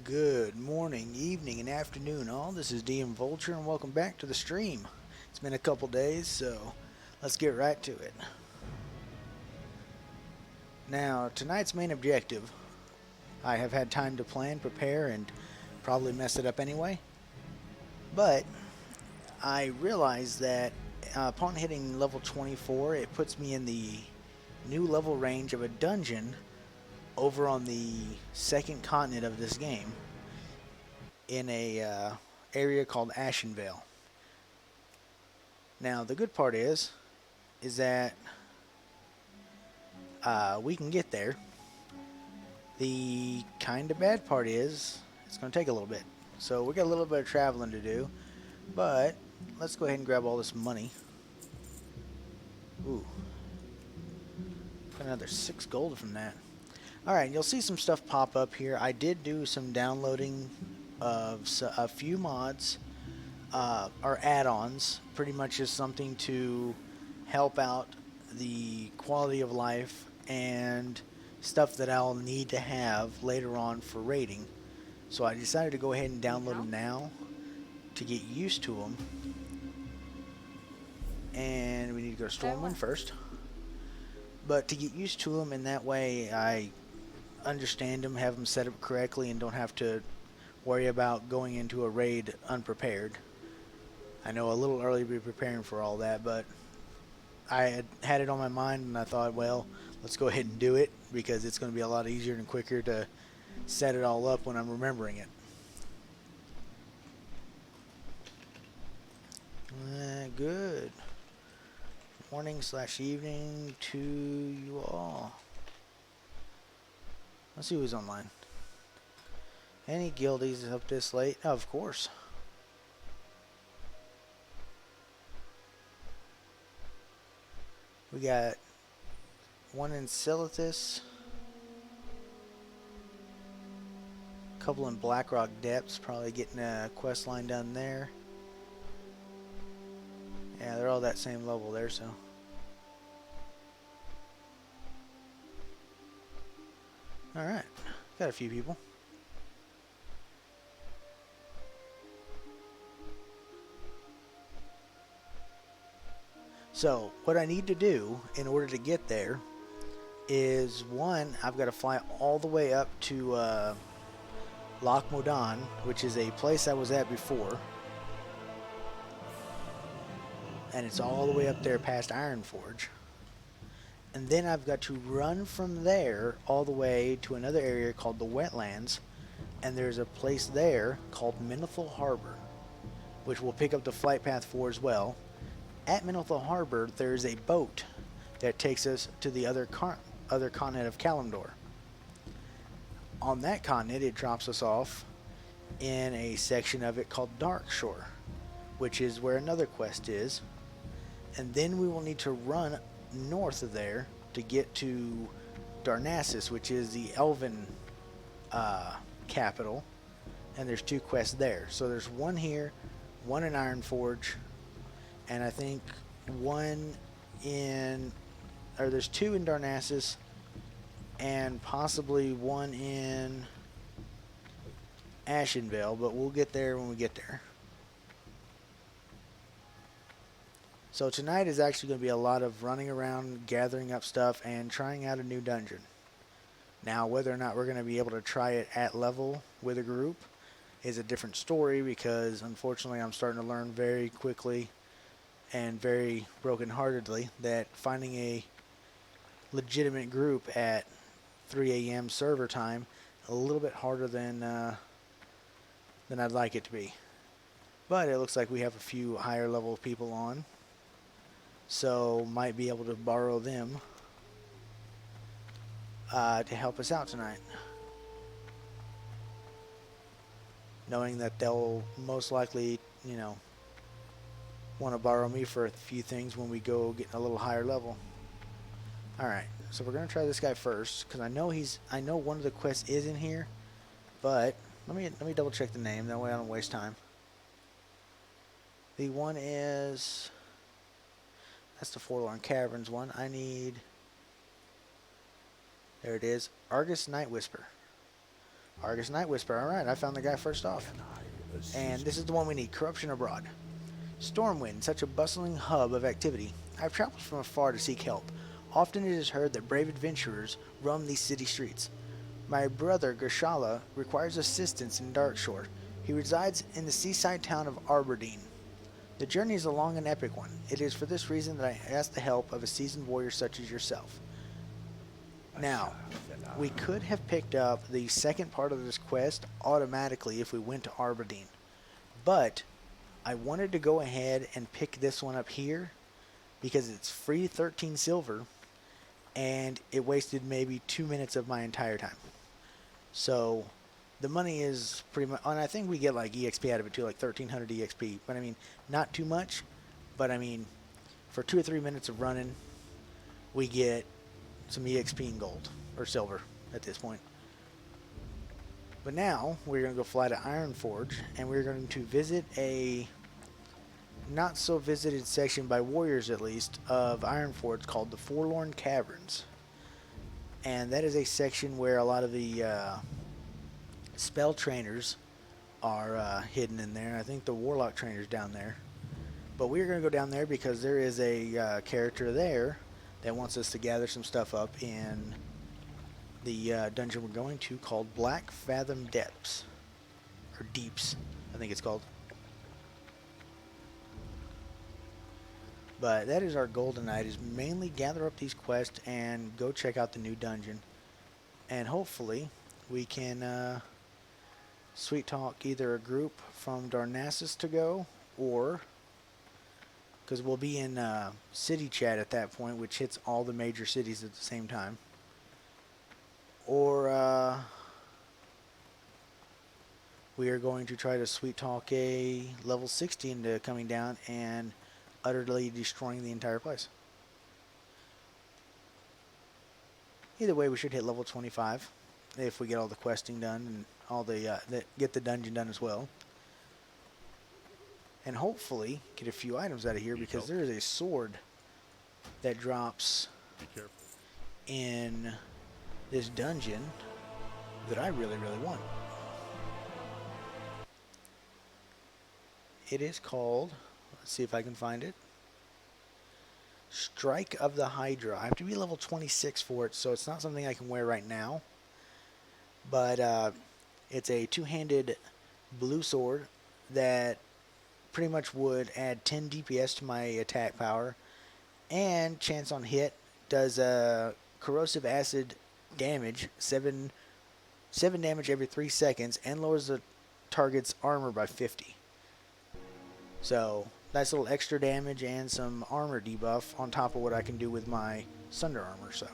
Good morning, evening, and afternoon, all. This is DM Vulture, and welcome back to the stream. It's been a couple days, so let's get right to it. Now, tonight's main objective, I have had time to plan, prepare, and probably mess it up anyway. But I realized that upon hitting level 24, it puts me in the new level range of a dungeon over on the second continent of this game in a area called Ashenvale. Now, the good part is that we can get there. The kind of bad part is it's going to take a little bit. So we got a little bit of traveling to do, but let's go ahead and grab all this money. Ooh, got another 6 gold from that. All right, you'll see some stuff pop up here. I did do some downloading of a few mods or add-ons, pretty much just something to help out the quality of life and stuff that I'll need to have later on for raiding. So I decided to go ahead and download them now to get used to them. And we need to go to Stormwind first. But to get used to them, in that way I understand them, have them set up correctly, and don't have to worry about going into a raid unprepared. I know a little early to be preparing for all that, but I had it on my mind, and I thought, well, let's go ahead and do it, because it's going to be a lot easier and quicker to set it all up when I'm remembering it. Good morning/evening to you all. Let's see who's online. Any guildies up this late? Oh, of course. We got one in Silithus, a couple in Blackrock Depths, probably getting a quest line done there. Yeah, they're all that same level there, so. Alright, got a few people. So, what I need to do in order to get there is, one, I've got to fly all the way up to Loch Modan, which is a place I was at before. And it's all the way up there past Ironforge. And then I've got to run from there all the way to another area called the Wetlands. And there's a place there called Menethil Harbor, which we'll pick up the flight path for as well. At Menethil Harbor, there's a boat that takes us to the other continent of Kalimdor. On that continent, it drops us off in a section of it called Darkshore, which is where another quest is. And then we will need to run north of there to get to Darnassus, which is the Elven capital. And there's 2 quests there. So there's one here, one in Ironforge, and I think one in, or there's 2 in Darnassus, and possibly one in Ashenvale, but we'll get there when we get there. So tonight is actually going to be a lot of running around, gathering up stuff, and trying out a new dungeon. Now, whether or not we're going to be able to try it at level with a group is a different story, because unfortunately I'm starting to learn very quickly and very brokenheartedly that finding a legitimate group at 3 a.m. server time a little bit harder than I'd like it to be. But it looks like we have a few higher level people on, so might be able to borrow them to help us out tonight, knowing that they'll most likely, you know, want to borrow me for a few things when we go get a little higher level. Alright, so we're going to try this guy first, because I know one of the quests is in here, but let me double check the name, that way I don't waste time. The one is, that's the Forlorn Caverns one. I need, there it is, Argus Night Whisper. Argus Night Whisper. Alright, I found the guy first off. And this is the one we need. Corruption Abroad. Stormwind, such a bustling hub of activity. I've traveled from afar to seek help. Often it is heard that brave adventurers roam these city streets. My brother Gershala requires assistance in Darkshore. He resides in the seaside town of Aberdeen. The journey is a long and epic one. It is for this reason that I ask the help of a seasoned warrior such as yourself. Now, we could have picked up the second part of this quest automatically if we went to Aberdeen. But I wanted to go ahead and pick this one up here because it's free 13 silver and it wasted maybe 2 minutes of my entire time. So the money is pretty much, and I think we get like EXP out of it too, like 1300 EXP. But I mean, not too much, but I mean, for 2 or 3 minutes of running, we get some EXP and gold, or silver at this point. But now, we're going to go fly to Ironforge, and we're going to visit a not so visited section by warriors at least of Ironforge called the Forlorn Caverns. And that is a section where a lot of the spell trainers are hidden in there. I think the warlock trainer's down there. But we're going to go down there because there is a character there that wants us to gather some stuff up in the dungeon we're going to called Blackfathom Deeps. Or Deeps, I think it's called. But that is our goal tonight, is mainly gather up these quests and go check out the new dungeon. And hopefully we can sweet talk either a group from Darnassus to go, or because we'll be in city chat at that point, which hits all the major cities at the same time. Or we are going to try to sweet talk a level 60 into coming down and utterly destroying the entire place. Either way, we should hit level 25 if we get all the questing done and all the get the dungeon done as well. And hopefully get a few items out of here, because there is a sword that drops in this dungeon that I really, really want. It is called, let's see if I can find it, Strike of the Hydra. I have to be level 26 for it, so it's not something I can wear right now. But it's a two-handed blue sword that pretty much would add 10 DPS to my attack power, and chance on hit does corrosive acid damage, 7 damage every 3 seconds, and lowers the target's armor by 50. So nice little extra damage and some armor debuff on top of what I can do with my Sunder armor. So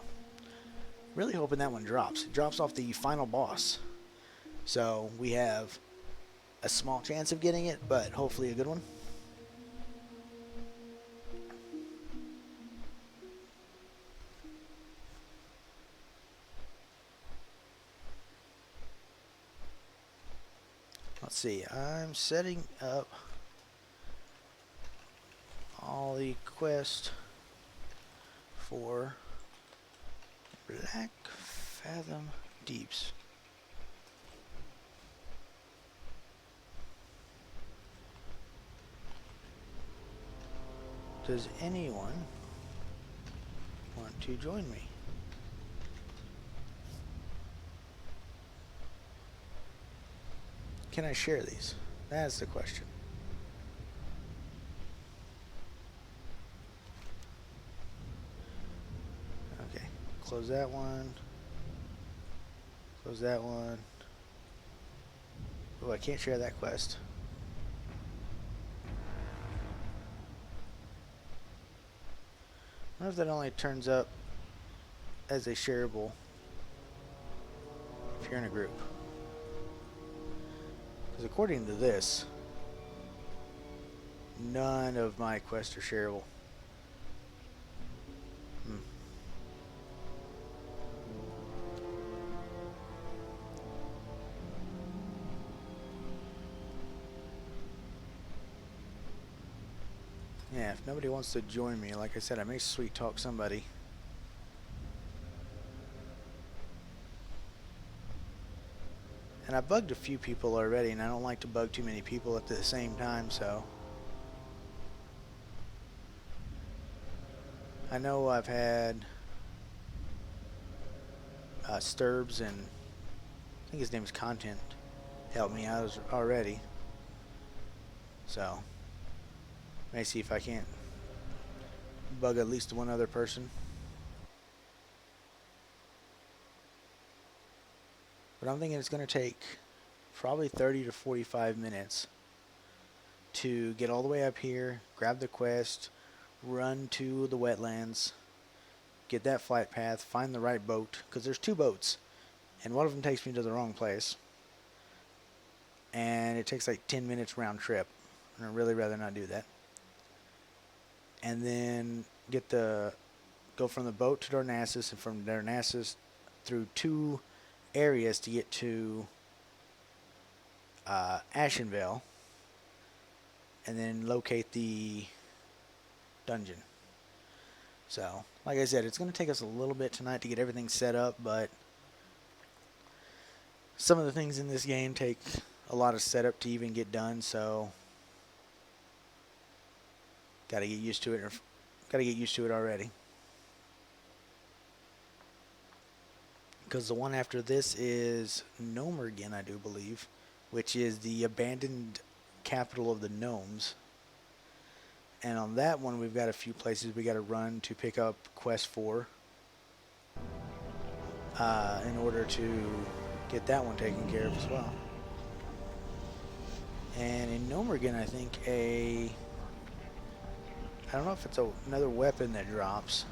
really hoping that one drops. It drops off the final boss, so we have a small chance of getting it, but hopefully a good one. Let's see, I'm setting up all the quest for Blackfathom Deeps. Does anyone want to join me? Can I share these? That's the question. Okay, close that one. Close that one. Oh, I can't share that quest. I wonder if that only turns up as a shareable if you're in a group. Because according to this, none of my quests are shareable. Yeah, if nobody wants to join me, like I said, I may sweet talk somebody. And I bugged a few people already, and I don't like to bug too many people at the same time, so. I know I've had Sturbs and I think his name is Content help me out already. So, may see if I can't bug at least one other person. But I'm thinking it's going to take probably 30 to 45 minutes to get all the way up here, grab the quest, run to the wetlands, get that flight path, find the right boat, because there's 2 boats, and one of them takes me to the wrong place, and it takes like 10 minutes round trip, and I'd really rather not do that. And then go from the boat to Darnassus, and from Darnassus through 2 areas to get to Ashenvale, and then locate the dungeon. So, like I said, it's going to take us a little bit tonight to get everything set up, but some of the things in this game take a lot of setup to even get done, so got to get used to it, or got to get used to it already. Because the one after this is Gnomergen, I do believe, which is the abandoned capital of the gnomes. And on that one, we've got a few places we got to run to pick up Quest 4 in order to get that one taken care of as well. And in Gnomergen, I think I don't know if it's another weapon that drops,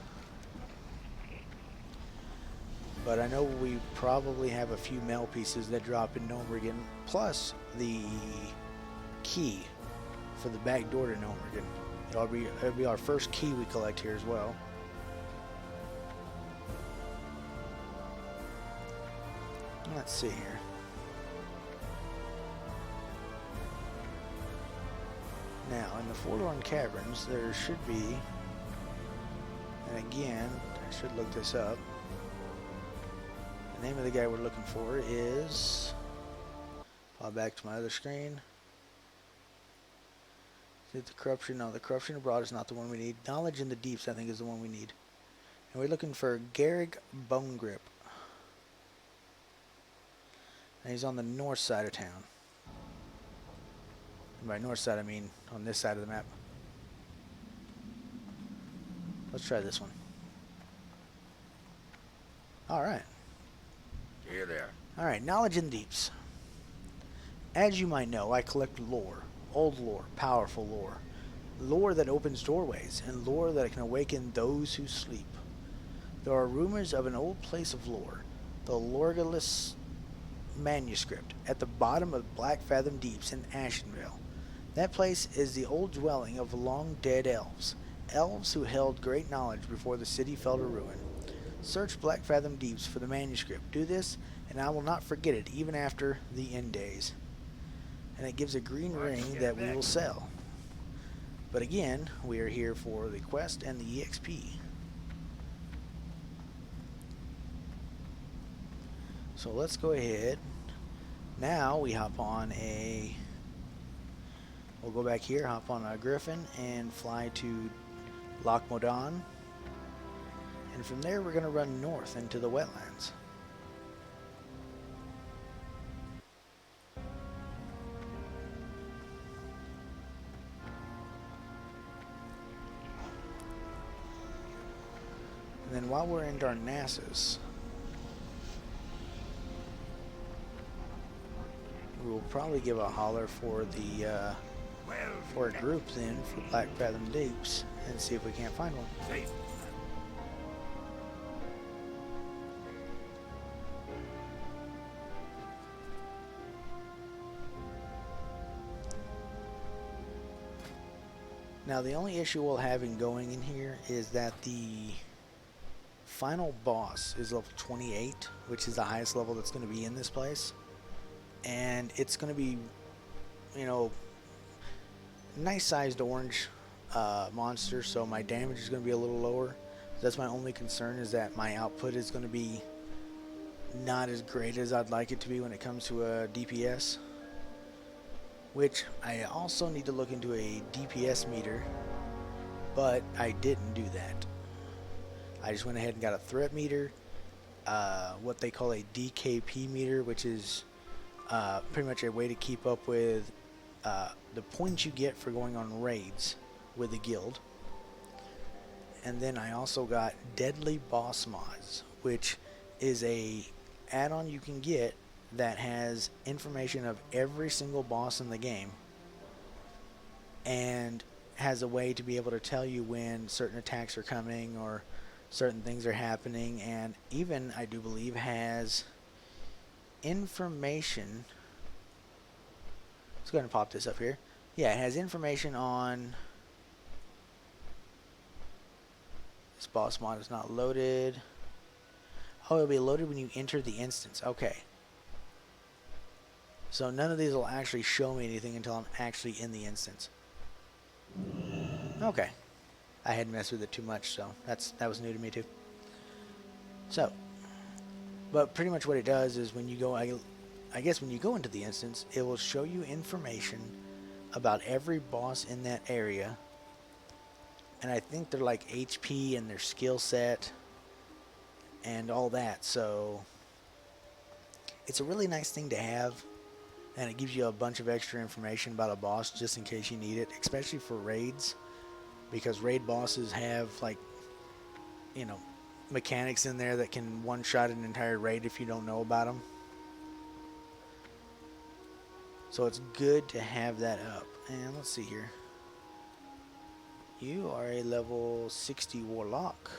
but I know we probably have a few mail pieces that drop in Gnomergen, plus the key for the back door to Gnomergen. It'll be our first key we collect here as well. Let's see here. Now, in the Forlorn Caverns, there should be, and again, I should look this up. The name of the guy we're looking for is, fall back to my other screen. Is it the Corruption? No, the Corruption Abroad is not the one we need. Knowledge in the Deeps, I think, is the one we need. And we're looking for Garrig Bone Grip. And he's on the north side of town. And by north side, I mean on this side of the map. Let's try this one. Alright. Here there. Alright, Knowledge in the Deeps. As you might know, I collect lore. Old lore, powerful lore. Lore that opens doorways, and lore that can awaken those who sleep. There are rumors of an old place of lore, the Lorgalus manuscript, at the bottom of Blackfathom Deeps in Ashenvale. That place is the old dwelling of long-dead elves. Elves who held great knowledge before the city fell to ruin. Search Blackfathom Deeps for the manuscript. Do this, and I will not forget it, even after the end days. And it gives a green ring that we will sell. But again, we are here for the quest and the EXP. So let's go ahead. Now we hop on we'll go back here, hop on a Griffin, and fly to Loch Modan. And from there we're going to run north into the wetlands. And then while we're in Darnassus, we will probably give a holler for for a group then for Blackfathom Deeps and see if we can't find one. Safe. Now the only issue we'll have in going in here is that the final boss is level 28, which is the highest level that's going to be in this place. And it's going to be, you know, nice sized orange monster, so my damage is going to be a little lower. That's my only concern, is that my output is going to be not as great as I'd like it to be when it comes to a DPS, which I also need to look into a DPS meter, but I didn't do that. I just went ahead and got a threat meter, what they call a DKP meter, which is pretty much a way to keep up with the points you get for going on raids with the guild. And then I also got Deadly Boss Mods, which is a add-on you can get that has information of every single boss in the game and has a way to be able to tell you when certain attacks are coming or certain things are happening, and even I do believe has information. Let's go ahead and pop this up here. Yeah, it has information on this. Boss mod is not loaded. Oh, it'll be loaded when you enter the instance. Okay. So none of these will actually show me anything until I'm actually in the instance. Okay. I hadn't messed with it too much, so that was new to me too. So, but pretty much what it does is when you go, I guess when you go into the instance, it will show you information about every boss in that area. And I think they're like HP and their skill set and all that. So it's a really nice thing to have, and it gives you a bunch of extra information about a boss just in case you need it, especially for raids, because raid bosses have, like, you know, mechanics in there that can one-shot an entire raid if you don't know about them. So it's good to have that up. And let's see here. You are a level 60 warlock.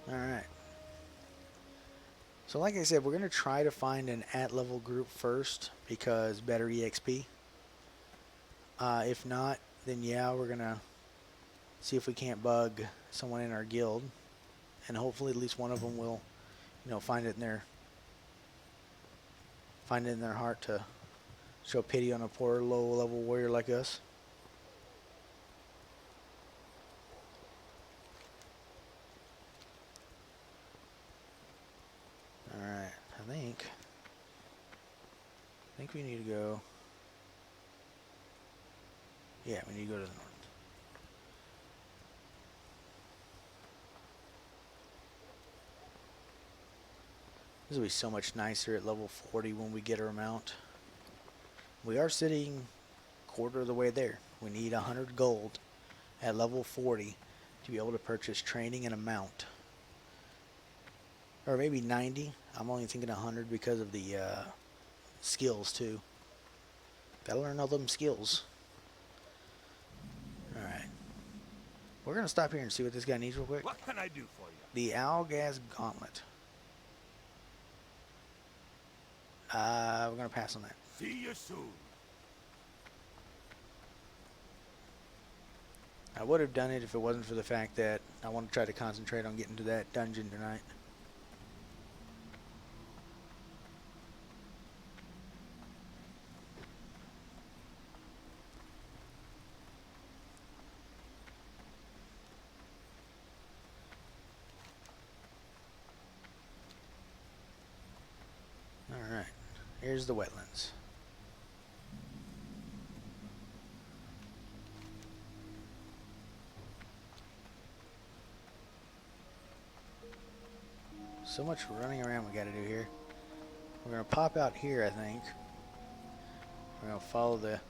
Alright. So like I said, we're going to try to find an at-level group first, because better EXP. If not, then yeah, we're going to see if we can't bug someone in our guild. And hopefully at least one of them will, you know, find it in their heart to show pity on a poor low-level warrior like us. Alright, I think we need to go. Yeah, we need to go to the north. This will be so much nicer at level 40 when we get our mount. We are sitting quarter of the way there. We need 100 gold at level 40 to be able to purchase training and a mount. Or maybe 90. I'm only thinking 100 because of the skills too. Gotta learn all them skills. Alright. We're gonna stop here and see what this guy needs real quick. What can I do for you? The Algaz Gauntlet. We're gonna pass on that. See you soon. I would have done it if it wasn't for the fact that I want to try to concentrate on getting to that dungeon tonight. Alright, here's the wetlands. So much running around we gotta do here. We're gonna pop out here, I think. We're gonna follow the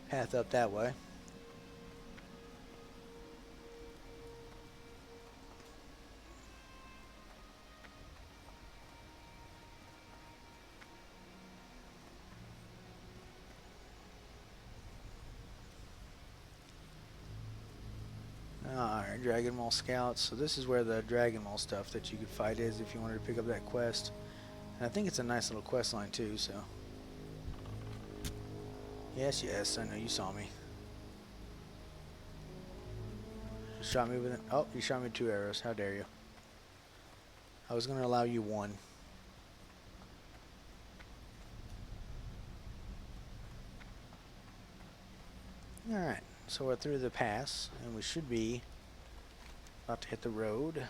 path up that way. Alright, Dragon Mall Scouts. So this is where the Dragon Mall stuff that you could fight is if you wanted to pick up that quest. And I think it's a nice little quest line too, so. Yes, yes, I know you saw me. You shot me with oh, you shot me with 2 arrows. How dare you. I was gonna allow you 1. Alright, so we're through the pass, and we should be about to hit the road.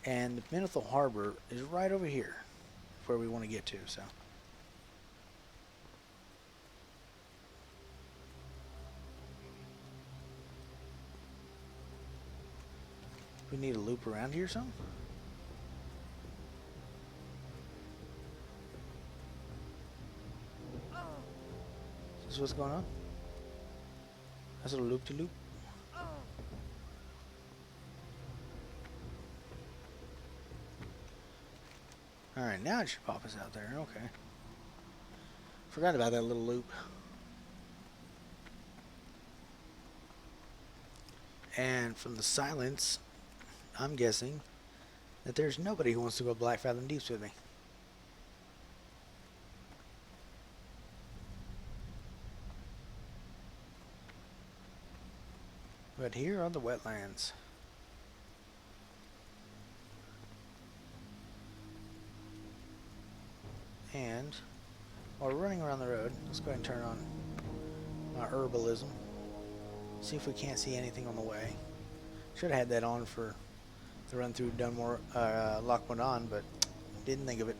And the Menethil Harbor is right over here, where we want to get to. So we need a loop around here, some. Is this what's going on? That's a loop-de-loop. Alright, now it should pop us out there. Okay. Forgot about that little loop. And from the silence, I'm guessing that there's nobody who wants to go Blackfathom Deeps with me. But here are the wetlands. And while we're running around the road, let's go ahead and turn on my herbalism. See if we can't see anything on the way. Should have had that on for the run through Dunmore, Lochmadon, but didn't think of it.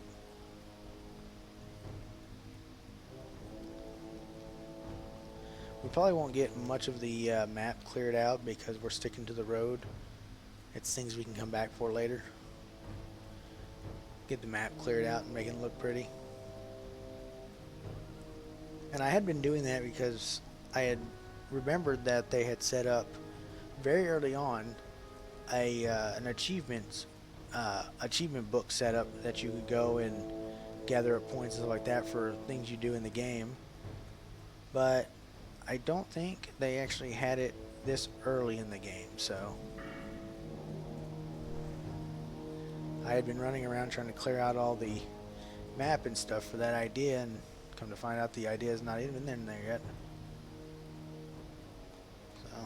We probably won't get much of the map cleared out because we're sticking to the road. It's things we can come back for later. Get the map cleared out and make it look pretty. And I had been doing that because I had remembered that they had set up very early on an achievement book setup that you could go and gather up points and stuff like that for things you do in the game. But I don't think they actually had it this early in the game, so I had been running around trying to clear out all the map and stuff for that idea, and come to find out the idea is not even in there yet. So,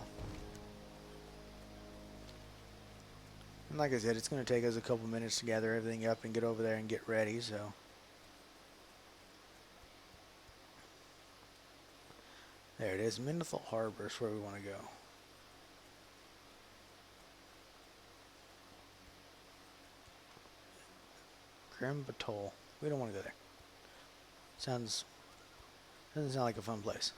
and like I said, it's going to take us a couple minutes to gather everything up and get over there and get ready, so. There it is, Menethil Harbor is where we want to go. Grim Batol. We don't want to go there. Doesn't sound like a fun place.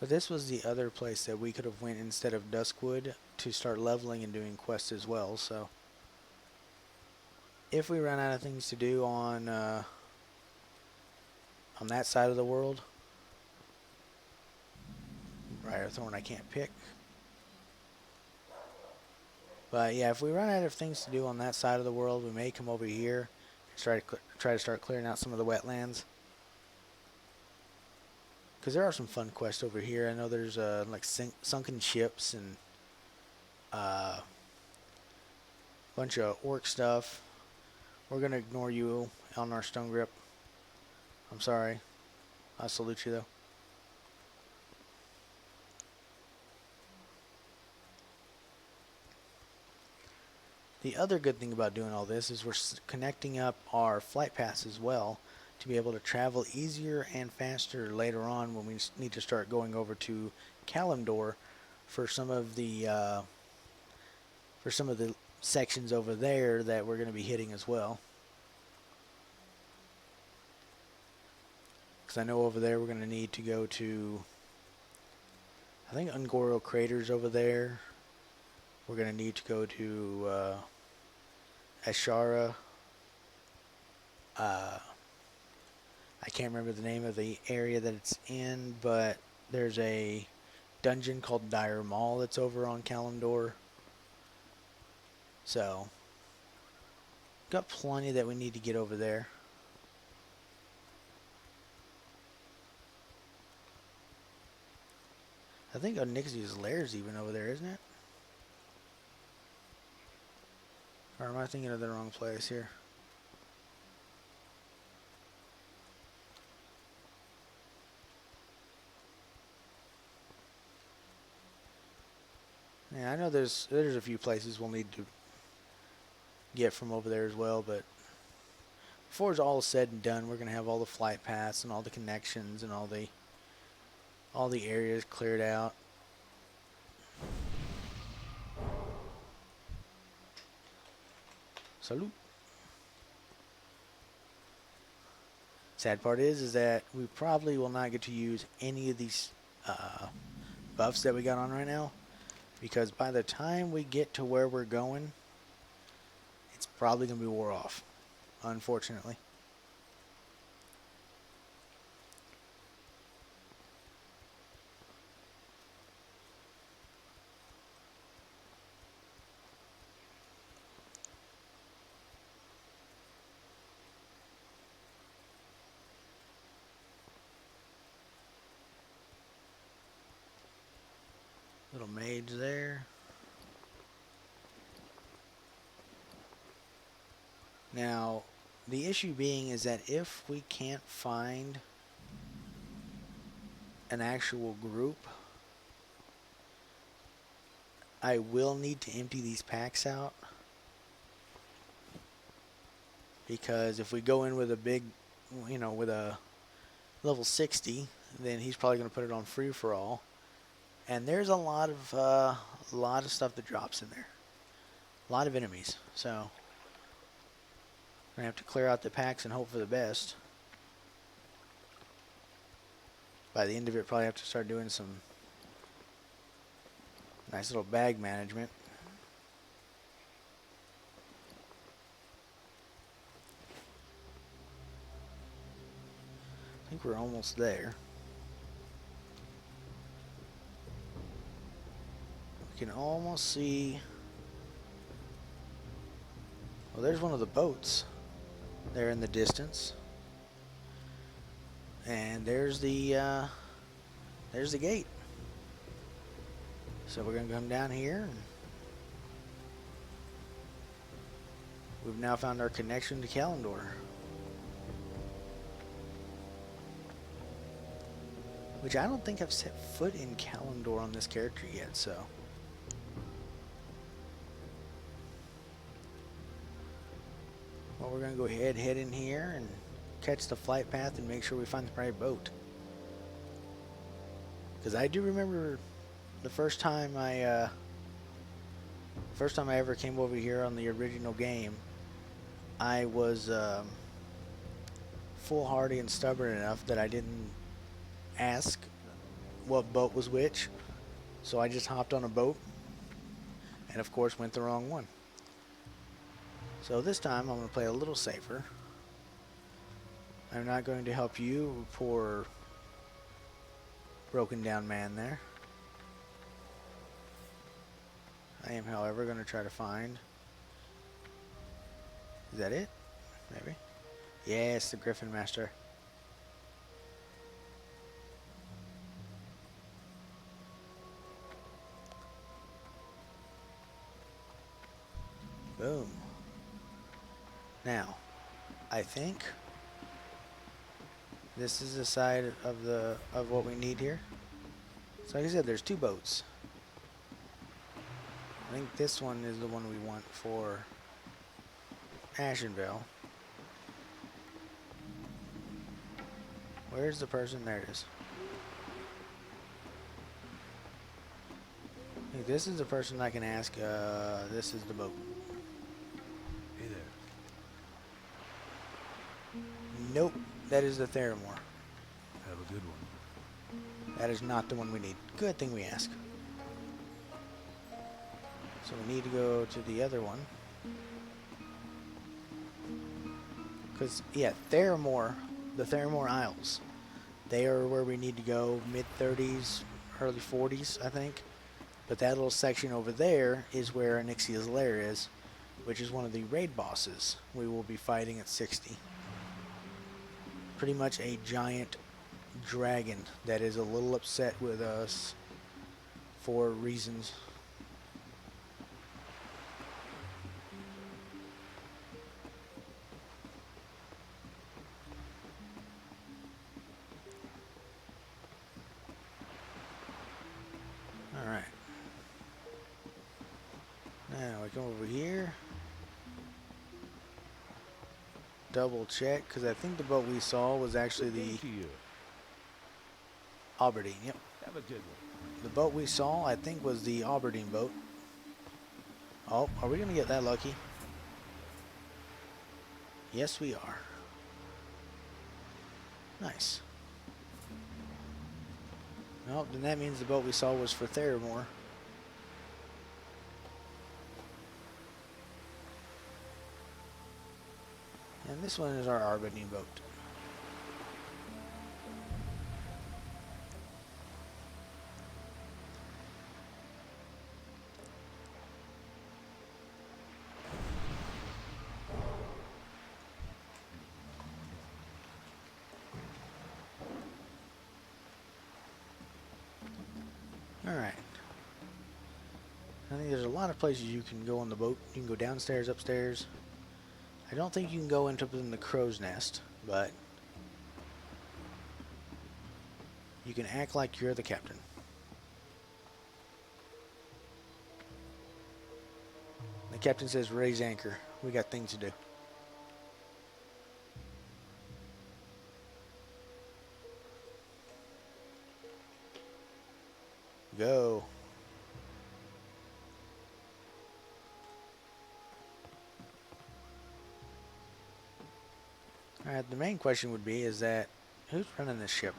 But this was the other place that we could have went instead of Duskwood to start leveling and doing quests as well, so if we run out of things to do on that side of the world, Briar Thorn I can't pick. But yeah, if we run out of things to do on that side of the world, we may come over here and try to start clearing out some of the wetlands. Because there are some fun quests over here. I know there's like sunken ships and a bunch of orc stuff. We're going to ignore you on our stone grip. I'm sorry. I salute you though. The other good thing about doing all this is we're connecting up our flight paths as well to be able to travel easier and faster later on when we need to start going over to Kalimdor for some of the sections over there that we're going to be hitting as well. Because I know over there we're going to need to go to, I think, Ungoro Crater's over there. We're going to need to go to Ashara. I can't remember the name of the area that it's in, but there's a dungeon called Dire Maul that's over on Kalimdor. So, got plenty that we need to get over there. I think Onyxia's lair's even over there, isn't it? Or am I thinking of the wrong place here? Now, I know there's a few places we'll need to get from over there as well, but before it's all said and done, we're gonna have all the flight paths and all the connections and all the areas cleared out. Salute. Sad part is that we probably will not get to use any of these buffs that we got on right now, because by the time we get to where we're going, it's probably gonna be wore off, unfortunately. Little mage there. Now, the issue being is that if we can't find an actual group, I will need to empty these packs out, because if we go in with a big, with a level 60, then he's probably going to put it on free for all, and there's a lot of stuff that drops in there, a lot of enemies. So I'm gonna have to clear out the packs and hope for the best. By the end of it, probably have to start doing some nice little bag management. I think we're almost there. We can almost see. Well, there's one of the boats there in the distance, and there's the gate. So we're gonna come down here, and we've now found our connection to Kalendor, which I don't think I've set foot in Kalendor on this character yet. So well, we're gonna go ahead, head in here, and catch the flight path and make sure we find the right boat. Because I do remember the first time I ever came over here on the original game, I was foolhardy and stubborn enough that I didn't ask what boat was which, so I just hopped on a boat and of course went the wrong one. So this time I'm going to play a little safer. I'm not going to help you, poor broken down man there. I am, however, going to try to find... Is that it? Maybe? Yes, the Griffin Master. Boom. Now, I think this is the side of what we need here. So like I said, there's two boats. I think this one is the one we want for Ashenvale. Where's the person? There it is. I think this is the person I can ask. This is the boat. Hey there. Nope, that is the Theramore. Have a good one. That is not the one we need. Good thing we asked. So we need to go to the other one. Because, yeah, Theramore, the Theramore Isles, they are where we need to go, mid-30s, early 40s, I think. But that little section over there is where Onyxia's Lair is, which is one of the raid bosses we will be fighting at 60. Pretty much a giant dragon that is a little upset with us for reasons. Alright. come over here. Double check, because I think the boat we saw was actually Good day the to you. Aberdeen. Yep. Have a good one. The boat we saw, I think, was the Aberdeen boat. Oh, are we going to get that lucky? Yes, we are. Nice. Well, then that means the boat we saw was for Theramore. And this one is our Aberdeen boat. Alright. I think there's a lot of places you can go on the boat. You can go downstairs, upstairs. I don't think you can go into the crow's nest, but you can act like you're the captain. The captain says, raise anchor. We got things to do. Go. Alright, the main question would be is that who's running this ship?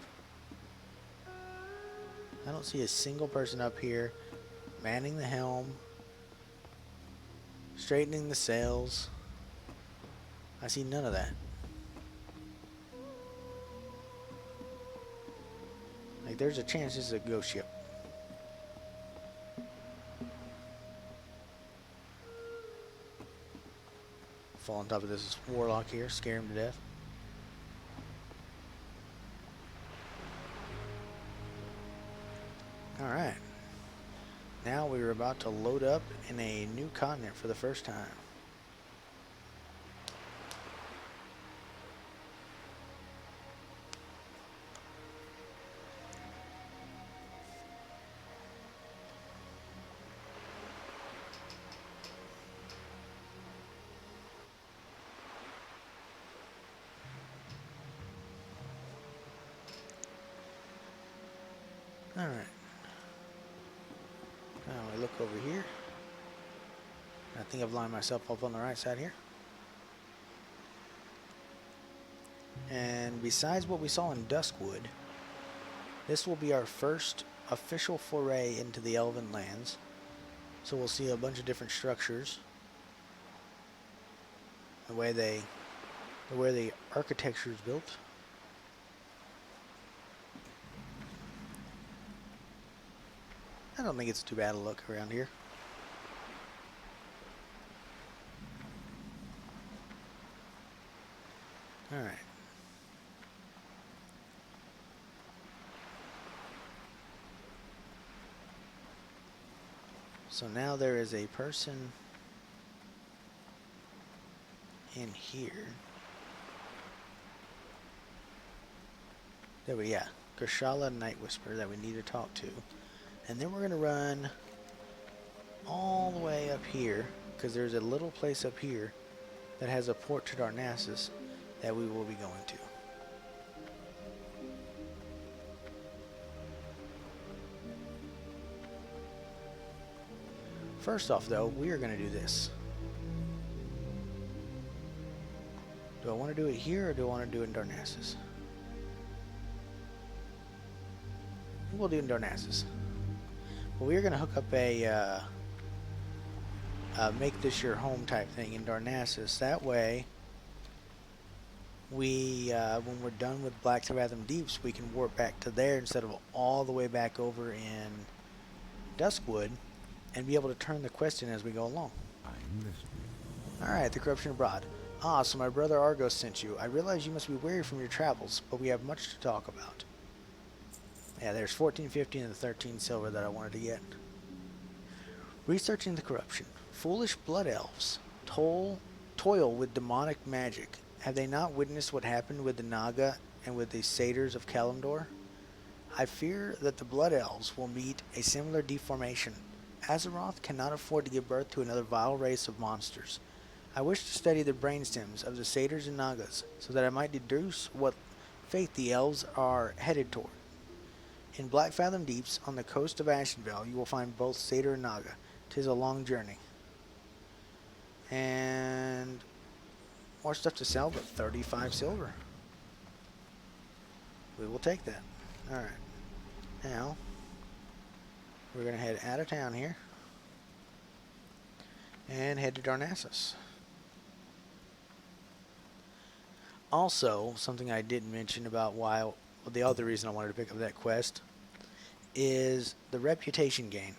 I don't see a single person up here manning the helm, straightening the sails. I see none of that. Like, there's a chance this is a ghost ship. Fall on top of this warlock here, scare him to death. Alright. Now we're about to load up in a new continent for the first time. Alright. Now I look over here. I think I've lined myself up on the right side here. And besides what we saw in Duskwood, this will be our first official foray into the Elven lands. So we'll see a bunch of different structures. The way the architecture is built. I don't think it's too bad a look around here. Alright. So now there is a person in here. There we go. Grishala Night Whisper that we need to talk to. And then we're going to run all the way up here, because there's a little place up here that has a port to Darnassus that we will be going to. First off, though, we are going to do this. Do I want to do it here, or do I want to do it in Darnassus? We'll do it in Darnassus. Well, we're going to hook up a make this your home type thing in Darnassus. That way, we when we're done with Blackfathom Deeps, we can warp back to there instead of all the way back over in Duskwood, and be able to turn the quest in as we go along. I'm listening. Alright, the corruption abroad. Ah, so my brother Argos sent you. I realize you must be weary from your travels, but we have much to talk about. Yeah, there's 1450 and the 13 silver that I wanted to get. Researching the corruption. Foolish blood elves toil with demonic magic. Have they not witnessed what happened with the Naga and with the satyrs of Kalimdor? I fear that the blood elves will meet a similar deformation Azeroth cannot afford to give birth to another vile race of monsters. I wish to study the brainstems of the satyrs and nagas, so that I might deduce what fate the elves are headed toward. In Blackfathom Deeps, on the coast of Ashenvale, you will find both satyr and naga. 'Tis a long journey. And more stuff to sell, but 35 silver. We will take that. Alright. Now, we're going to head out of town here and head to Darnassus. Also, something I didn't mention about why, well, the other reason I wanted to pick up that quest is the reputation gain.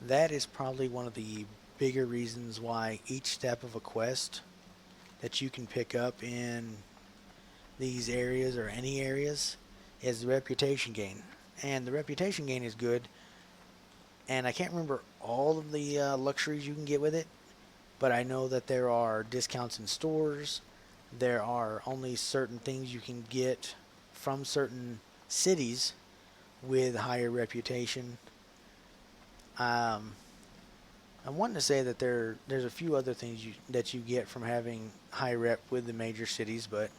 That is probably one of the bigger reasons why each step of a quest that you can pick up in these areas or any areas is the reputation gain. And the reputation gain is good, and I can't remember all of the luxuries you can get with it, but I know that there are discounts in stores. There are only certain things you can get from certain cities with higher reputation. I'm wanting to say that there's a few other things that you get from having high rep with the major cities, but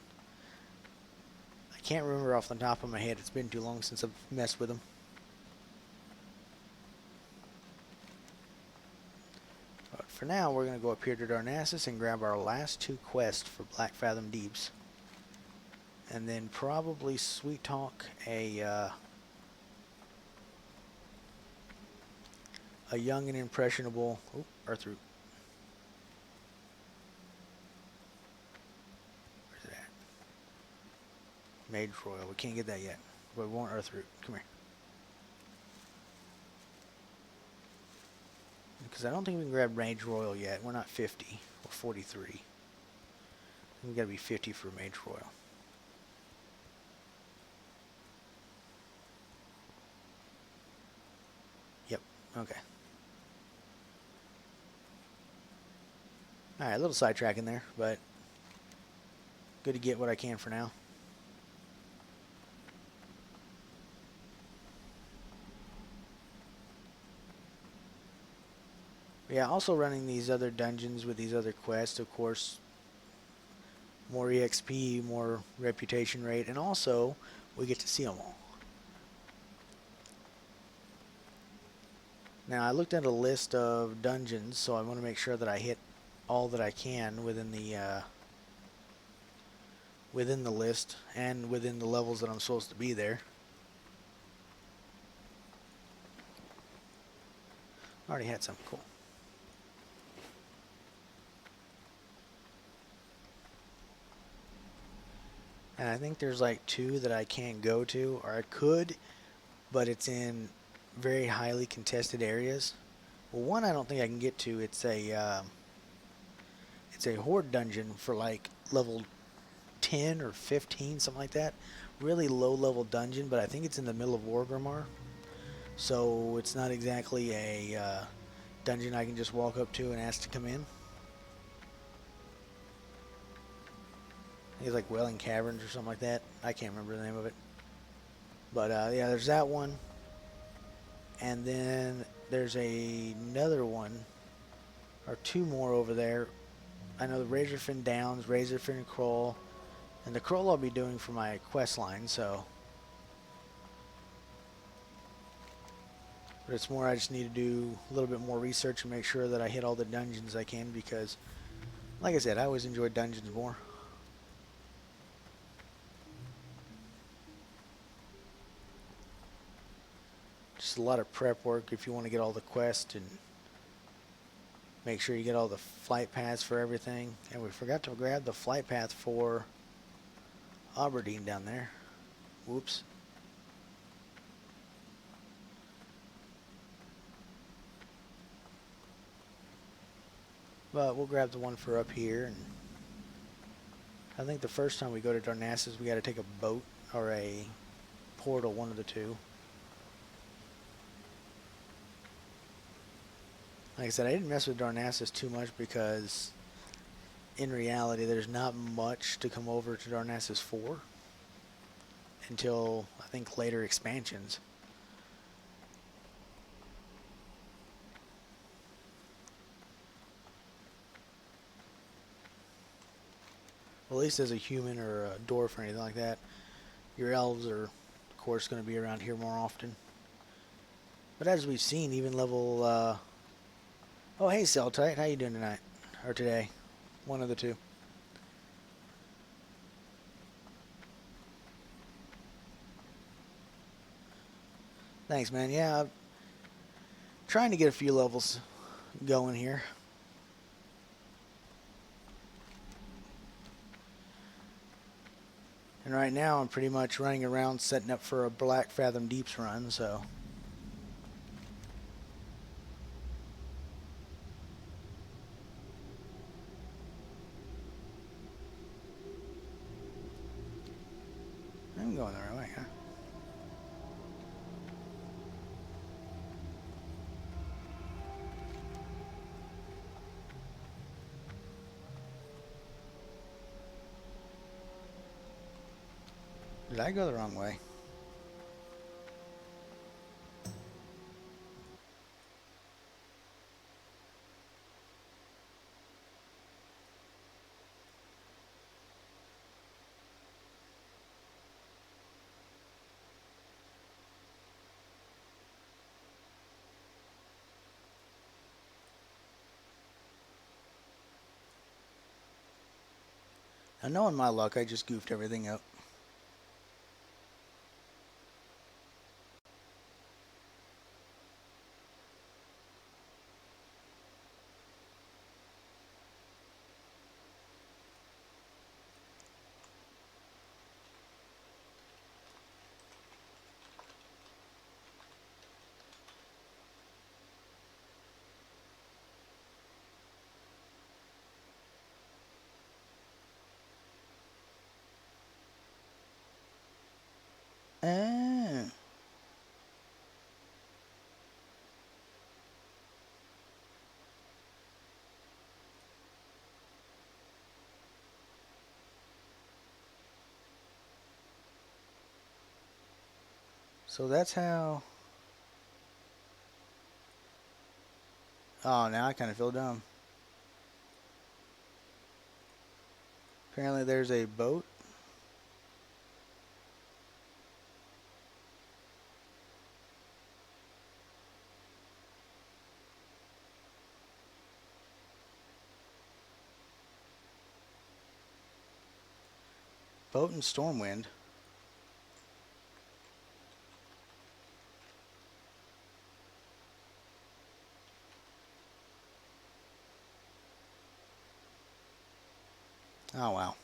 I can't remember off the top of my head. It's been too long since I've messed with them. But for now, we're going to go up here to Darnassus and grab our last two quests for Blackfathom Deeps. And then probably sweet talk a young and impressionable Earthroot. Where's it at? Mage Royal. We can't get that yet. But we want Earthroot. Come here. Because I don't think we can grab Mage Royal yet. We're not 50. We're 43. We gotta be 50 for Mage Royal. Yep. Okay. Alright, a little sidetracking there, but good to get what I can for now. Yeah, also running these other dungeons with these other quests, of course, more EXP, more reputation rate, and also we get to see them all. Now, I looked at a list of dungeons, so I want to make sure that I hit all that I can within the list and within the levels that I'm supposed to be there. Already had some. Cool. And I think there's like two that I can't go to, or I could, but it's in very highly contested areas. Well, one I don't think I can get to. It's a horde dungeon for like level 10 or 15, something like that. Really low level dungeon, but I think it's in the middle of Orgrimmar. So it's not exactly a dungeon I can just walk up to and ask to come in. I think it's like Welling Caverns or something like that. I can't remember the name of it. But yeah, there's that one. And then there's another one, or two more over there. I know the Razorfin Downs, Razorfin Kroll, and the Kroll I'll be doing for my quest line, so. But it's more I just need to do a little bit more research and make sure that I hit all the dungeons I can, because, like I said, I always enjoy dungeons more. Just a lot of prep work if you want to get all the quests and make sure you get all the flight paths for everything. And we forgot to grab the flight path for Aberdeen down there. Whoops. But we'll grab the one for up here. And I think the first time we go to Darnassus, we got to take a boat or a portal, one of the two. Like I said, I didn't mess with Darnassus too much because in reality there's not much to come over to Darnassus for. until I think later expansions. Well, at least as a human or a dwarf or anything like that, your elves are, of course, going to be around here more often. But as we've seen, even level. Oh, hey, Celtite, how you doing tonight or today? One of the two. Thanks, man. Yeah, I'm trying to get a few levels going here. And right now, I'm pretty much running around setting up for a Blackfathom Deeps run, so. I'm going the right way, huh? Did I go the wrong way? Now, knowing my luck, I just goofed everything up. Ah. So that's how. Oh, now I kind of feel dumb. Apparently, there's a boat. Boat and Stormwind. Oh, wow.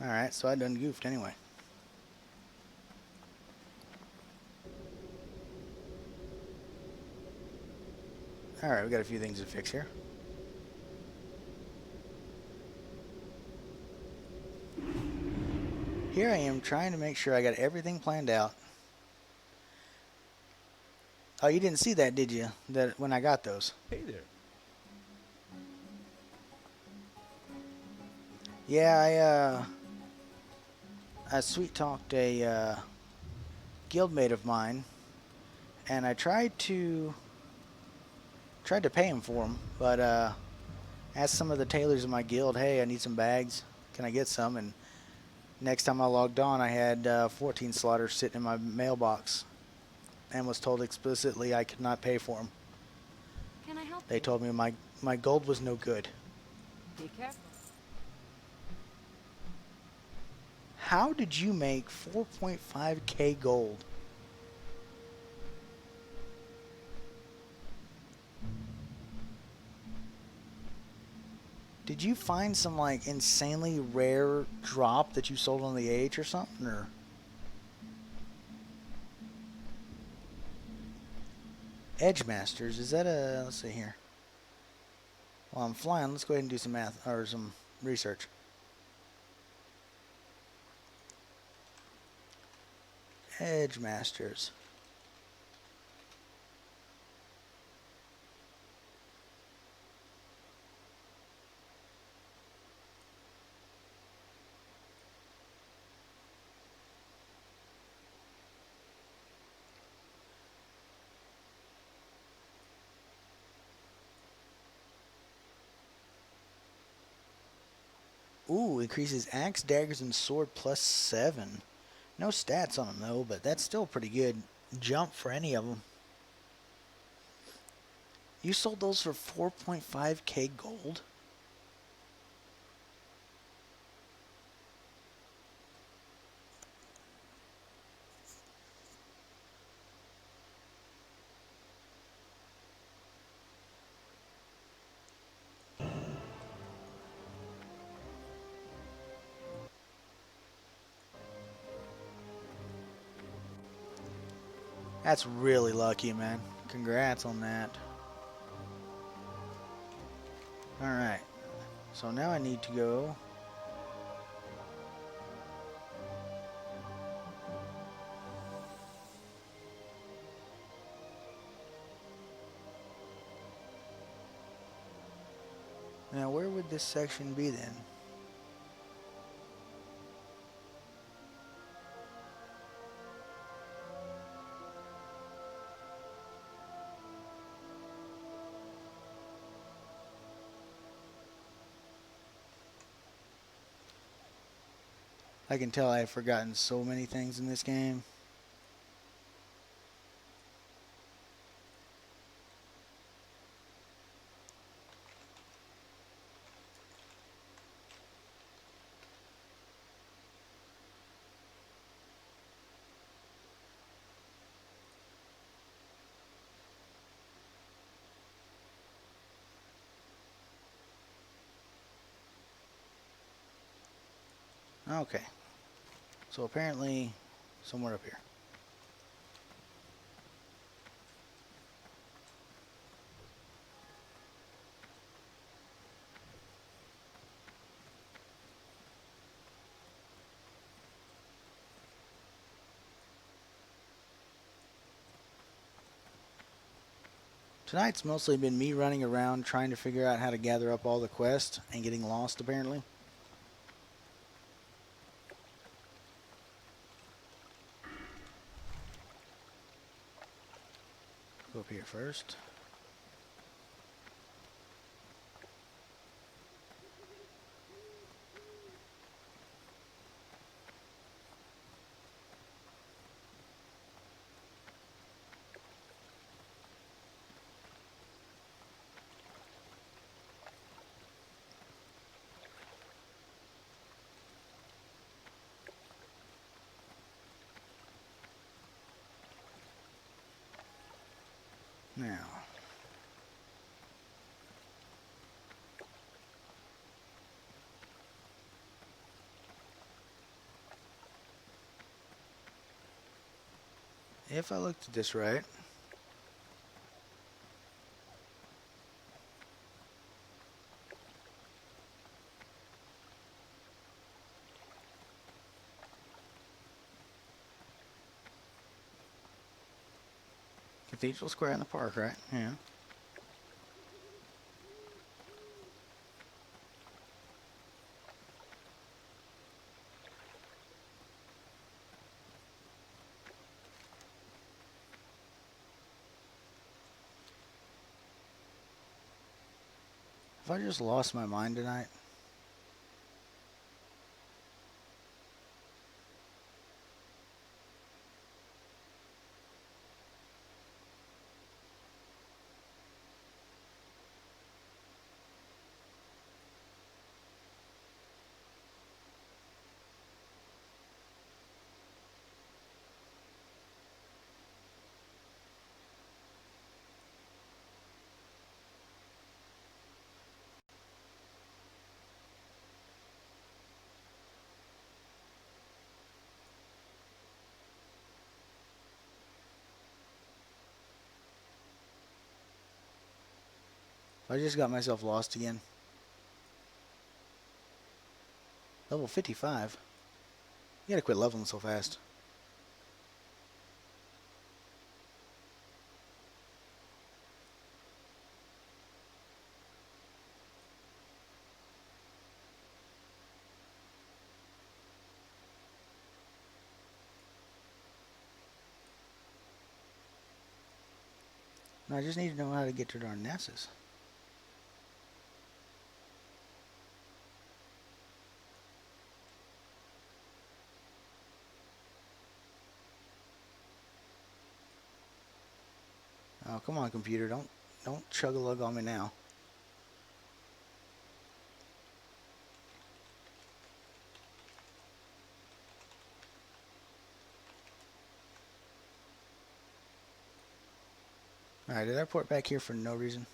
Alright, so I done goofed anyway. Alright, we got a few things to fix here. Here I am trying to make sure I got everything planned out. Oh, you didn't see that, did you? That when I got those. Hey there. Yeah, I sweet talked a guildmate of mine, and I tried to pay him for them, but asked some of the tailors in my guild, hey, I need some bags. Can I get some? And next time I logged on, I had 14 slaughters sitting in my mailbox, and was told explicitly I could not pay for them. Can I help They you? told me my gold was no good. Be careful. How did you make 4.5k gold? Did you find some like insanely rare drop that you sold on the AH or something, or? Edge Masters, is that a, let's see here. While I'm flying, let's go ahead and do some math or some research. Edge Masters. Ooh, increases axe, daggers, and sword plus 7. No stats on them though, but that's still a pretty good jump for any of them. You sold those for 4.5k gold? That's really lucky, man. Congrats on that. Alright. So now I need to go. Now, where would this section be then? I can tell I have forgotten so many things in this game. Okay. So apparently, somewhere up here. Tonight's mostly been me running around trying to figure out how to gather up all the quests and getting lost apparently. Go up here first. Now, if I looked at this right, Cathedral Square in the park, right? Yeah. Have I just lost my mind tonight? I just got myself lost again. Level 55. You gotta quit leveling so fast. No, I just need to know how to get to Darnassus. Oh, come on, computer. Don't chug a lug on me now. Alright, did I port back here for no reason?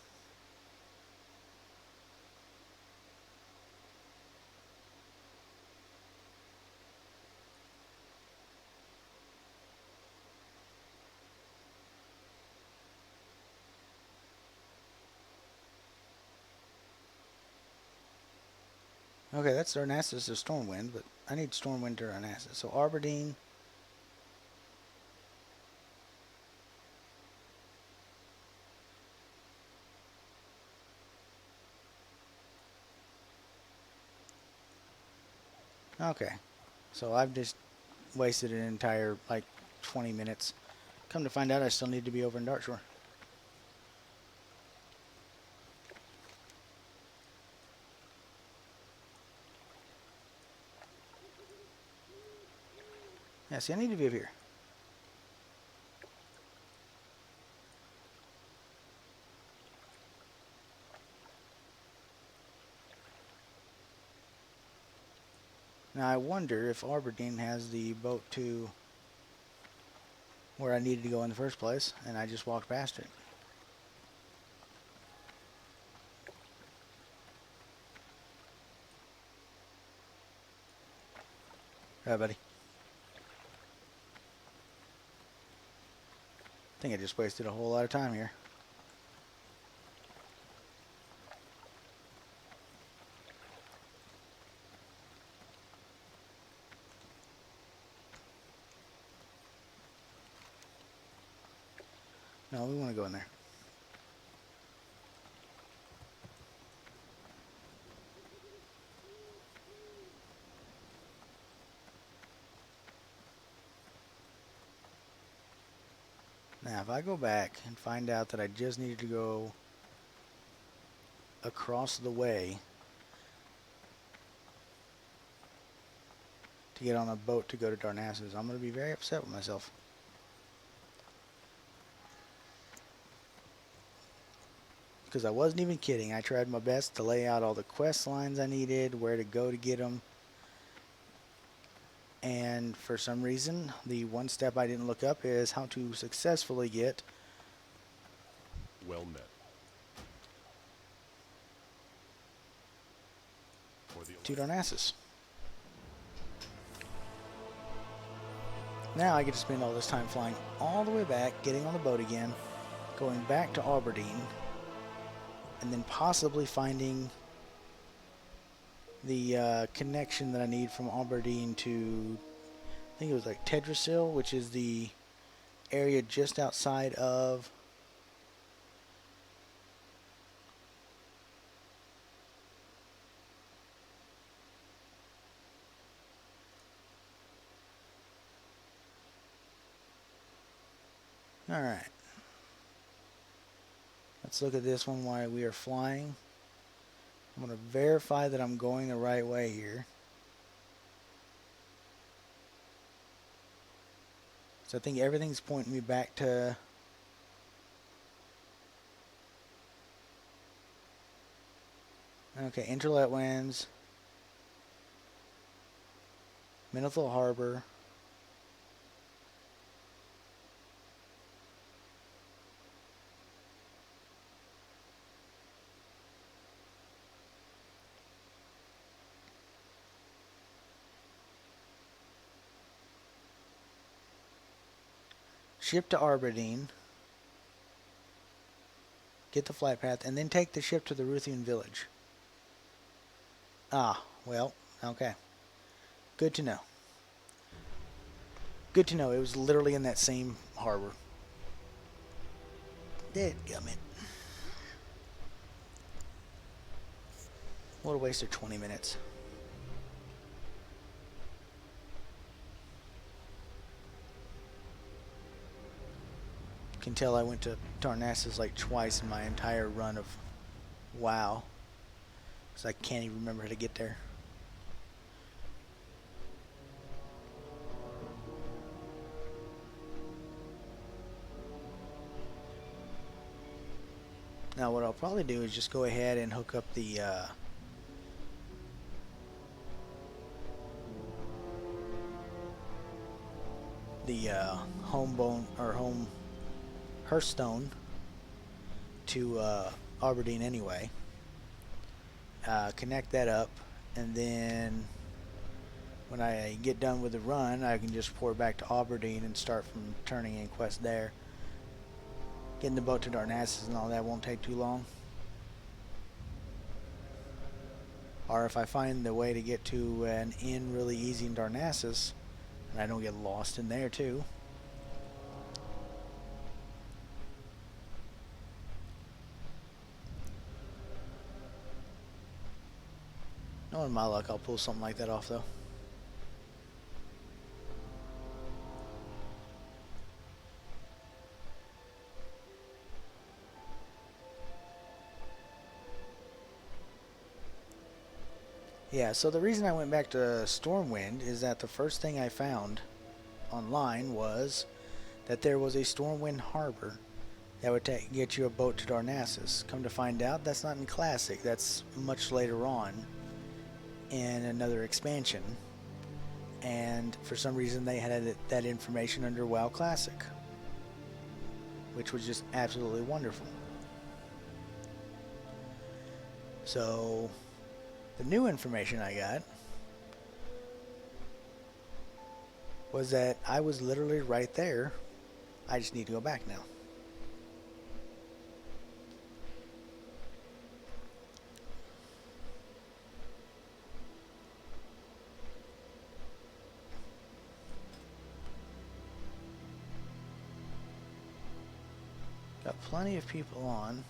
Okay, that's Darnassus of Stormwind, but I need Stormwind to Darnassus. So Aberdeen. Okay. So I've just wasted an entire, like, 20 minutes. Come to find out, I still need to be over in Darkshore. Yeah, see, I need to be up here. Now, I wonder if Aberdeen has the boat to where I needed to go in the first place, and I just walked past it. Alright, buddy. I think I just wasted a whole lot of time here. No, we want to go in there. Now, if I go back and find out that I just needed to go across the way to get on a boat to go to Darnassus, I'm going to be very upset with myself. Because I wasn't even kidding. I tried my best to lay out all the quest lines I needed, where to go to get them. And for some reason, the one step I didn't look up is how to successfully get Well met. For the to Darnassus. Now I get to spend all this time flying all the way back, getting on the boat again, going back to Aberdeen, and then possibly finding the connection that I need from Aberdeen to, I think it was like Tedrasil, which is the area just outside of Alright. Let's look at this one while we are flying. I'm going to verify that I'm going the right way here. So I think everything's pointing me back to okay, Interlet Winds, Menethil Harbor, ship to Aberdeen, get the flight path, and then take the ship to the Ruthian village. Ah, well, okay. Good to know. Good to know. It was literally in that same harbor. Dadgummit. What a waste of 20 minutes. You can tell I went to Darnassus like twice in my entire run of WoW. Because I can't even remember how to get there. Now what I'll probably do is just go ahead and hook up the home bone or home Hearthstone to Aberdeen anyway. Connect that up, and then when I get done with the run, I can just port back to Aberdeen and start from turning in quests there. Getting the boat to Darnassus and all that won't take too long. Or if I find the way to get to an inn really easy in Darnassus, and I don't get lost in there too. Knowing my luck, I'll pull something like that off though. Yeah, so the reason I went back to Stormwind is that the first thing I found online was that there was a Stormwind harbor that would get you a boat to Darnassus. Come to find out, that's not in Classic. That's much later on in another expansion. And for some reason they had that information under WoW Classic, which was just absolutely wonderful. So the new information I got was that I was literally right there. I just need to go back now. Got plenty of people on.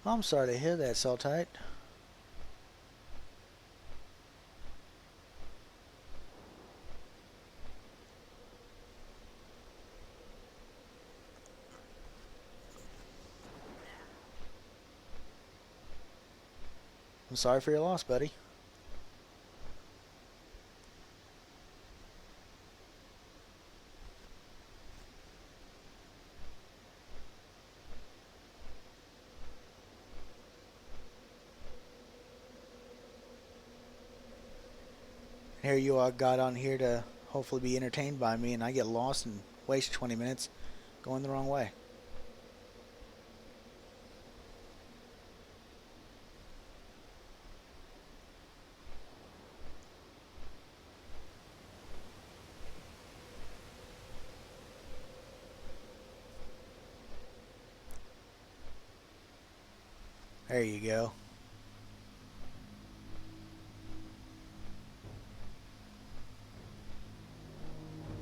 Oh, I'm sorry to hear that, Saltite. I'm sorry for your loss, buddy. Here you are, got on here to hopefully be entertained by me, and I get lost and waste 20 minutes going the wrong way. There you go.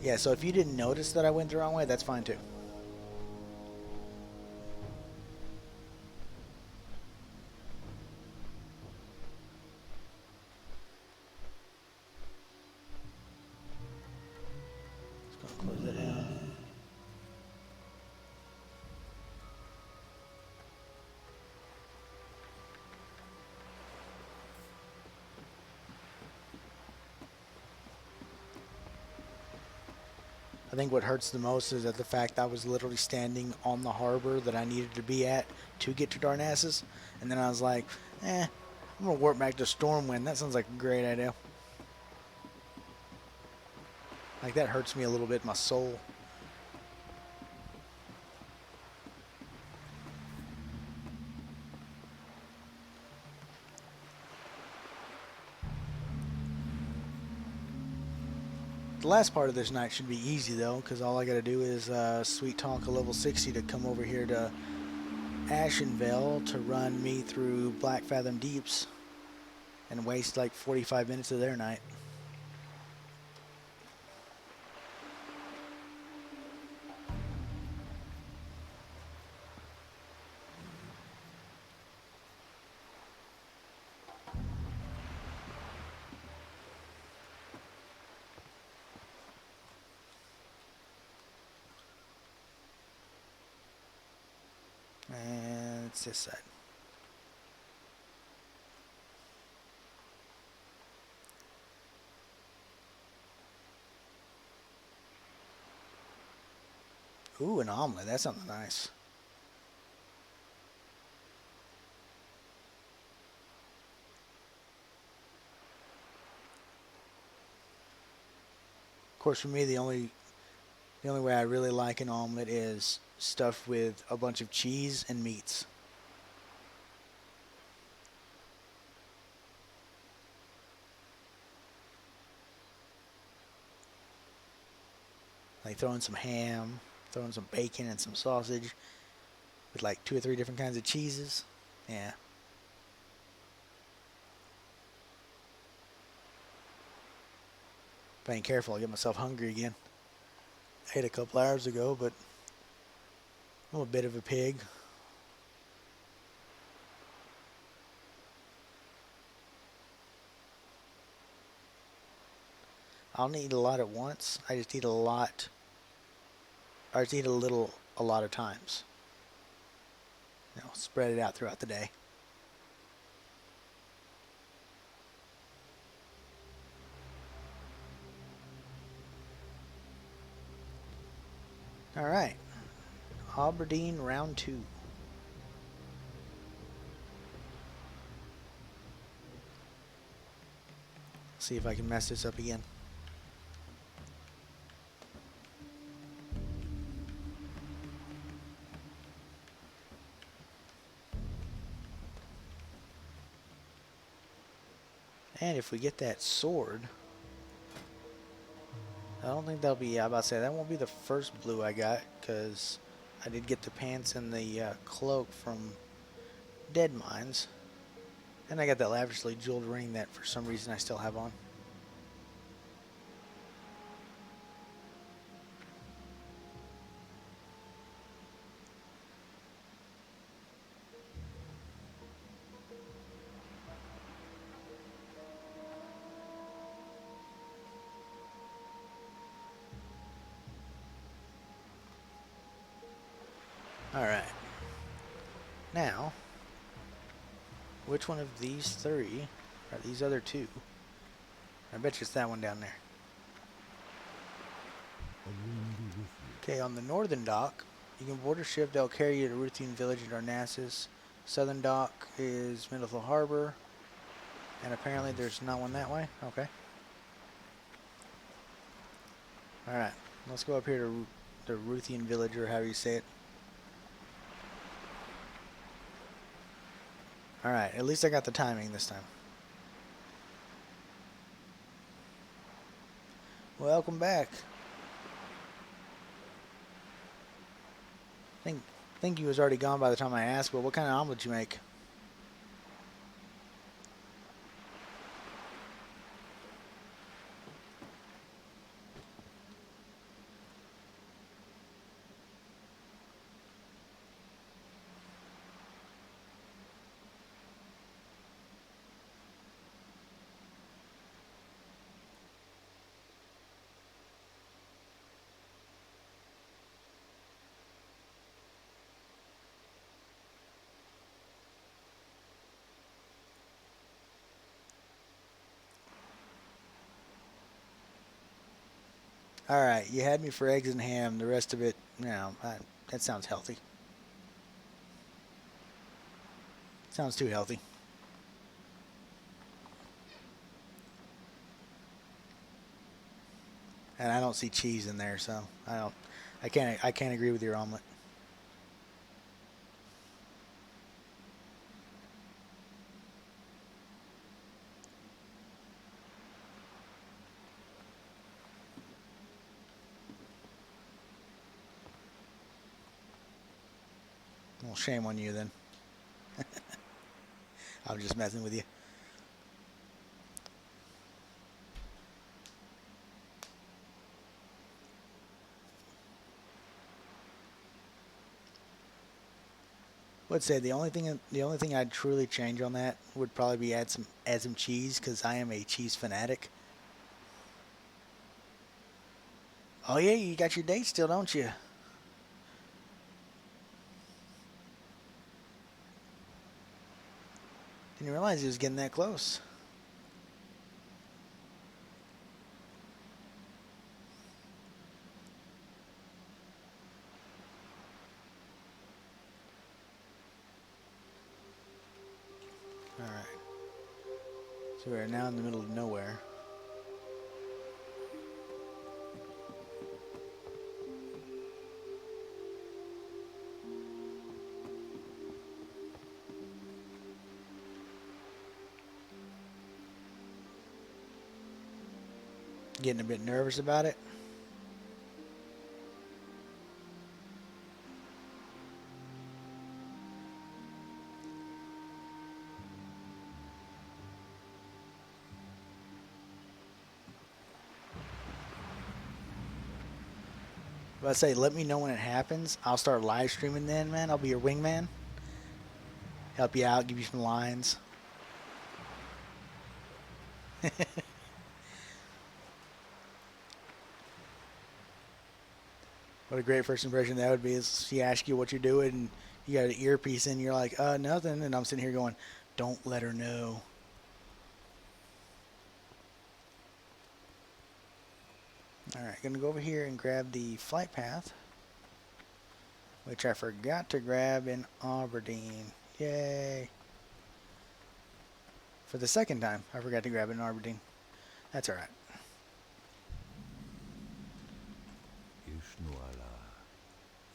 Yeah, so if you didn't notice that I went the wrong way, that's fine too. Just gonna close that down. I think what hurts the most is that the fact I was literally standing on the harbor that I needed to be at to get to Darnassus, and then I was like, I'm gonna warp back to Stormwind. That sounds like a great idea. Like, that hurts me a little bit in my soul. The last part of this night should be easy though, because all I gotta do is sweet talk a level 60 to come over here to Ashenvale to run me through Blackfathom Deeps and waste like 45 minutes of their night. And it's this side. Ooh, an omelet. That sounds nice. Of course, for me, the only way I really like an omelet is stuffed with a bunch of cheese and meats. Like throwing some ham, throwing some bacon and some sausage with like 2 or 3 different kinds of cheeses. Yeah. If I ain't careful, I'll get myself hungry again. I ate a couple hours ago, but I'm a bit of a pig. I don't eat a lot at once. I just eat a lot. I just eat a little a lot of times. Spread it out throughout the day. All right. Aberdeen round 2. See if I can mess this up again. And if we get that sword, I don't think that'll be, I'm about to say, that won't be the first blue I got, because I did get the pants and the cloak from Dead Mines. And I got that lavishly jeweled ring that for some reason I still have on. Alright. Now, which one of these 3 are these other 2? I bet you it's that one down there. Okay, on the northern dock, you can board a ship that'll carry you to Ruthian Village in Darnassus. Southern dock is Middlefell Harbor. And apparently there's not one that way. Okay. Alright, let's go up here to the Ruthian Village, or however you say it. Alright, at least I got the timing this time. Welcome back. Think you was already gone by the time I asked, but what kind of omelet you make? Alright, you had me for eggs and ham. The rest of it, that sounds healthy. Sounds too healthy. And I don't see cheese in there, so I can't agree with your omelet. Well, shame on you then. I'm just messing with you. Would say the only thing I'd truly change on that would probably be add some cheese, because I am a cheese fanatic. Oh yeah, you got your date still, don't you? Didn't realize he was getting that close. So we're now in the middle of nowhere. Getting a bit nervous about it. But I say, let me know when it happens. I'll start live streaming then, man. I'll be your wingman. Help you out, give you some lines. What a great first impression that would be is she asks you what you're doing and you got an earpiece in, you're like, nothing. And I'm sitting here going, don't let her know. Alright, gonna go over here and grab the flight path, which I forgot to grab in Aberdeen. Yay. For the second time, I forgot to grab it in Aberdeen. That's alright.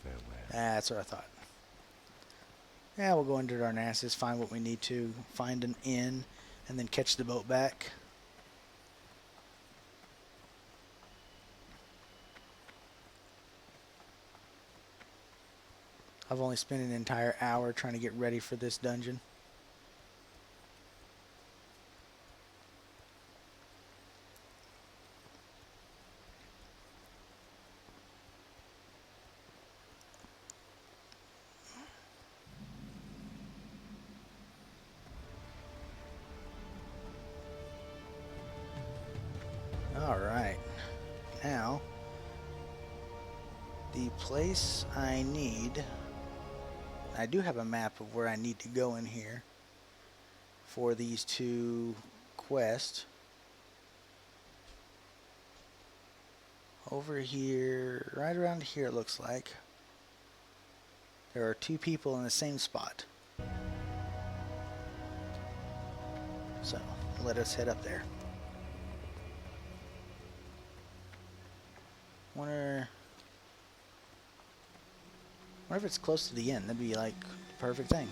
Farewell. That's what I thought. Yeah, we'll go into Darnassus, find what we need to, find an inn, and then catch the boat back. I've only spent an entire hour trying to get ready for this dungeon. Alright, now the place I need, I do have a map of where I need to go in here for these two quests. Over here, right around here it looks like, there are two people in the same spot. So, let us head up there. Wonder if it's close to the end. That'd be like the perfect thing.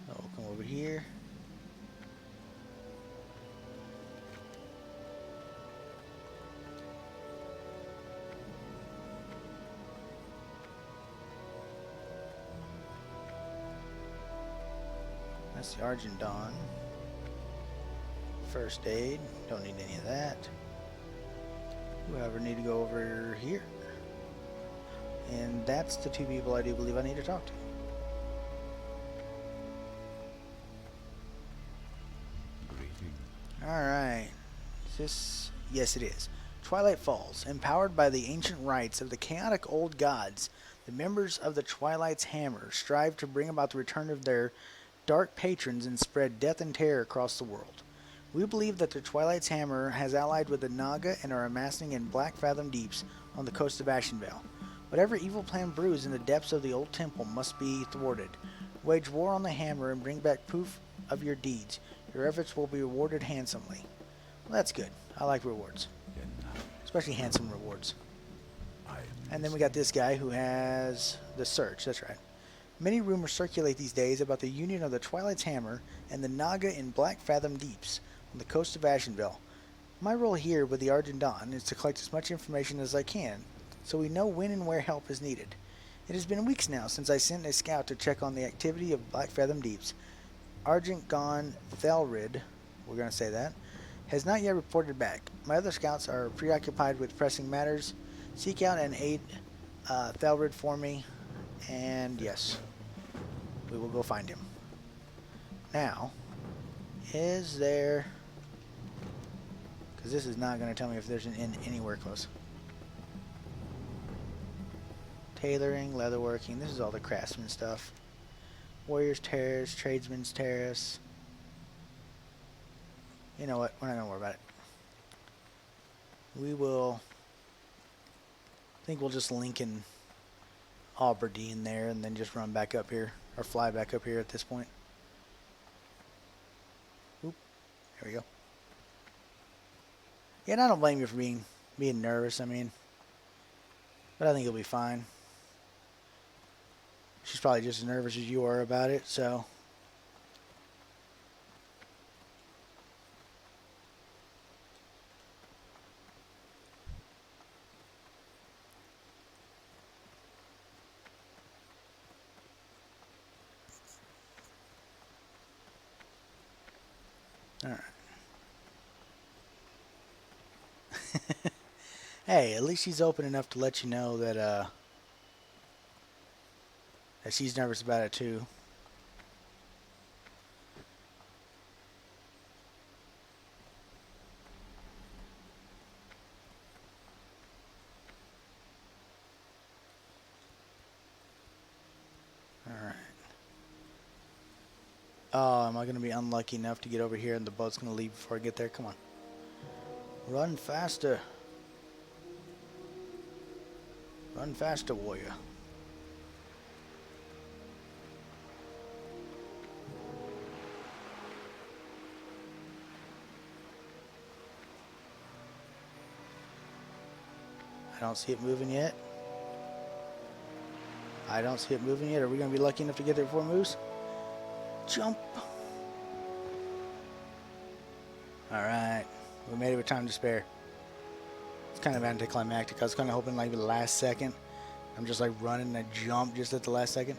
So we'll come over here. That's the Argent Dawn. First aid, don't need any of that. Whoever need to go over here. And that's the two people I do believe I need to talk to. Greetings. Alright. Is this? Yes, it is. Twilight Falls. Empowered by the ancient rites of the chaotic old gods, the members of the Twilight's Hammer strive to bring about the return of their dark patrons and spread death and terror across the world. We believe that the Twilight's Hammer has allied with the Naga and are amassing in Blackfathom Deeps on the coast of Ashenvale. Whatever evil plan brews in the depths of the old temple must be thwarted. Wage war on the Hammer and bring back proof of your deeds. Your efforts will be rewarded handsomely. Well, that's good. I like rewards. Especially handsome rewards. And then we got this guy who has the search. That's right. Many rumors circulate these days about the union of the Twilight's Hammer and the Naga in Blackfathom Deeps on the coast of Ashenvale. My role here with the Argent Dawn is to collect as much information as I can, so we know when and where help is needed. It has been weeks now since I sent a scout to check on the activity of Blackfathom Deeps. Argent Gon Thelrid, we're going to say that, has not yet reported back. My other scouts are preoccupied with pressing matters. Seek out and aid Thelrid for me, and yes, we will go find him. Now, is there... because this is not going to tell me if there's an inn anywhere close. Tailoring, leatherworking, this is all the craftsman stuff. Warrior's Terrace, Tradesman's Terrace. You know what, we're not going to worry about it. We will think we'll just link in Aberdeen there and then just run back up here, or fly back up here at this point. Oop, there we go. Yeah, and I don't blame you for being nervous, I mean, but I think you'll be fine. She's probably just as nervous as you are about it, so. Alright. Hey, at least she's open enough to let you know that that she's nervous about it too. Alright. Oh, am I going to be unlucky enough to get over here and the boat's going to leave before I get there? Come on. Run faster. Run faster, warrior. I don't see it moving yet. I don't see it moving yet. Are we going to be lucky enough to get there before it moves? Jump. Alright. We made it with time to spare. It's kind of anticlimactic. I was kind of hoping like the last second. I'm just like running and I jump just at the last second.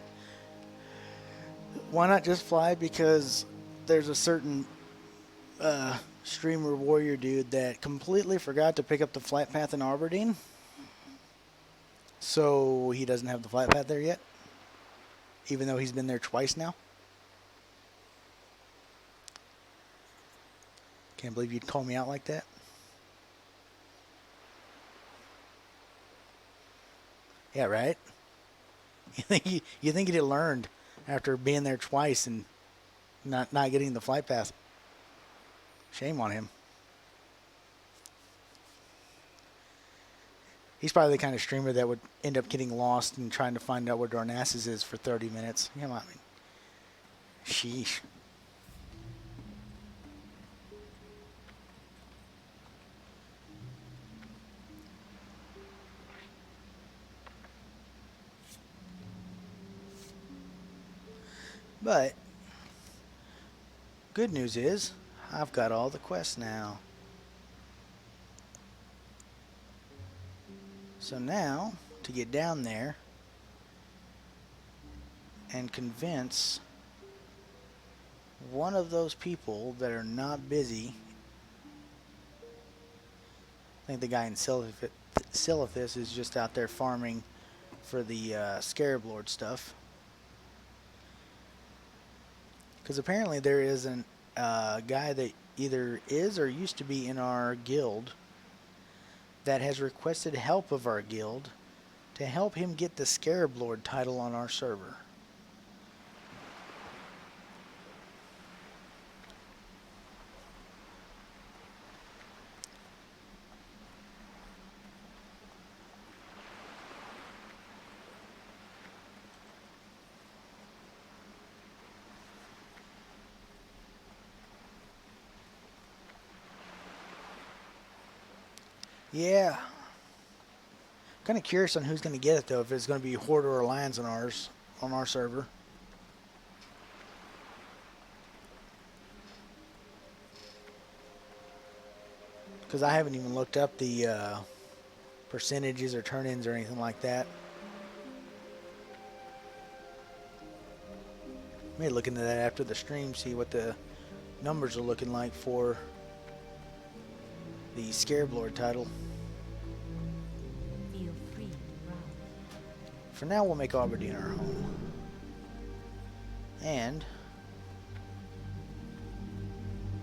Why not just fly? Because there's a certain streamer warrior dude that completely forgot to pick up the flight path in Aberdeen. So he doesn't have the flight path there yet. Even though he's been there twice now. Can't believe you'd call me out like that. Yeah, right? You think he'd have learned after being there twice and not getting the flight path. Shame on him. He's probably the kind of streamer that would end up getting lost and trying to find out where Darnassus is for 30 minutes. Come on, I mean, sheesh. But good news is I've got all the quests now. So now to get down there and convince one of those people that are not busy. I think the guy in Silithus is just out there farming for the Scarab Lord stuff. Because apparently there is a guy that either is or used to be in our guild that has requested help of our guild to help him get the Scarab Lord title on our server. Yeah. Kind of curious on who's going to get it though, if it's going to be Horde or Alliance on our server. Because I haven't even looked up the percentages or turn-ins or anything like that. Maybe look into that after the stream, see what the numbers are looking like for the Scarab Lord title. Feel free to browse. For now, we'll make Aberdeen our home. And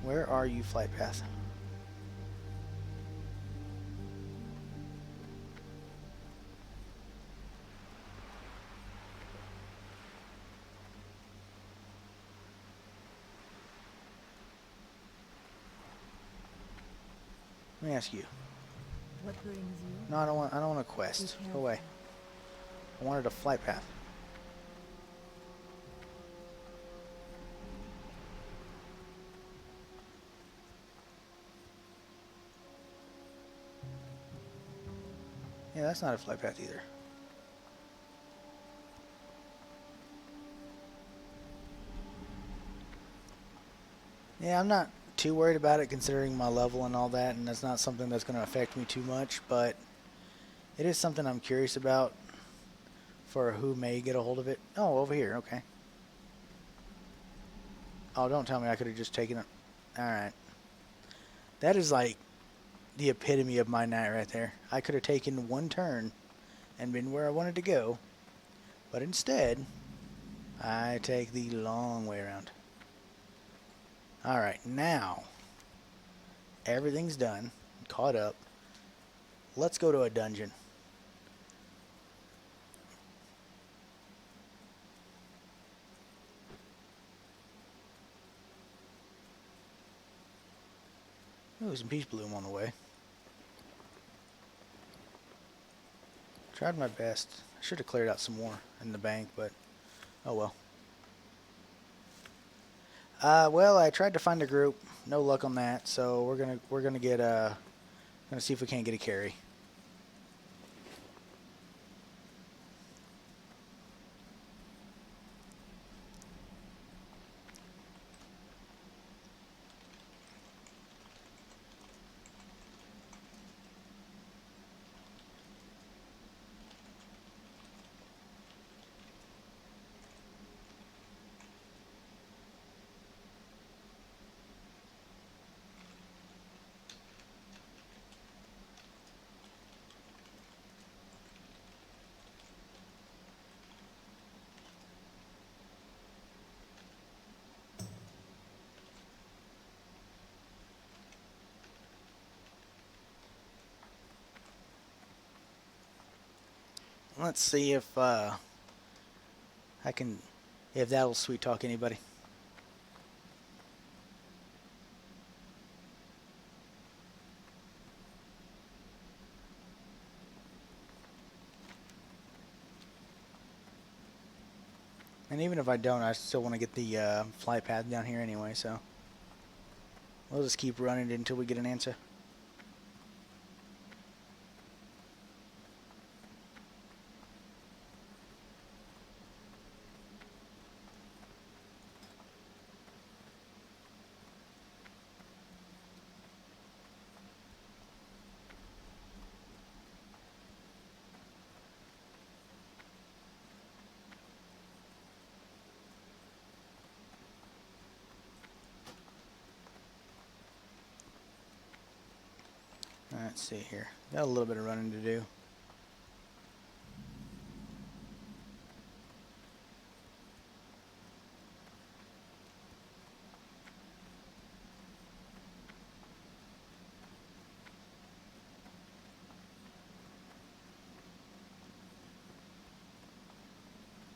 where are you, flight path? Let me ask you, What brings you? No, I don't want a Be quest. Go careful. away. I wanted a flight path. Yeah, that's not a flight path either. Yeah, I'm not too worried about it considering my level and all that, and that's not something that's going to affect me too much, but it is something I'm curious about for who may get a hold of it. Oh, over here, okay. Oh, don't tell me I could have just taken it. Alright. That is like the epitome of my night right there. I could have taken one turn and been where I wanted to go, but instead, I take the long way around. Alright, now everything's done, caught up. Let's go to a dungeon. Ooh, some peach bloom on the way. Tried my best. I should have cleared out some more in the bank, but oh well. Well, I tried to find a group. No luck on that. So we're gonna get gonna see if we can't get a carry. Let's see if I can, if that'll sweet talk anybody. And even if I don't, I still want to get the flight path down here anyway, so we'll just keep running it until we get an answer. Let's see here. Got a little bit of running to do.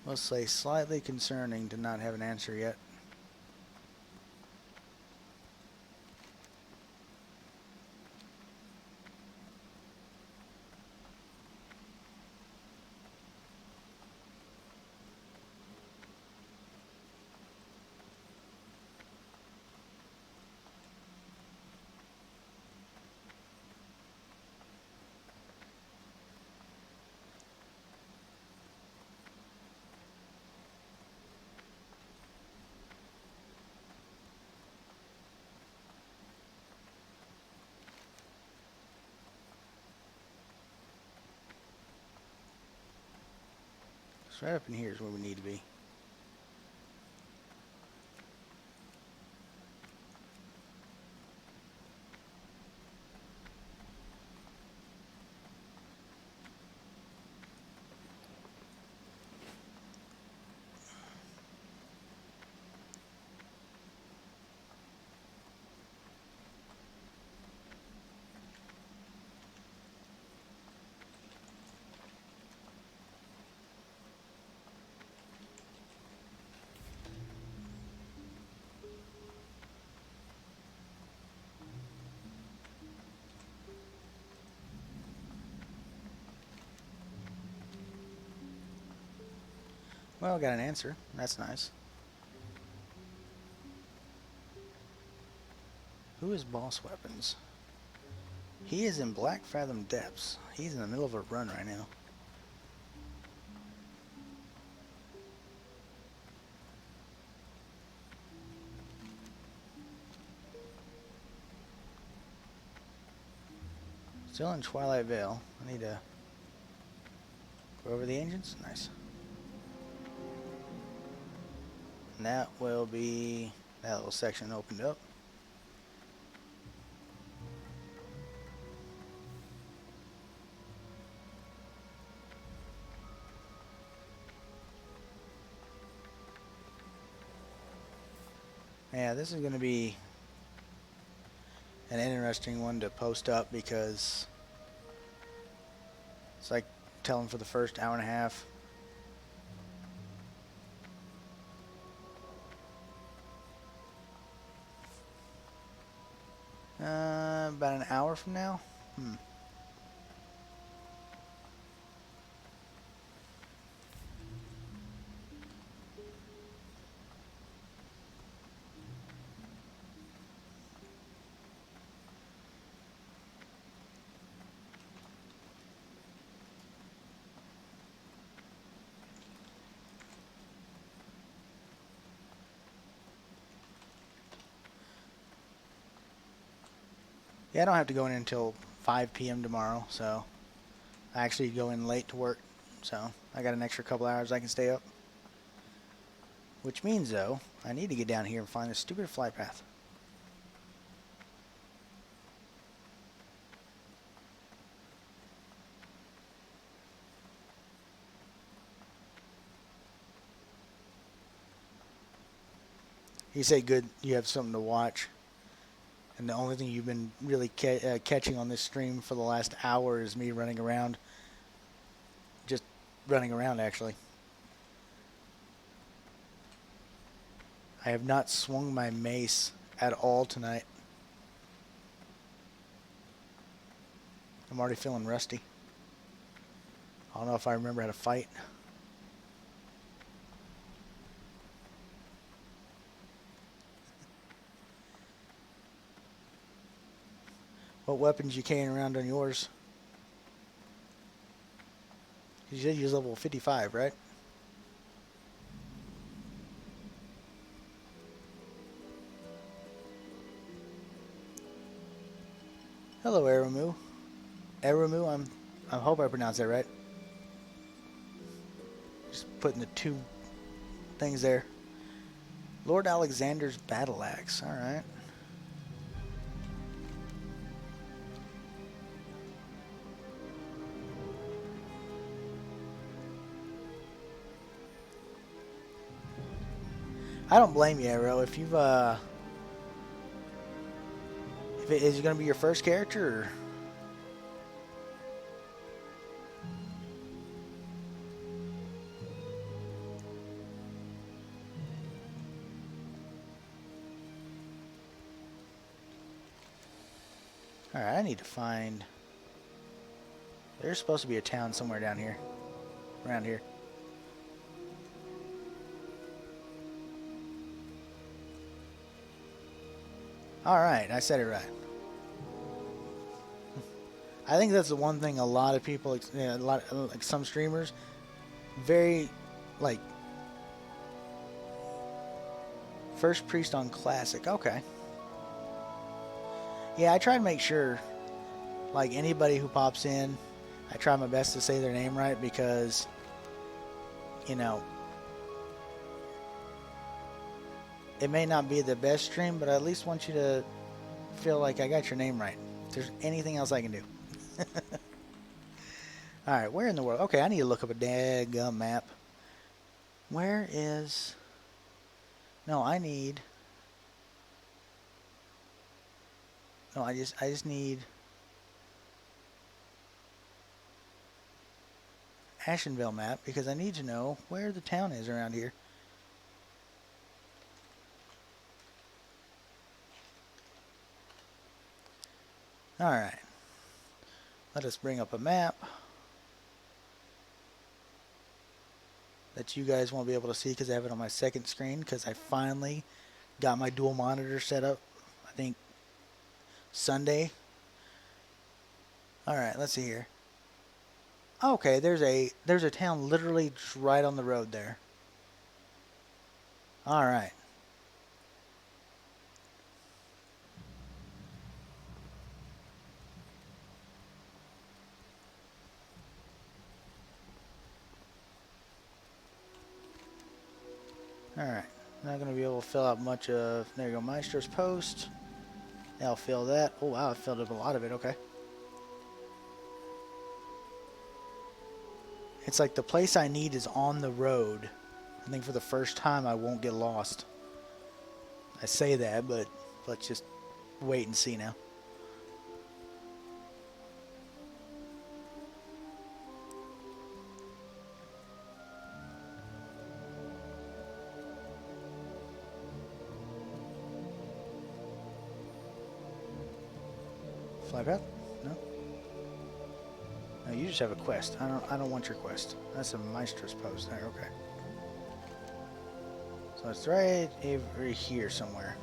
Let's say slightly concerning to not have an answer yet. So right up in here is where we need to be. Well, got an answer. That's nice. Who is Boss Weapons? He is in Blackfathom Depths. He's in the middle of a run right now. Still in Twilight Vale. I need to go over the engines. Nice. And that will be that little section opened up. Yeah, this is going to be an interesting one to post up because it's like telling for the first hour and a half. About an hour from now. Yeah, I don't have to go in until 5 p.m. tomorrow, so I actually go in late to work, so I got an extra couple hours I can stay up. Which means, though, I need to get down here and find this stupid flight path. You say good, you have something to watch. And the only thing you've been really catching on this stream for the last hour is me running around. Just running around, actually. I have not swung my mace at all tonight. I'm already feeling rusty. I don't know if I remember how to fight. What weapons you carrying around on yours? You said you use level 55, right? Hello, Aramu. Aramu, I hope I pronounced that right. Just putting the two things there. Lord Alexander's battle axe. All right. I don't blame you, Arrow. If you've is it gonna be your first character? Or? All right, I need to find. There's supposed to be a town somewhere down here, around here. All right, I said it right. I think that's the one thing a lot of people, like some streamers, very, like, first priest on classic. Okay. Yeah, I try to make sure, like anybody who pops in, I try my best to say their name right because, you know, it may not be the best stream, but I at least want you to feel like I got your name right. If there's anything else I can do. Alright, where in the world? Okay, I need to look up a daggum map. Where is... No, I need... No, I just need... Ashenvale map because I need to know where the town is around here. Alright. Let us bring up a map. that you guys won't be able to see because I have it on my second screen because I finally got my dual monitor set up. I think Sunday. All right, let's see here. Okay, there's a town literally just right on the road there. All right. All right. Not gonna be able to fill out much of. There you go, Maestro's post. I'll fill that. Oh wow, I filled up a lot of it. Okay. It's like the place I need is on the road. I think for the first time I won't get lost. I say that, but let's just wait and see now. Fly path? No. No, you just have a quest. I don't want your quest. That's a Maestro's post there. Okay. So it's right over here somewhere.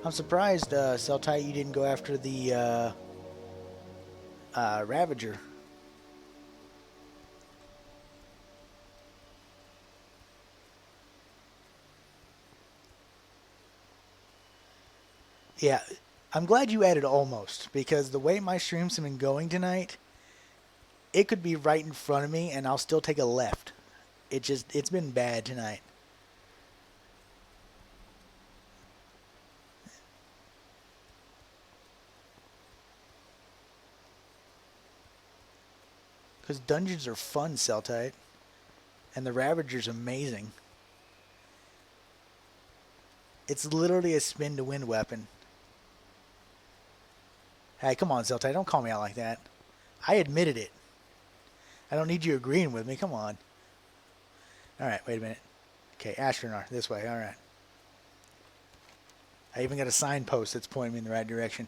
I'm surprised, Celtite, you didn't go after the Ravager. Yeah, I'm glad you added almost, because the way my streams have been going tonight, it could be right in front of me and I'll still take a left. It's been bad tonight. Because dungeons are fun, Celtite. And the Ravager's amazing. It's literally a spin to win weapon. Hey, come on, Celtite. Don't call me out like that. I admitted it. I don't need you agreeing with me. Come on. Alright, wait a minute. Okay, Astronar. This way. Alright. I even got a signpost that's pointing me in the right direction.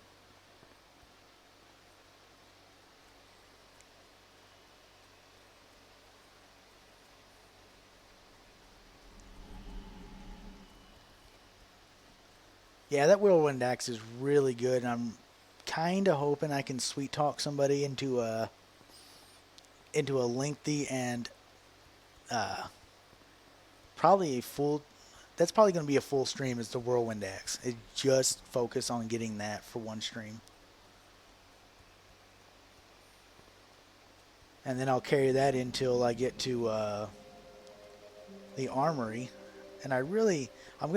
Yeah, that Whirlwind Axe is really good, and I'm kind of hoping I can sweet talk somebody into a lengthy and probably a full. That's probably going to be a full stream. Is the Whirlwind Axe? It just focus on getting that for one stream, and then I'll carry that until I get to the armory. And I'm going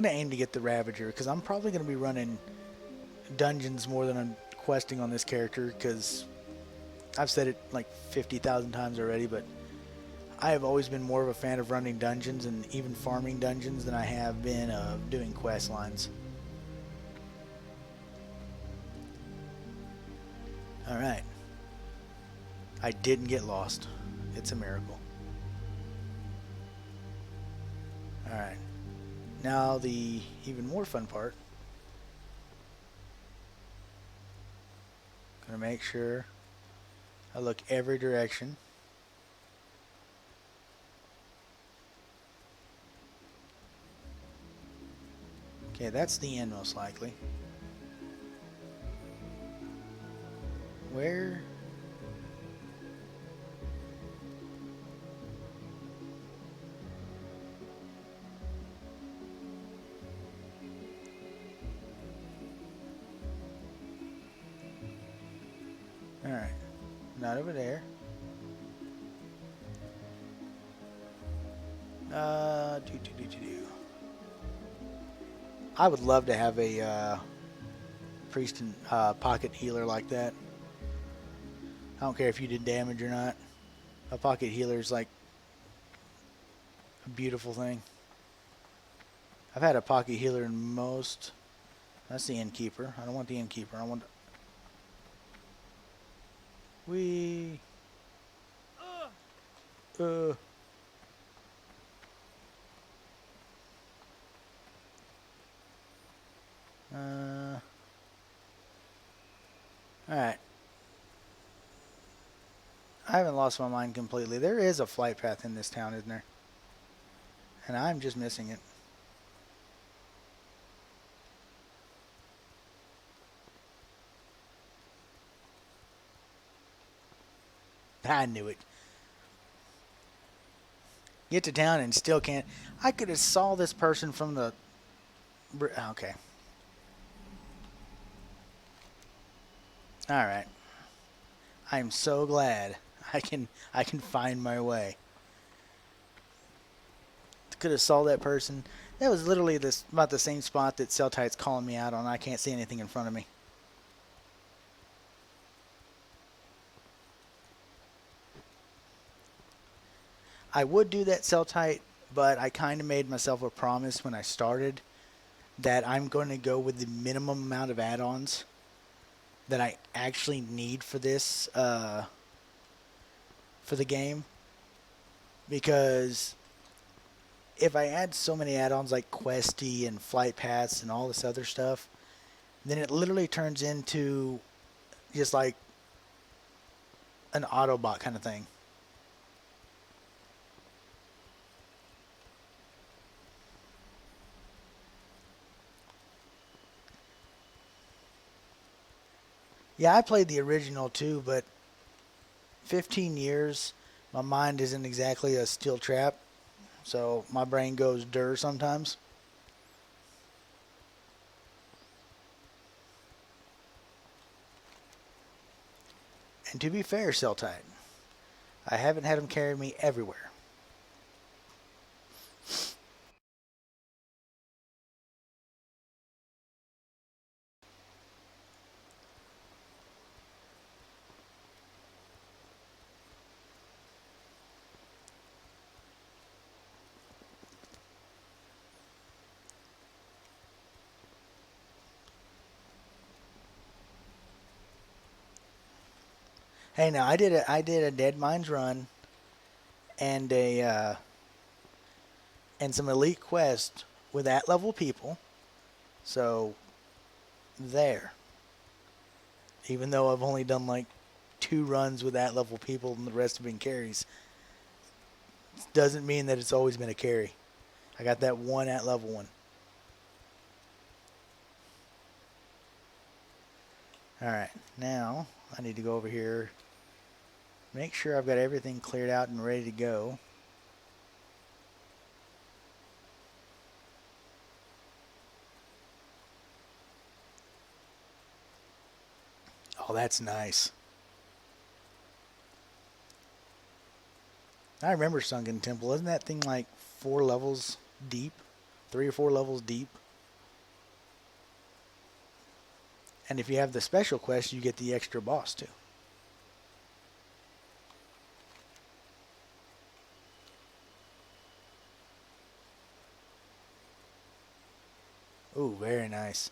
to aim to get the Ravager because I'm probably going to be running dungeons more than I'm questing on this character because I've said it like 50,000 times already, but I have always been more of a fan of running dungeons and even farming dungeons than I have been of doing quest lines. Alright. I didn't get lost. It's a miracle. Alright. Now the even more fun part. Gonna make sure I look every direction. Okay, that's the end most likely. Where? Alright. Not over there. I would love to have a priest and pocket healer like that. I don't care if you did damage or not. A pocket healer is like a beautiful thing. I've had a pocket healer in most. That's the innkeeper. I don't want the innkeeper. I want. We. Alright. I haven't lost my mind completely. There is a flight path in this town, isn't there? And I'm just missing it. I knew it. Get to town and still can't. I could have saw this person from the. Okay. All right. I'm so glad I can find my way. Could have saw that person. That was literally this about the same spot that Celtite's calling me out on. I can't see anything in front of me. I would do that Celtite, but I kind of made myself a promise when I started that I'm going to go with the minimum amount of add-ons that I actually need for this for the game, because if I add so many add-ons like Questy and Flight Paths and all this other stuff, then it literally turns into just like an Autobot kind of thing. Yeah, I played the original too, but 15 years, my mind isn't exactly a steel trap, so my brain goes dur sometimes. And to be fair, Celtite, I haven't had them carry me everywhere. Hey, now I did a Dead Mines run and a and some elite quests with that level people. So there, even though I've only done like 2 runs with that level people and the rest have been carries, doesn't mean that it's always been a carry. I got that one at level one. All right, now I need to go over here, make sure I've got everything cleared out and ready to go. Oh, that's nice. I remember Sunken Temple. Isn't that thing like 4 levels deep? 3 or 4 levels deep? And if you have the special quest, you get the extra boss too. Ooh, very nice.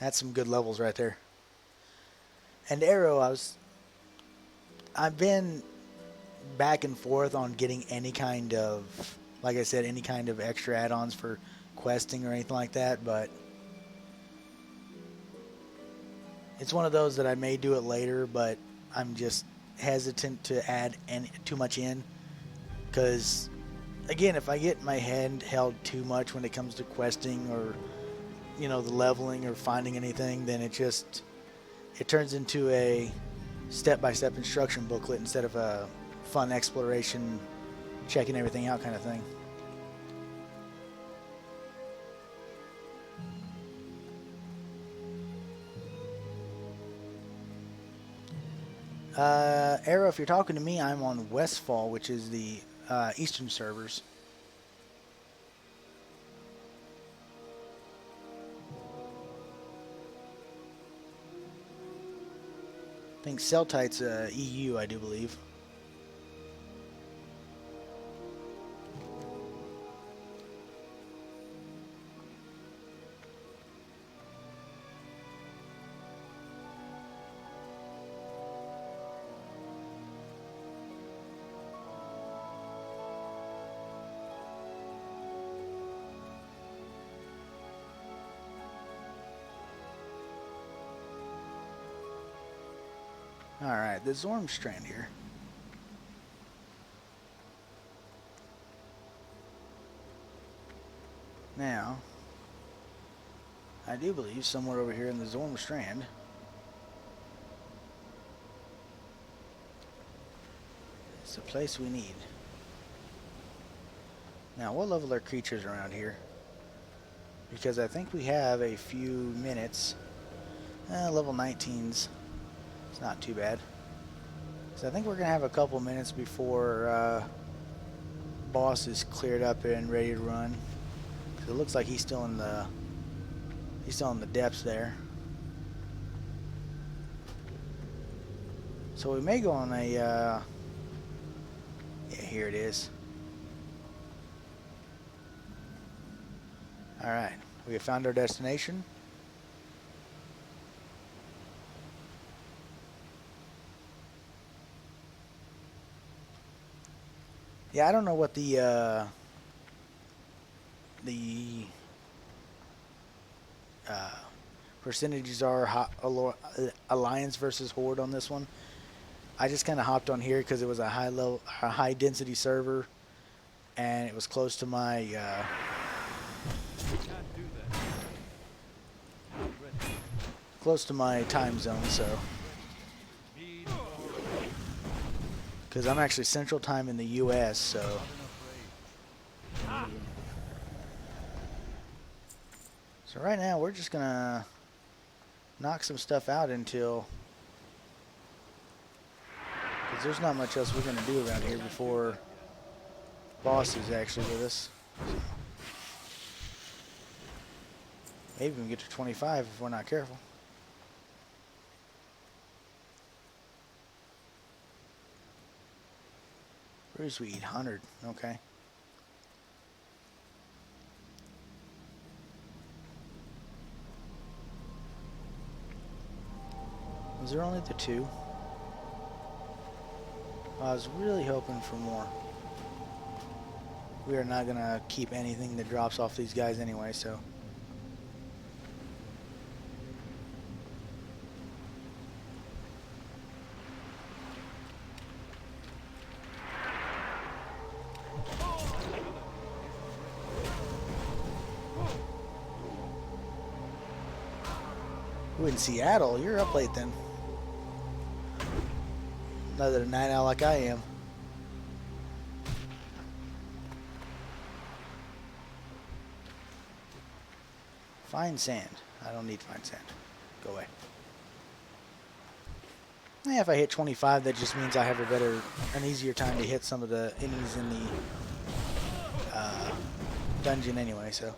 That's some good levels right there. And Arrow, I've been back and forth on getting any kind of, like I said, any kind of extra add-ons for questing or anything like that, but it's one of those that I may do it later, but I'm just hesitant to add too much in, because again, if I get my hand held too much when it comes to questing or the leveling or finding anything, then it turns into a step-by-step instruction booklet instead of a fun exploration, checking everything out kind of thing. Arrow, if you're talking to me, I'm on Westfall, which is the Eastern servers. I think Celtite's EU, I do believe. Alright, the Zormstrand here. Now, I do believe somewhere over here in the Zormstrand is the place we need. Now, what level are creatures around here? Because I think we have a few minutes. Level 19's. It's not too bad. So I think we're going to have a couple minutes before boss is cleared up and ready to run. 'Cause it looks like he's still in the depths there. So we may go on a yeah, here it is. Alright, we have found our destination. Yeah, I don't know what the percentages are alliance versus horde on this one. I just kind of hopped on here because it was a high density server, and it was close to my time zone. So, because I'm actually Central Time in the U.S., so. So right now we're just gonna knock some stuff out until, because there's not much else we're gonna do around here before boss is actually with us. So maybe we can get to 25 if we're not careful. Bruce, we eat 100. Okay. Was there only the 2? I was really hoping for more. We are not going to keep anything that drops off these guys anyway, so. Ooh, in Seattle, you're up late then. Another night out like I am. Fine sand. I don't need fine sand. Go away. Yeah, if I hit 25, that just means I have an easier time to hit some of the enemies in the dungeon anyway, so.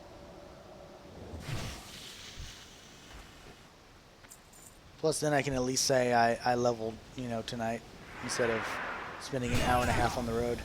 Plus, then I can at least say I leveled, you know, tonight instead of spending an hour and a half on the road.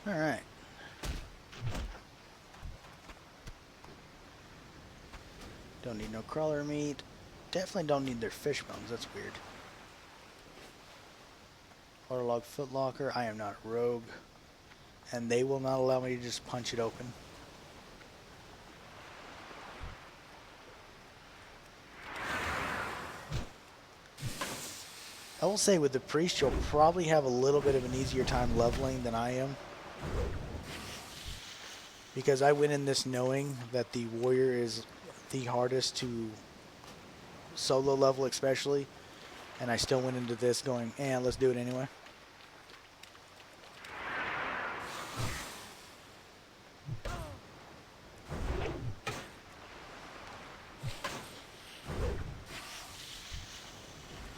All right. Don't need no crawler meat. Definitely don't need their fish bones. That's weird. Waterlog footlocker. I am not a rogue. And they will not allow me to just punch it open. I will say with the priest, you'll probably have a little bit of an easier time leveling than I am. Because I went in this knowing that the warrior is the hardest to solo level especially. And I still went into this going, let's do it anyway.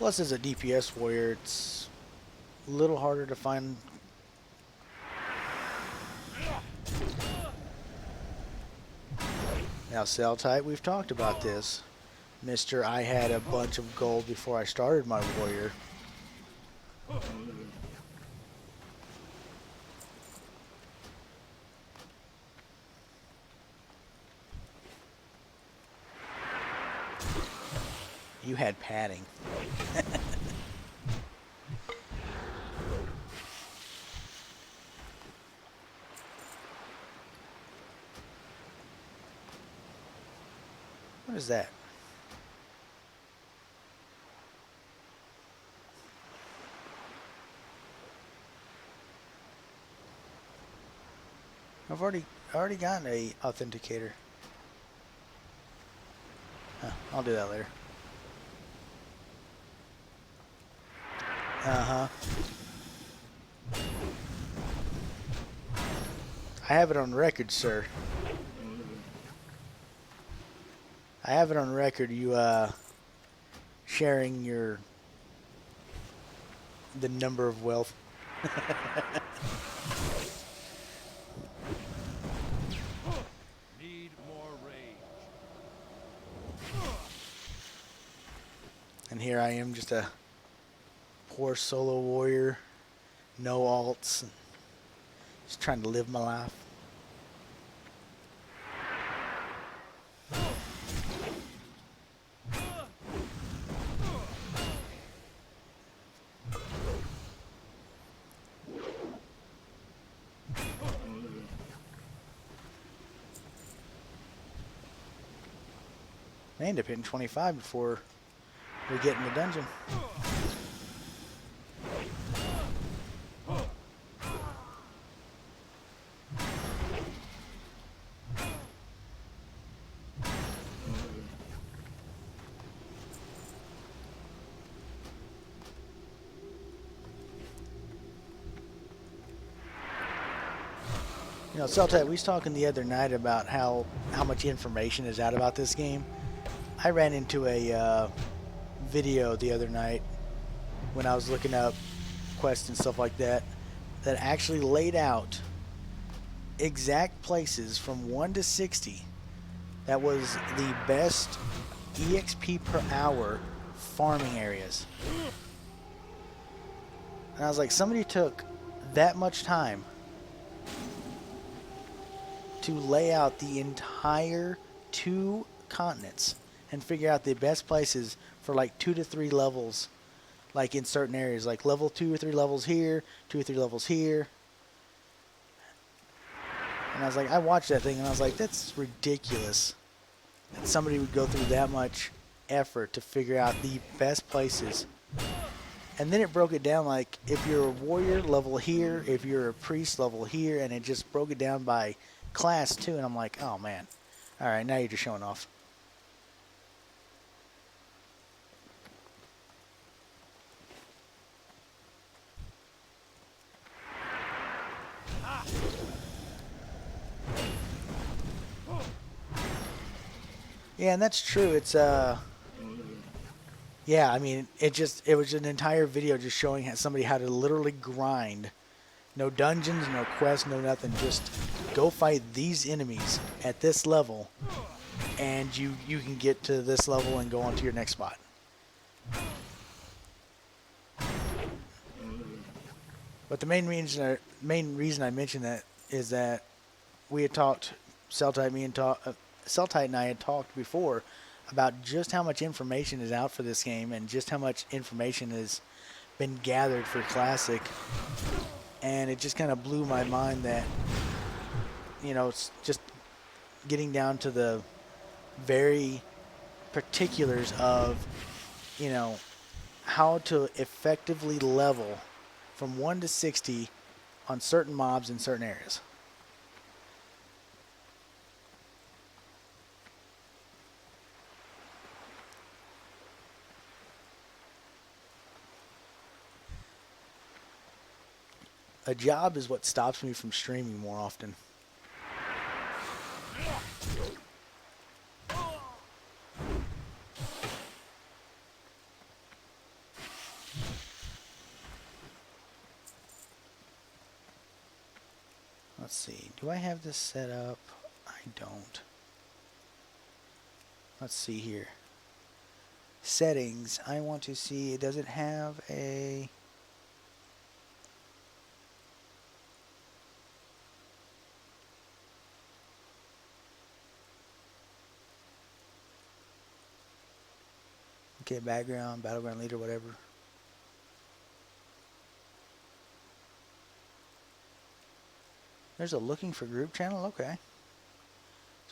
Plus, as a DPS warrior, it's a little harder to find. Now, cell type, we've talked about this. Mister, I had a bunch of gold before I started my warrior. You had padding. What is that? I've already gotten a authenticator. Huh, I'll do that later. Uh-huh. I have it on record, sir. I have it on record, you, sharing the number of wealth. Need more range. And here I am, just a poor solo warrior, no alts, just trying to live my life. I end up hitting 25 before we get in the dungeon. You know, Celtite, we was talking the other night about how much information is out about this game. I ran into a video the other night when I was looking up quests and stuff like that that actually laid out exact places from 1 to 60 that was the best EXP per hour farming areas. And I was like, somebody took that much time to lay out the entire 2 continents and figure out the best places for like 2 to 3 levels, like in certain areas, like level 2 or 3 levels here, 2 or 3 levels here. And I was like, I watched that thing and I was like, that's ridiculous that somebody would go through that much effort to figure out the best places. And then it broke it down like, if you're a warrior, level here, if you're a priest, level here, and it just broke it down by class too. And I'm like, oh man, all right, now you're just showing off. Yeah, and that's true. It's yeah, I mean, it was an entire video just showing somebody how to literally grind. No dungeons, no quests, no nothing. Just go fight these enemies at this level, and you can get to this level and go on to your next spot. But the main reason I mentioned that is that we had talked, Celtite and I had talked before about just how much information is out for this game and just how much information has been gathered for Classic. And it just kind of blew my mind that, you know, it's just getting down to the very particulars of, you know, how to effectively level from 1 to 60 on certain mobs in certain areas. A job is what stops me from streaming more often. Let's see. Do I have this set up? I don't. Let's see here. Settings. I want to see, does it have a... Okay, background, battleground leader, whatever. There's a looking for group channel? Okay. That's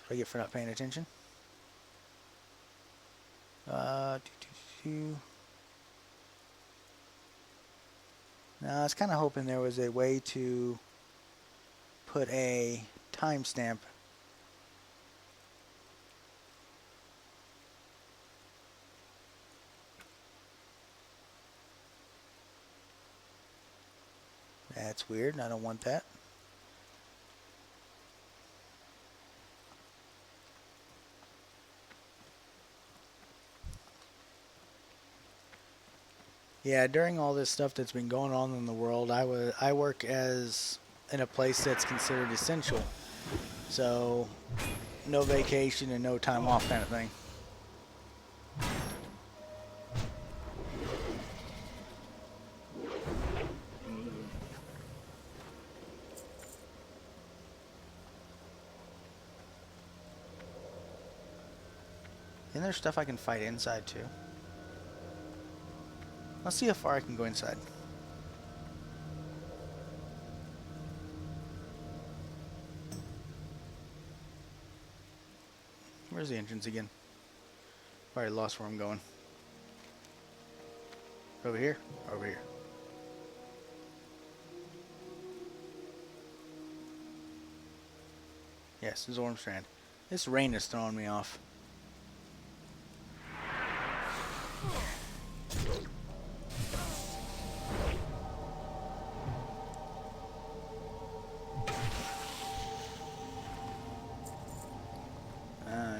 what I get for not paying attention. Now, I was kind of hoping there was a way to put a timestamp. That's weird. I don't want that. Yeah, during all this stuff that's been going on in the world, I work as in a place that's considered essential. So, no vacation and no time off kind of thing. Isn't there stuff I can fight inside too? Let's see how far I can go inside. Where's the entrance again? Already lost where I'm going. Over here? Over here. Yes, Zormstrand. This rain is throwing me off.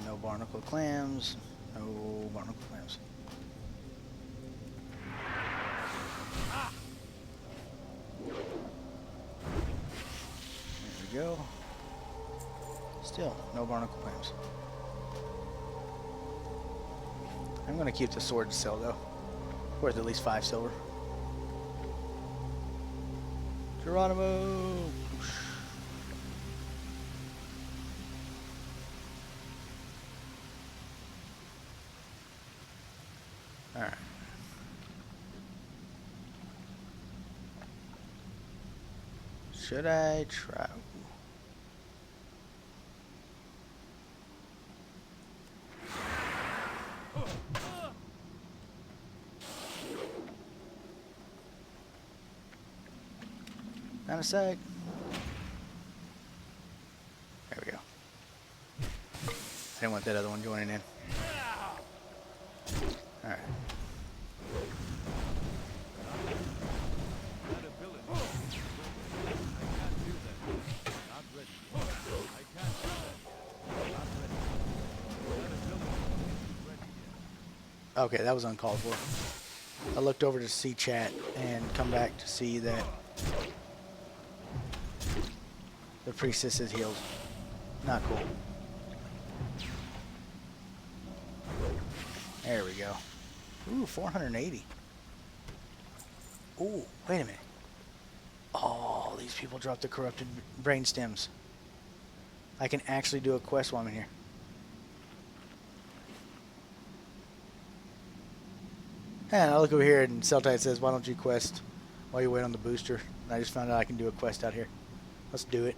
No barnacle clams. No barnacle clams. There we go. Still, no barnacle clams. I'm going to keep the sword to sell, though. Worth at least 5 silver. Geronimo! Alright. Should I try? Not a sec. There we go. I didn't want that other one joining in. Alright. Okay, that was uncalled for. I looked over to see chat and come back to see that the priestess is healed. Not cool. There we go. Ooh, 480. Ooh, wait a minute. Oh, these people dropped the corrupted brain stems. I can actually do a quest while I'm in here. And I look over here and Celtite says, why don't you quest while you wait on the booster? And I just found out I can do a quest out here. Let's do it.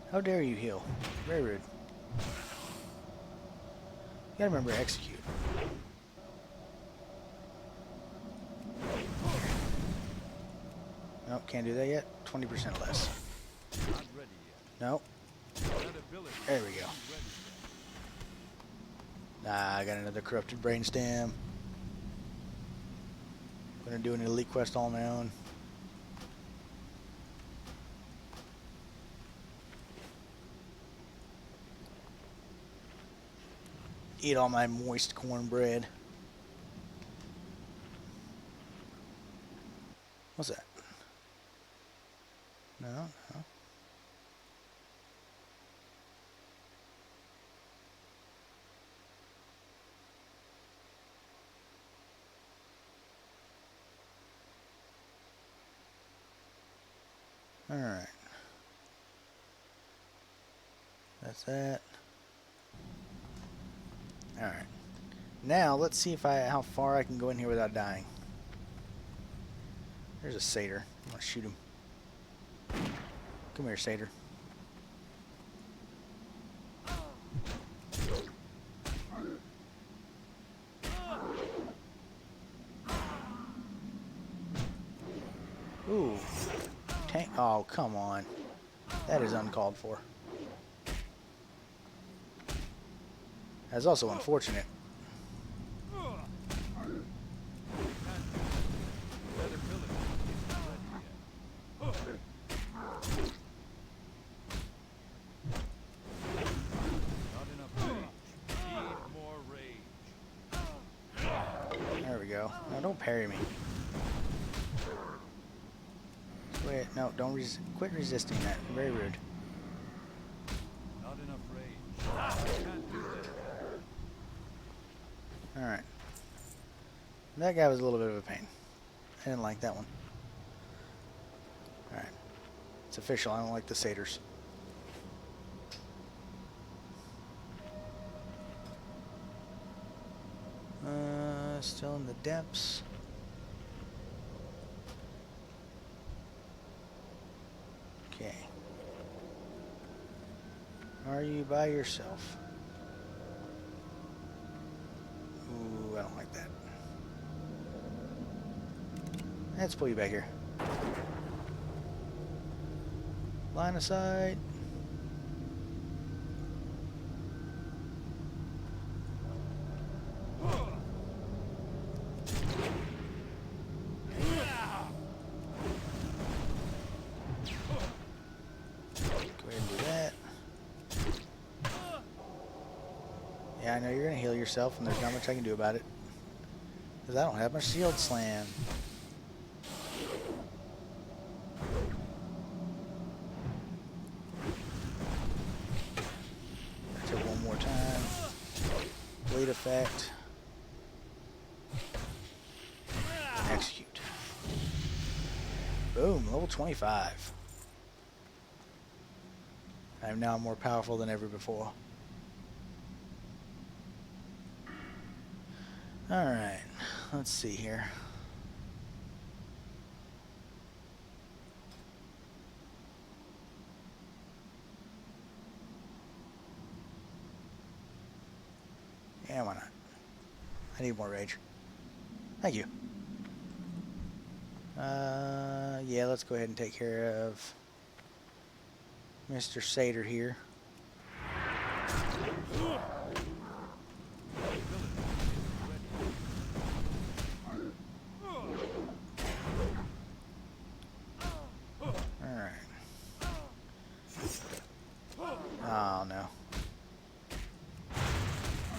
How dare you heal? Very rude. You gotta remember to execute. Nope, can't do that yet. 20% less. Nope. There we go. Ah, I got another corrupted brainstem. Gonna do an elite quest all on my own. Eat all my moist cornbread. What's that? No, no. Alright. That's that. Alright. Now, let's see if how far I can go in here without dying. There's a satyr. I'm gonna shoot him. Come here, satyr. Ooh. Tank. Oh, come on. That is uncalled for. That's also unfortunate. There we go. No, don't parry me. Wait, no, don't quit resisting that. Very rude. Not enough rage. Can't do that. Alright. That guy was a little bit of a pain. I didn't like that one. Alright. It's official. I don't like the satyrs. Still in the depths. Okay. Are you by yourself? Ooh, I don't like that. Let's pull you back here. Line of sight. Yeah, I know you're going to heal yourself, and there's not much I can do about it. Because I don't have my shield slam. That's it one more time. Bleed effect. Execute. Boom, level 25. I am now more powerful than ever before. Alright, let's see here. Yeah, why not? I need more rage. Thank you. Yeah, let's go ahead and take care of Mr. Satyr here. Oh no.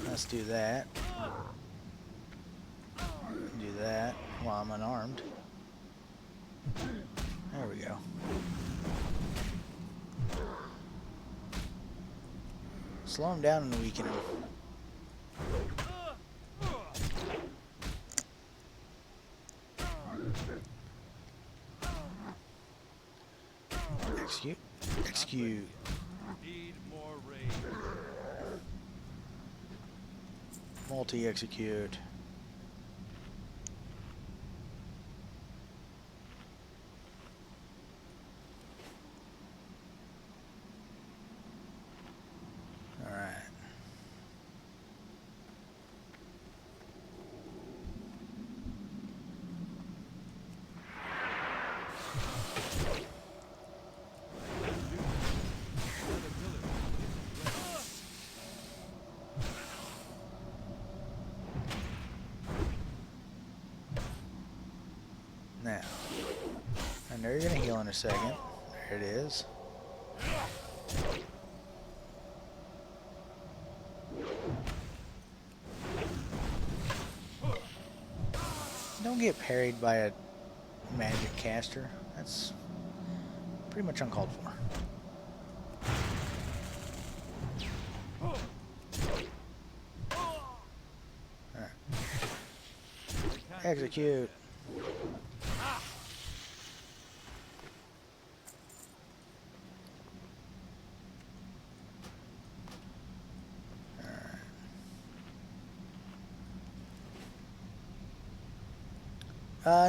Let's do that. Do that while I'm unarmed. There we go. Slow him down and weaken him. Execute. Execute. Need more rage. Multi-execute. Alright. I know you're gonna heal in a second. There it is. Don't get parried by a magic caster. That's pretty much uncalled for. Alright. Execute.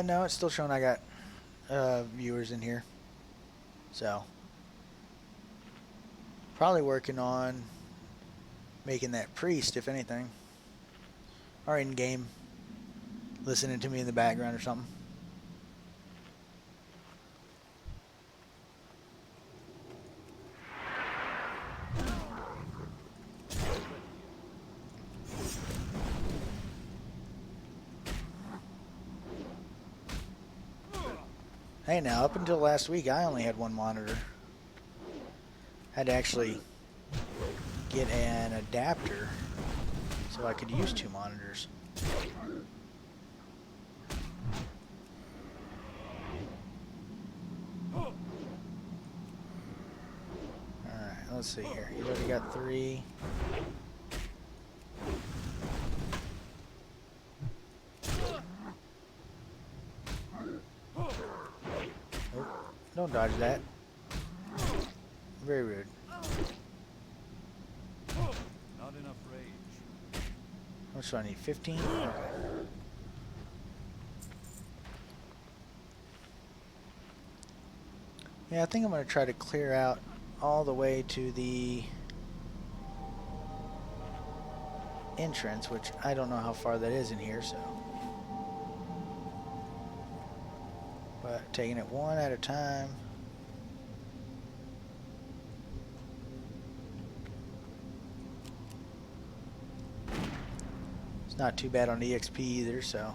No, it's still showing I got viewers in here. So, probably working on making that priest, if anything. Or in-game, listening to me in the background or something. Hey now, up until last week I only had one monitor. Had to actually get an adapter so I could use 2 monitors. Alright, let's see here. He's already got 3. Don't dodge that. Very rude. Not enough rage. How much do I need? 15? Okay. Yeah, I think I'm going to try to clear out all the way to the entrance, which I don't know how far that is in here, so. But taking it one at a time. It's not too bad on EXP either, so.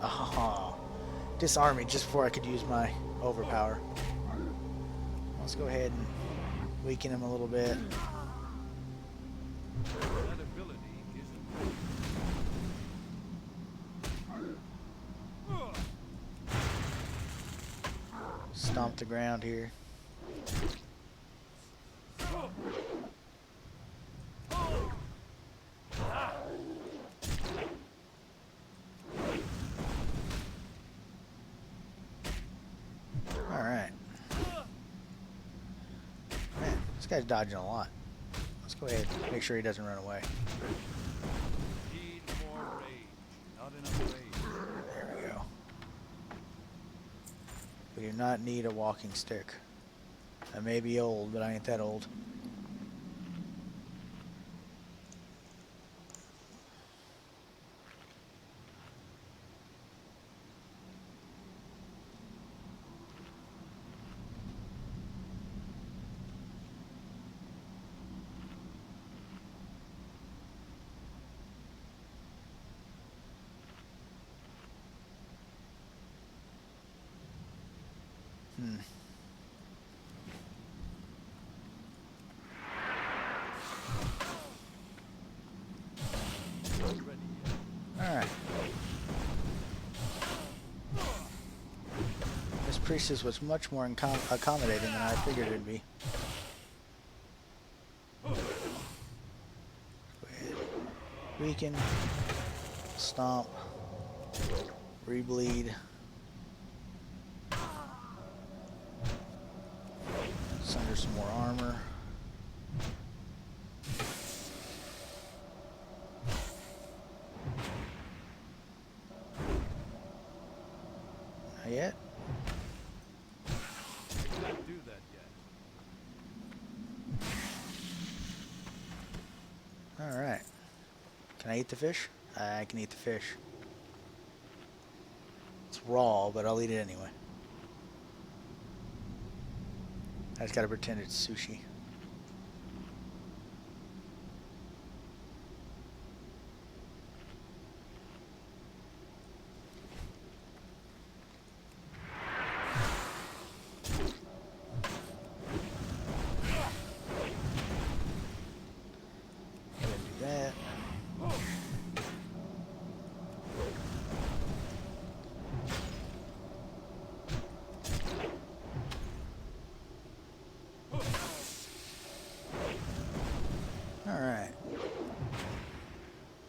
Oh, disarm me just before I could use my overpower. Let's go ahead and weaken him a little bit. That ability isn't. Stomp the ground here. Alright. Man, this guy's dodging a lot. Let's go ahead and make sure he doesn't run away. Need more rage. Not enough rage. There we go. We do not need a walking stick. I may be old, but I ain't that old. Alright. This priestess was much more accommodating than I figured it'd be. Go ahead. Weaken. Stomp. Rebleed. Sunder some more armor. Not yet. Can't do that yet. Alright. Can I eat the fish? I can eat the fish. It's raw, but I'll eat it anyway. I just gotta pretend it's sushi.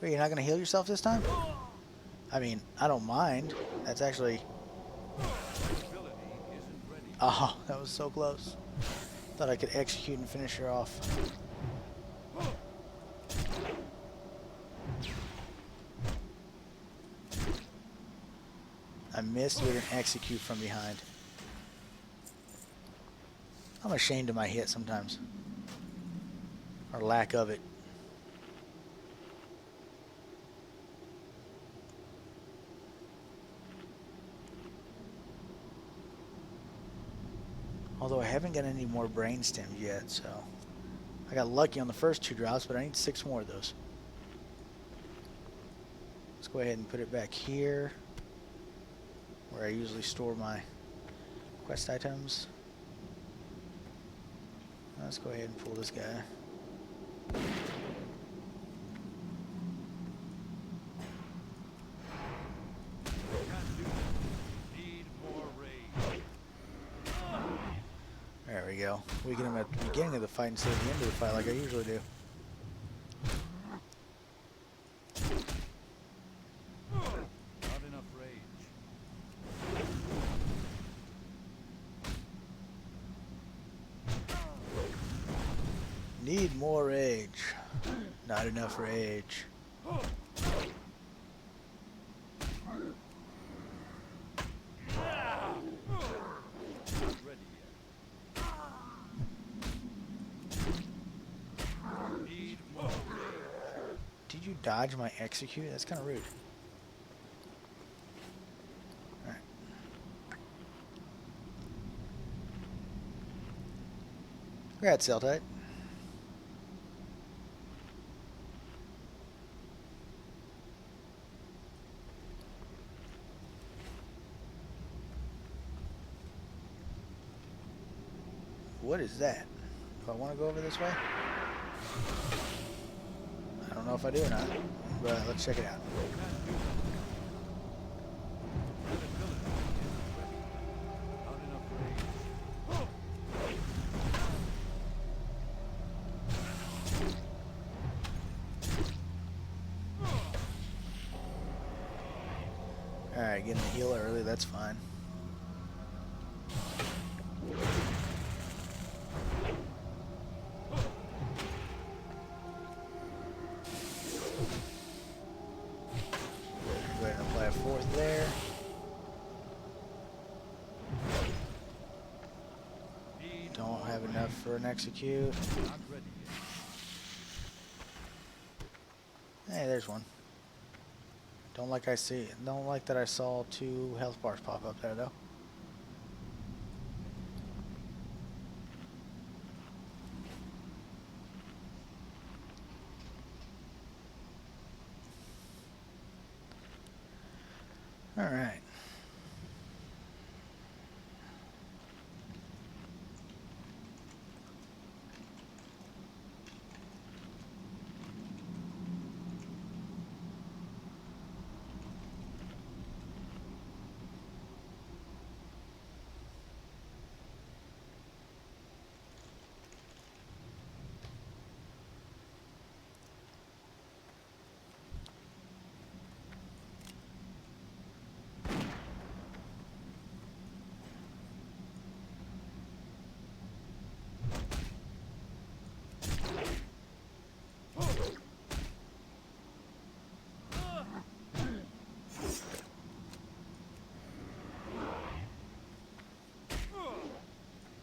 Wait, you're not gonna heal yourself this time? I mean, I don't mind. That's actually... Ability isn't ready. Oh, that was so close. Thought I could execute and finish her off. I missed with an execute from behind. I'm ashamed of my hit sometimes. Or lack of it. Although I haven't got any more brain stems yet, so... I got lucky on the first 2 drops, but I need 6 more of those. Let's go ahead and put it back here, where I usually store my quest items. Let's go ahead and pull this guy. Can't do that. Need more rage. There we go. We get him at the beginning of the fight instead of the end of the fight like I usually do. Not enough rage. Need more rage. Not enough rage. Not ready yet. Need more rage. Did you dodge my execute? That's kind of rude. Alright. Congrats, Celtite. What is that? Do I want to go over this way? I don't know if I do or not, but let's check it out. That ability isn't ready. Not enough rage. Alright, getting the heal early, that's fine. Go ahead and apply a 4th there. Need Don't have enough for an execute. not ready yet. Hey, there's one. Don't like that I saw 2 health bars pop up there though. All right.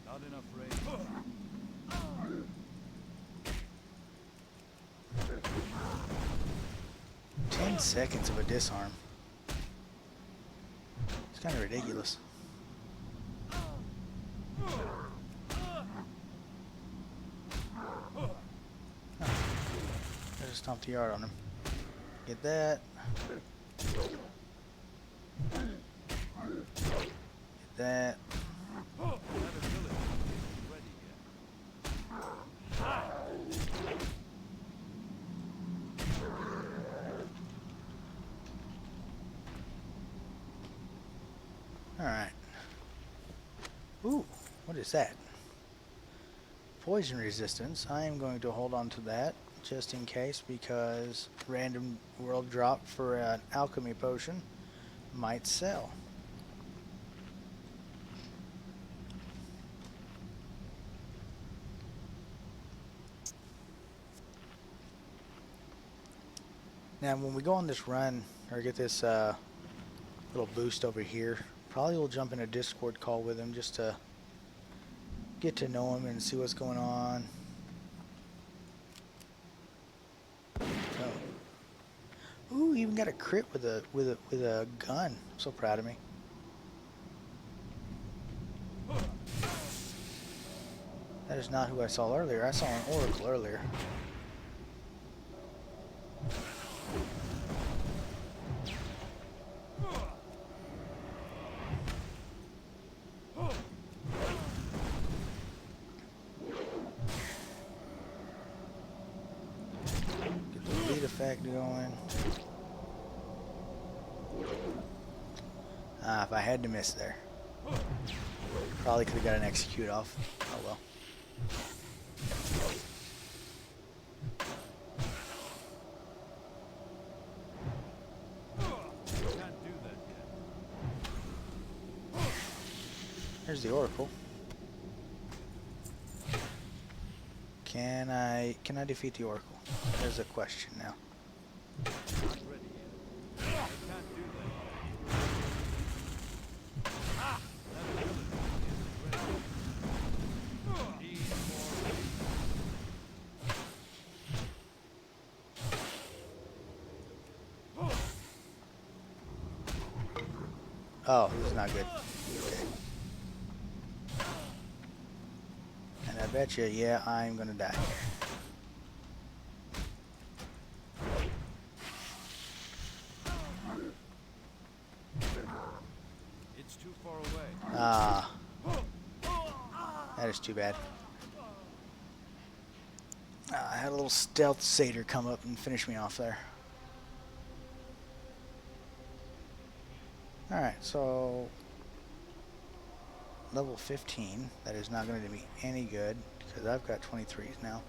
Not enough rage. 10 seconds of a disarm. It's kind of ridiculous. I just stomped the yard on him. Get that. Get that. That ability isn't ready yet. Alright. Ooh, what is that? Poison resistance. I am going to hold on to that just in case, because random world drop for an alchemy potion might sell. Now, when we go on this run, or get this little boost over here, probably we'll jump in a Discord call with him just to get to know him and see what's going on. Oh. Ooh, even got a crit with a gun. I'm so proud of me. That is not who I saw earlier. I saw an oracle earlier. Get the lead effect going. Ah, if I had to miss there. Probably could have got an execute off. Oh well. Can't do that yet. There's the oracle. Can I defeat the oracle? There's a question now. Not ready yet. I can't do that yet. Ah! That ability isn't ready. Need more rage. Oh, this is not good. Okay. And I bet you, yeah, I'm gonna die here. It's too far away. Ah, that is too bad. I had a little stealth satyr come up and finish me off there. Alright, so level 15, that is not going to do me any good because I've got 23s now.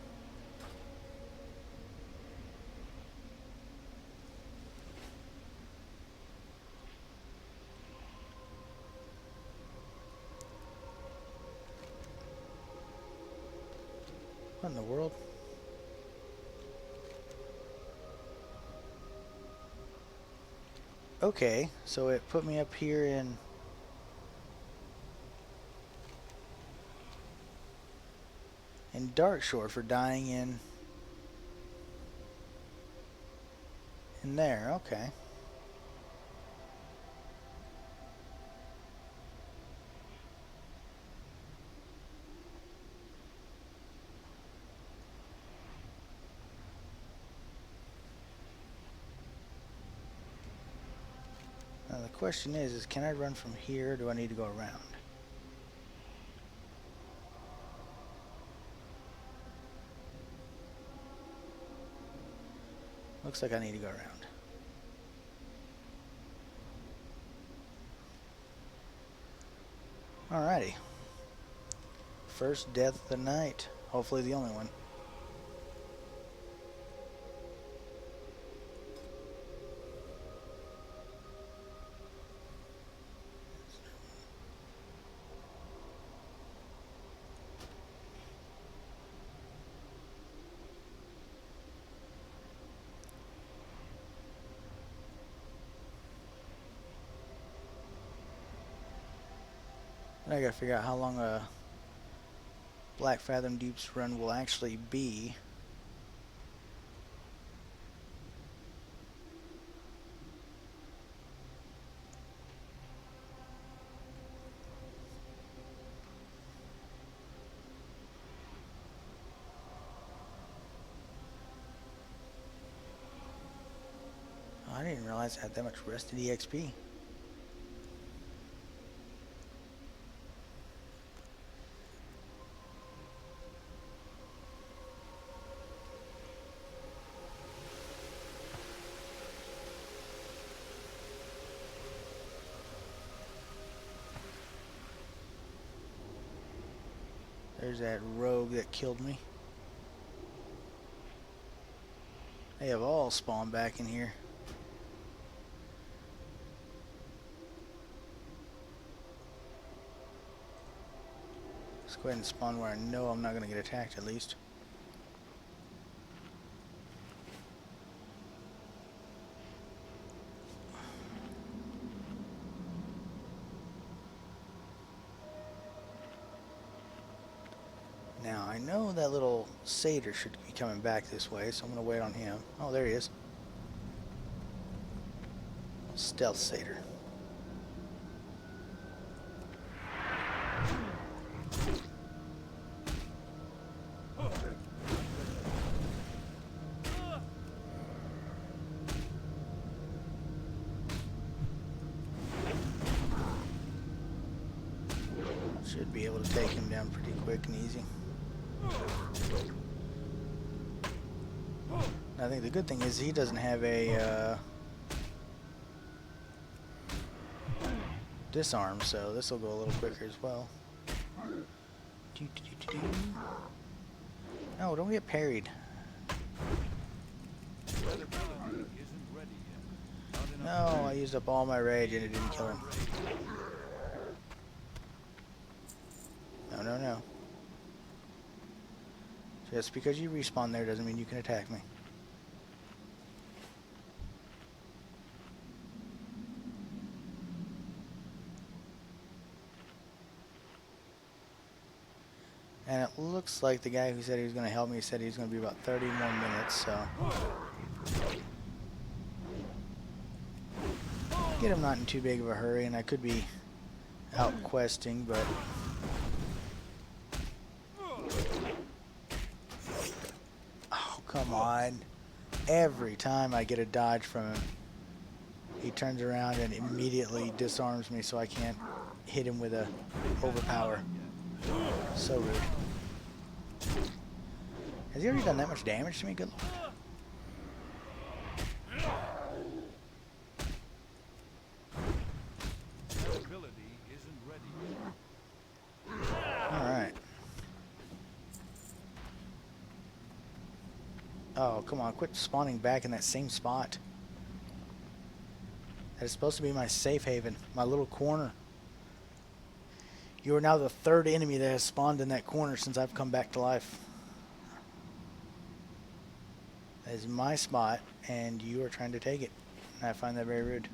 What in the world? Okay, so it put me up here in Darkshore for dying in there. Okay. Now the question is can I run from here or do I need to go around? Looks like I need to go around. Alrighty. First death of the night. Hopefully the only one. And I gotta figure out how long a Blackfathom Deeps run will actually be. Oh, I didn't realize I had that much rested EXP. There's that rogue that killed me. They have all spawned back in here. Let's go ahead and spawn where I know I'm not going to get attacked, at least. Now, I know that little satyr should be coming back this way, so I'm going to wait on him. Oh, there he is. Stealth satyr. Should be able to take him down pretty quick and easy. I think the good thing is he doesn't have a disarm, so this will go a little quicker as well. No, don't get parried. No, I used up all my rage and it didn't kill him. No, no, no. Just because you respawn there doesn't mean you can attack me. And it looks like the guy who said he was going to help me said he was going to be about 30 more minutes, so... Get him not in too big of a hurry, and I could be out questing, but... Oh, come on. Every time I get a dodge from him, he turns around and immediately disarms me so I can't hit him with a overpower. So rude. Has he already done that much damage to me? Good lord. Alright. Oh, come on. Quit spawning back in that same spot. That is supposed to be my safe haven. My little corner. You are now the third enemy that has spawned in that corner since I've come back to life. That is my spot, and you are trying to take it. And I find that very rude.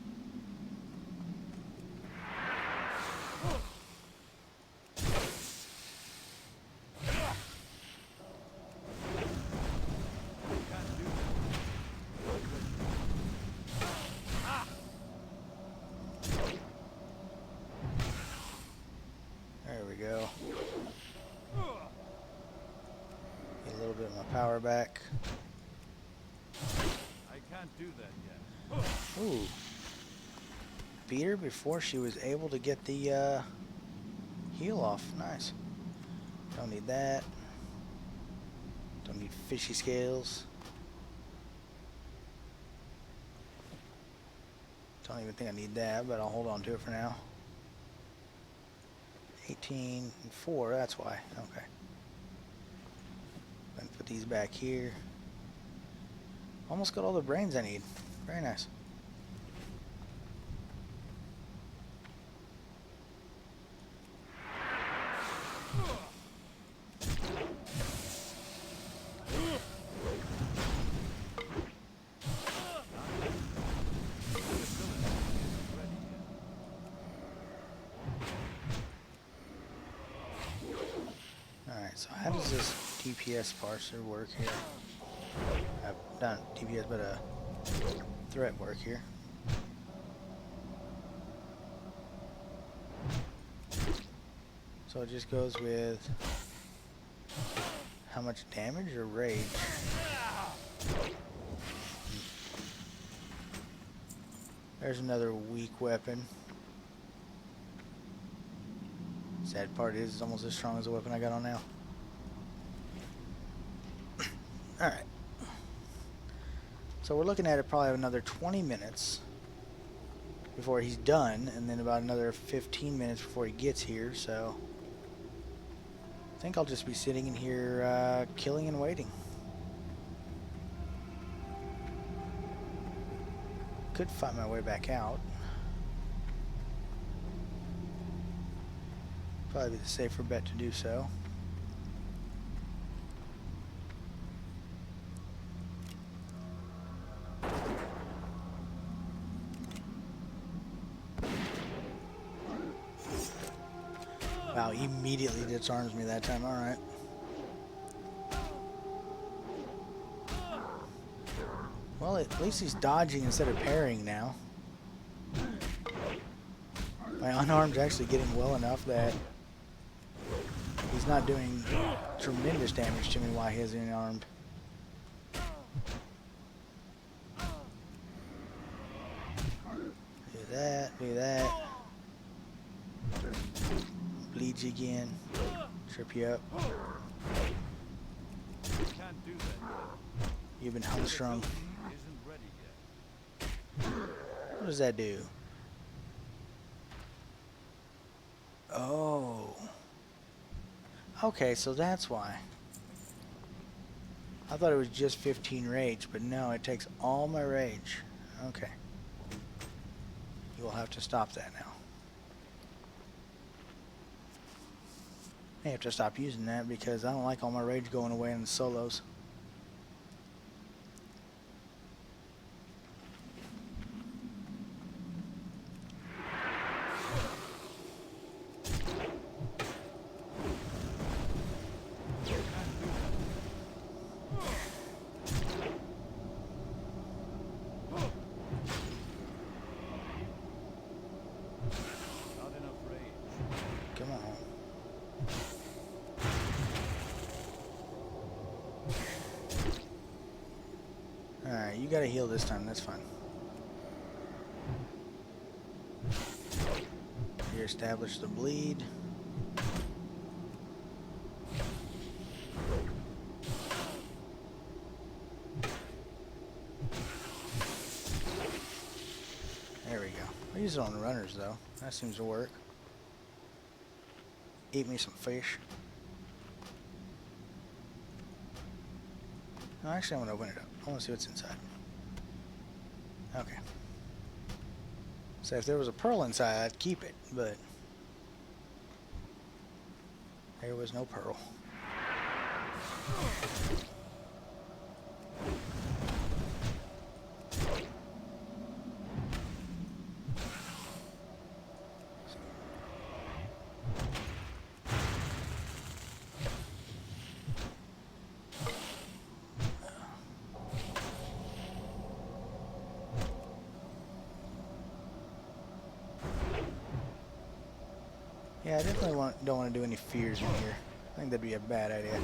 There we go. Get a little bit of my power back. I can't do that yet. Ooh. Beat her before she was able to get the heal off. Nice. Don't need that. Don't need fishy scales. Don't even think I need that, but I'll hold on to it for now. 18 and 4, that's why. Okay. Then put these back here. Almost got all the brains I need. Very nice. Alright, so how does this DPS parser work here? Not DPS, but a threat work here. So it just goes with how much damage or rage? There's another weak weapon. Sad part is it's almost as strong as the weapon I got on now. Alright. So we're looking at it probably another 20 minutes before he's done, and then about another 15 minutes before he gets here, so I think I'll just be sitting in here killing and waiting. Could find my way back out. Probably be the safer bet to do so. Wow, immediately disarms me that time. Alright. Well, at least he's dodging instead of parrying now. My unarmed's actually getting well enough that he's not doing tremendous damage to me while he is unarmed. Do that, do that. Bleed you again. Trip you up. Can't do that yet. You've been hamstrung. Isn't ready yet. What does that do? Oh. Okay, so that's why. I thought it was just 15 rage, but no, it takes all my rage. Okay. You will have to stop that now. I have to stop using that because I don't like all my rage going away in the solos. Not enough rage. Come on. Alright, you gotta heal this time, that's fine. You establish the bleed. There we go. I use it on the runners though. That seems to work. Eat me some fish. No, actually, I'm going to open it up. I want to see what's inside. Okay. So if there was a pearl inside, I'd keep it, but there was no pearl. Yeah, I definitely don't want to do any fears in here. I think that'd be a bad idea.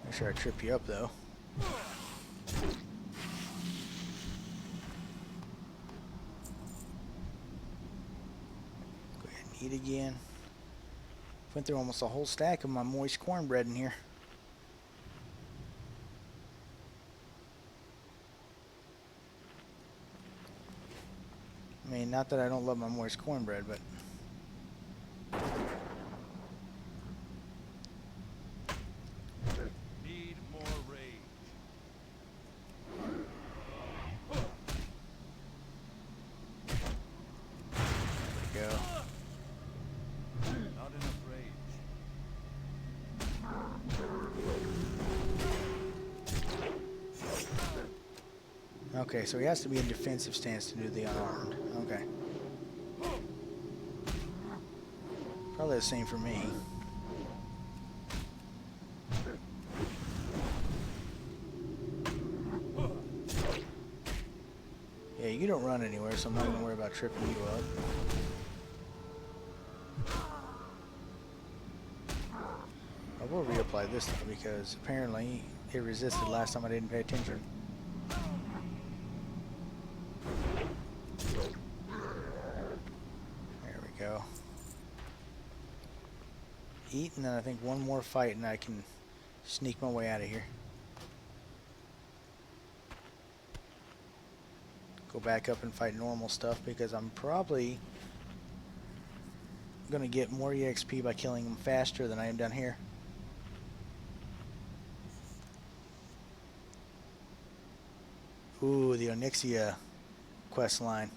Make sure I trip you up though. Go ahead and eat again. Went through almost a whole stack of my moist cornbread in here. I mean, not that I don't love my moist cornbread, but Need more rage. there we go. Not enough rage. Okay, so he has to be in defensive stance to do the unarmed. Okay. Probably the same for me. Yeah, you don't run anywhere, so I'm not going to worry about tripping you up. I will reapply this though, because apparently it resisted last time I didn't pay attention. There we go. Eat, and then I think one more fight and I can sneak my way out of here. Go back up and fight normal stuff because I'm probably going to get more EXP by killing them faster than I am down here. Ooh, the Onyxia quest line.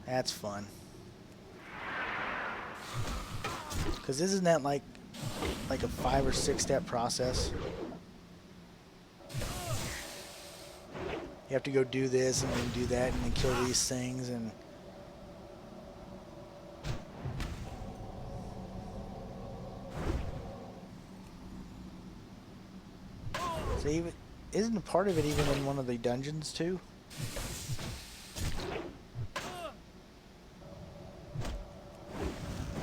That's fun. Cause isn't that like a 5 or 6 step process? You have to go do this and then do that and then kill these things and so even isn't a part of it even in one of the dungeons too?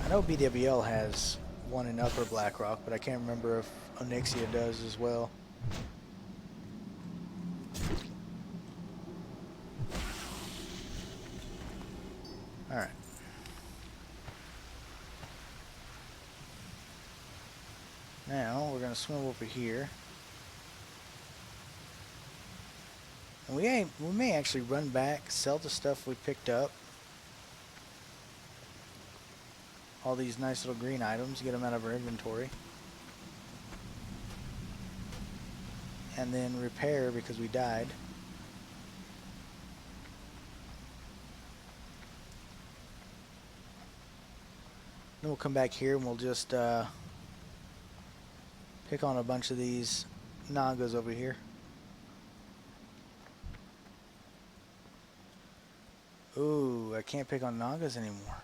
I know BWL has one in Upper Blackrock, but I can't remember if Onyxia does as well. Alright. Now we're gonna swim over here. And we may actually run back, sell the stuff we picked up. All these nice little green items, get them out of our inventory. And then repair because we died. Then we'll come back here and we'll just pick on a bunch of these Nagas over here. Ooh, I can't pick on Nagas anymore.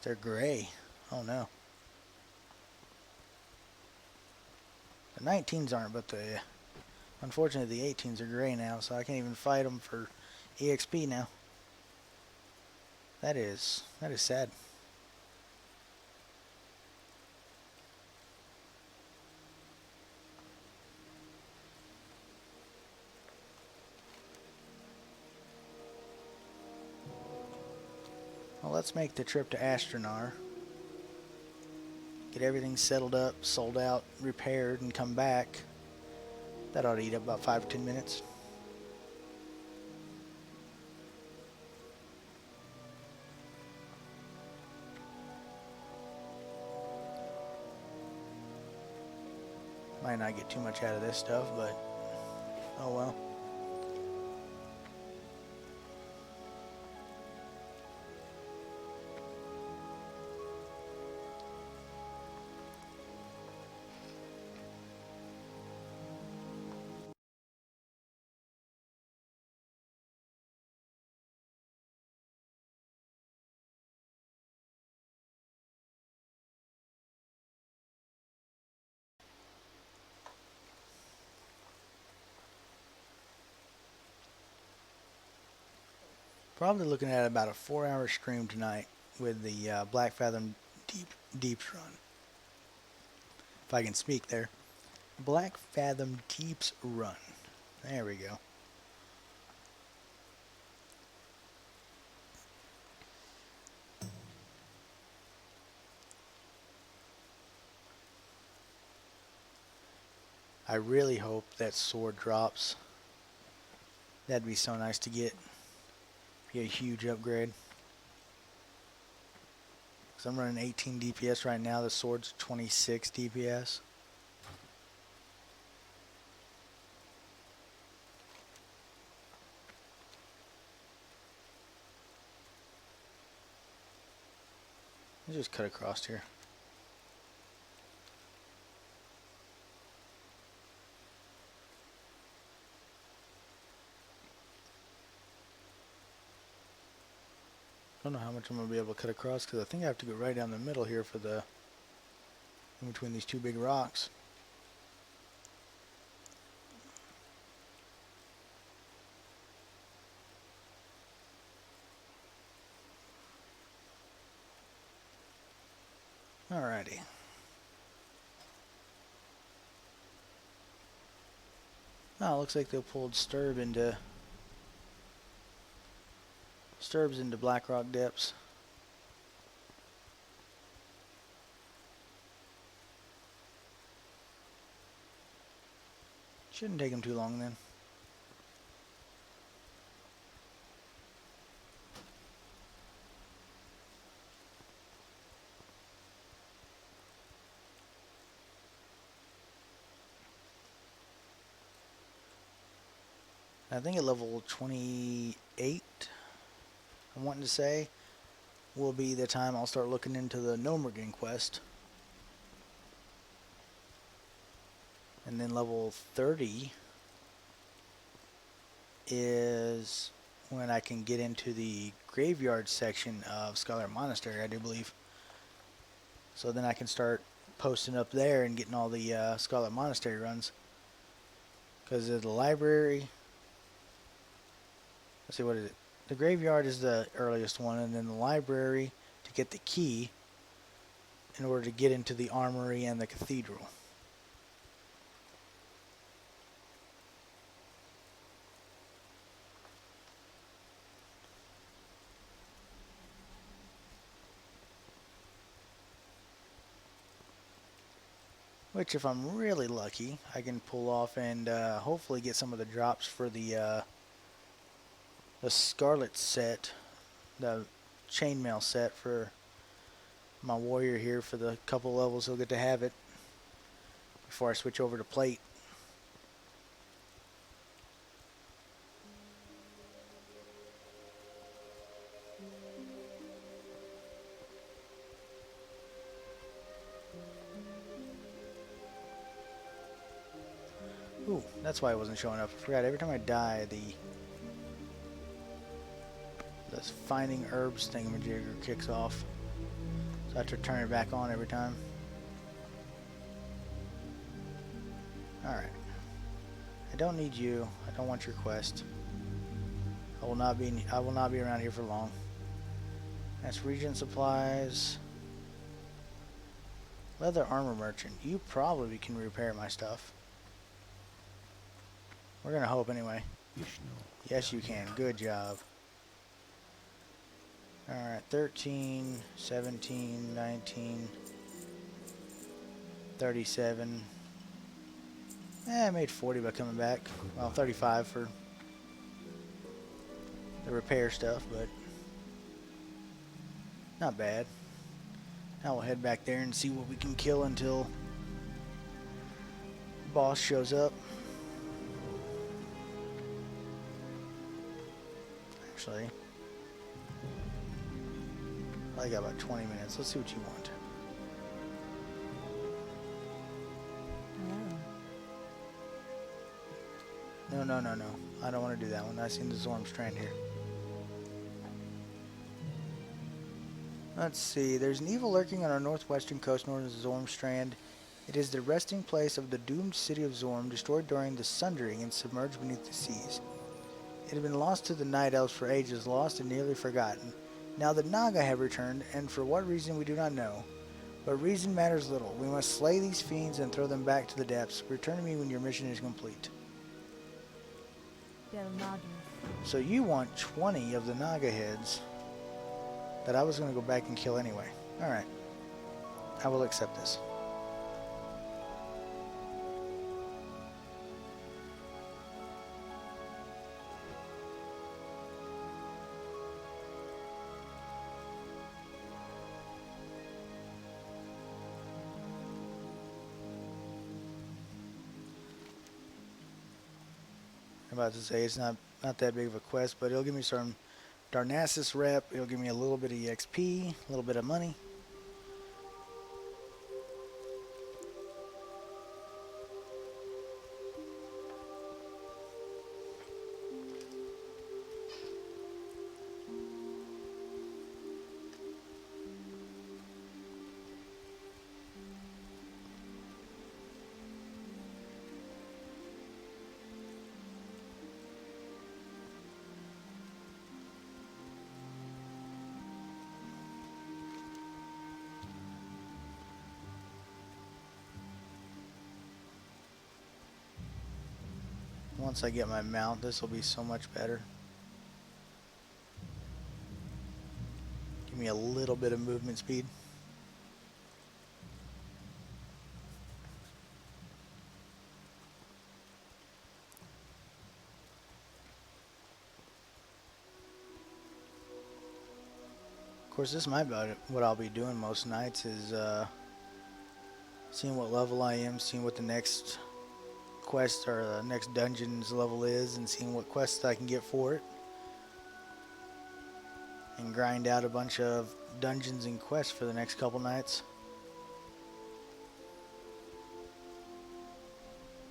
They're gray. Oh no. The 19s aren't, but unfortunately the 18s are gray now, so I can't even fight them for EXP now. That is sad. Well, let's make the trip to Astronar. Get everything settled up, sold out, repaired, and come back. That ought to eat up about 5 to 10 minutes. Might not get too much out of this stuff, but oh well. Probably looking at about a 4-hour stream tonight with the Blackfathom Deeps run. If I can speak there. Blackfathom Deeps run. There we go. I really hope that sword drops. That'd be so nice to get. Be a huge upgrade. Because I'm running 18 DPS right now. The sword's 26 DPS. Let's just cut across here. I don't know how much I'm going to be able to cut across because I think I have to go right down the middle here for the in between these two big rocks. Alrighty. Oh, looks like they pulled Sturbs into Blackrock Depths. Shouldn't take them too long then. I think at level 28, I'm wanting to say, will be the time I'll start looking into the Gnomergan quest. And then level 30 is when I can get into the graveyard section of Scholar Monastery, I do believe. So then I can start posting up there and getting all the Scholar Monastery runs. Because of the library, let's see, what is it? The graveyard is the earliest one, and then the library to get the key in order to get into the armory and the cathedral. Which, if I'm really lucky, I can pull off and hopefully get some of the drops for the Scarlet set, the chainmail set for my warrior here for the couple levels he'll get to have it before I switch over to plate. Ooh, that's why it wasn't showing up. I forgot, every time I die, the finding herbs thingamajigger kicks off. So I have to turn it back on every time. Alright. I don't need you. I don't want your quest. I will not be around here for long. That's Regent Supplies. Leather Armor Merchant. You probably can repair my stuff. We're gonna hope anyway. Yes, you can. Good job. Alright, 13, 17, 19, 37. I made 40 by coming back. Well, 35 for the repair stuff, but not bad. Now we'll head back there and see what we can kill until the boss shows up. Actually, I got about 20 minutes. Let's see what you want. No. I don't want to do that one. I've seen the Zorm Strand here. Let's see. There's an evil lurking on our northwestern coast known as Zorm Strand. It is the resting place of the doomed city of Zorm, destroyed during the Sundering and submerged beneath the seas. It had been lost to the Night Elves for ages, lost and nearly forgotten. Now the Naga have returned, and for what reason we do not know. But reason matters little. We must slay these fiends and throw them back to the depths. Return to me when your mission is complete. So you want 20 of the Naga heads that I was going to go back and kill anyway. Alright. I will accept this. I'm about to say it's not that big of a quest, but it'll give me some Darnassus rep, it'll give me a little bit of EXP, a little bit of money. Once I get my mount, this will be so much better. Give me a little bit of movement speed. Of course, this might be what I'll be doing most nights is seeing what level I am, seeing what the next quest or the next dungeon's level is and seeing what quests I can get for it. And grind out a bunch of dungeons and quests for the next couple nights.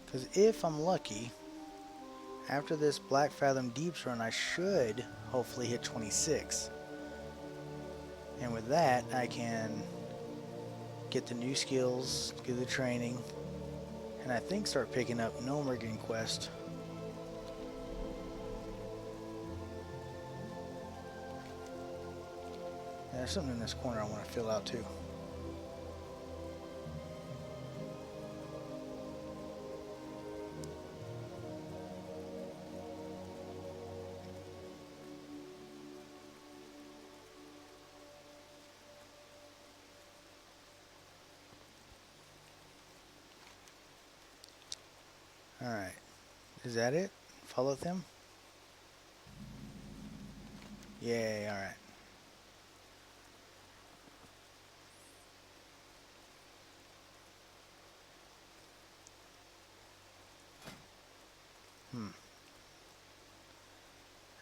Because if I'm lucky, after this Blackfathom Deeps run, I should hopefully hit 26. And with that, I can get the new skills, get the training, and I think start picking up Gnomergan quest. There's something in this corner I want to fill out too. Alright. Is that it? Follow them? Yay, alright.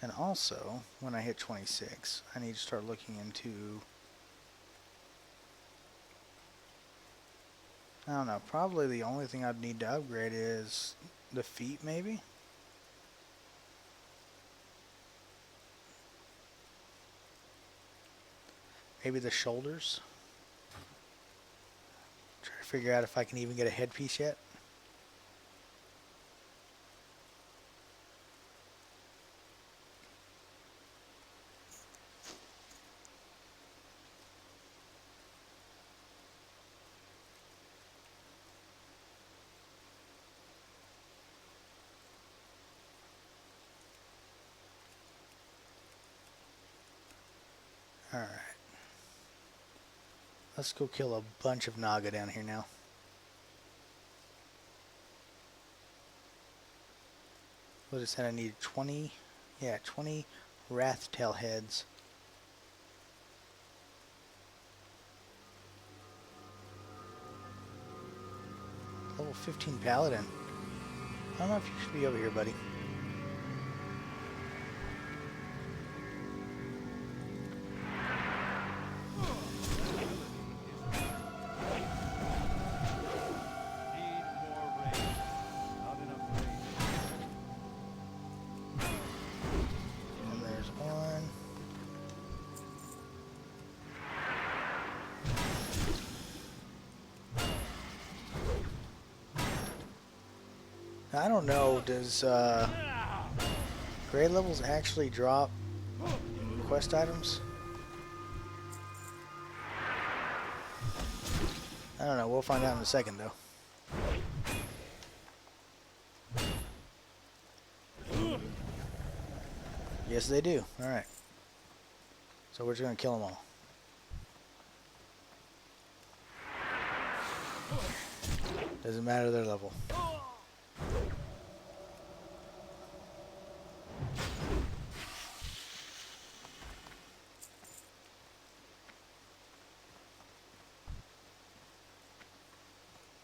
And also, when I hit 26, I need to start looking into, I don't know, probably the only thing I'd need to upgrade is the feet, maybe? Maybe the shoulders? Try to figure out if I can even get a headpiece yet. Alright. Let's go kill a bunch of Naga down here now. What is that? I need 20. Yeah, 20 Wrathtail heads. Level 15 Paladin. I don't know if you should be over here, buddy. Need more rain. Not enough rain. And there's one. I don't know, does grade levels actually drop quest items? I don't know, we'll find out in a second though. Yes, they do. Alright. So we're just gonna kill them all. Doesn't matter their level.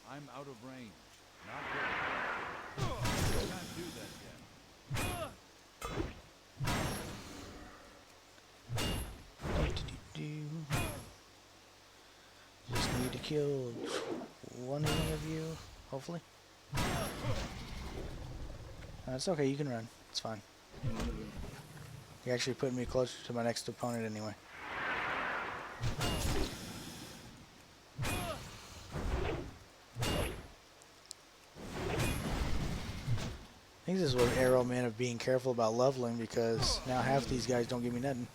I'm out of range. Not good. Can't do that yet. Just need to kill one of you, hopefully. It's okay, you can run. It's fine. You're actually putting me closer to my next opponent anyway. I think this is what Arrow meant of being careful about leveling, because now half these guys don't give me nothing.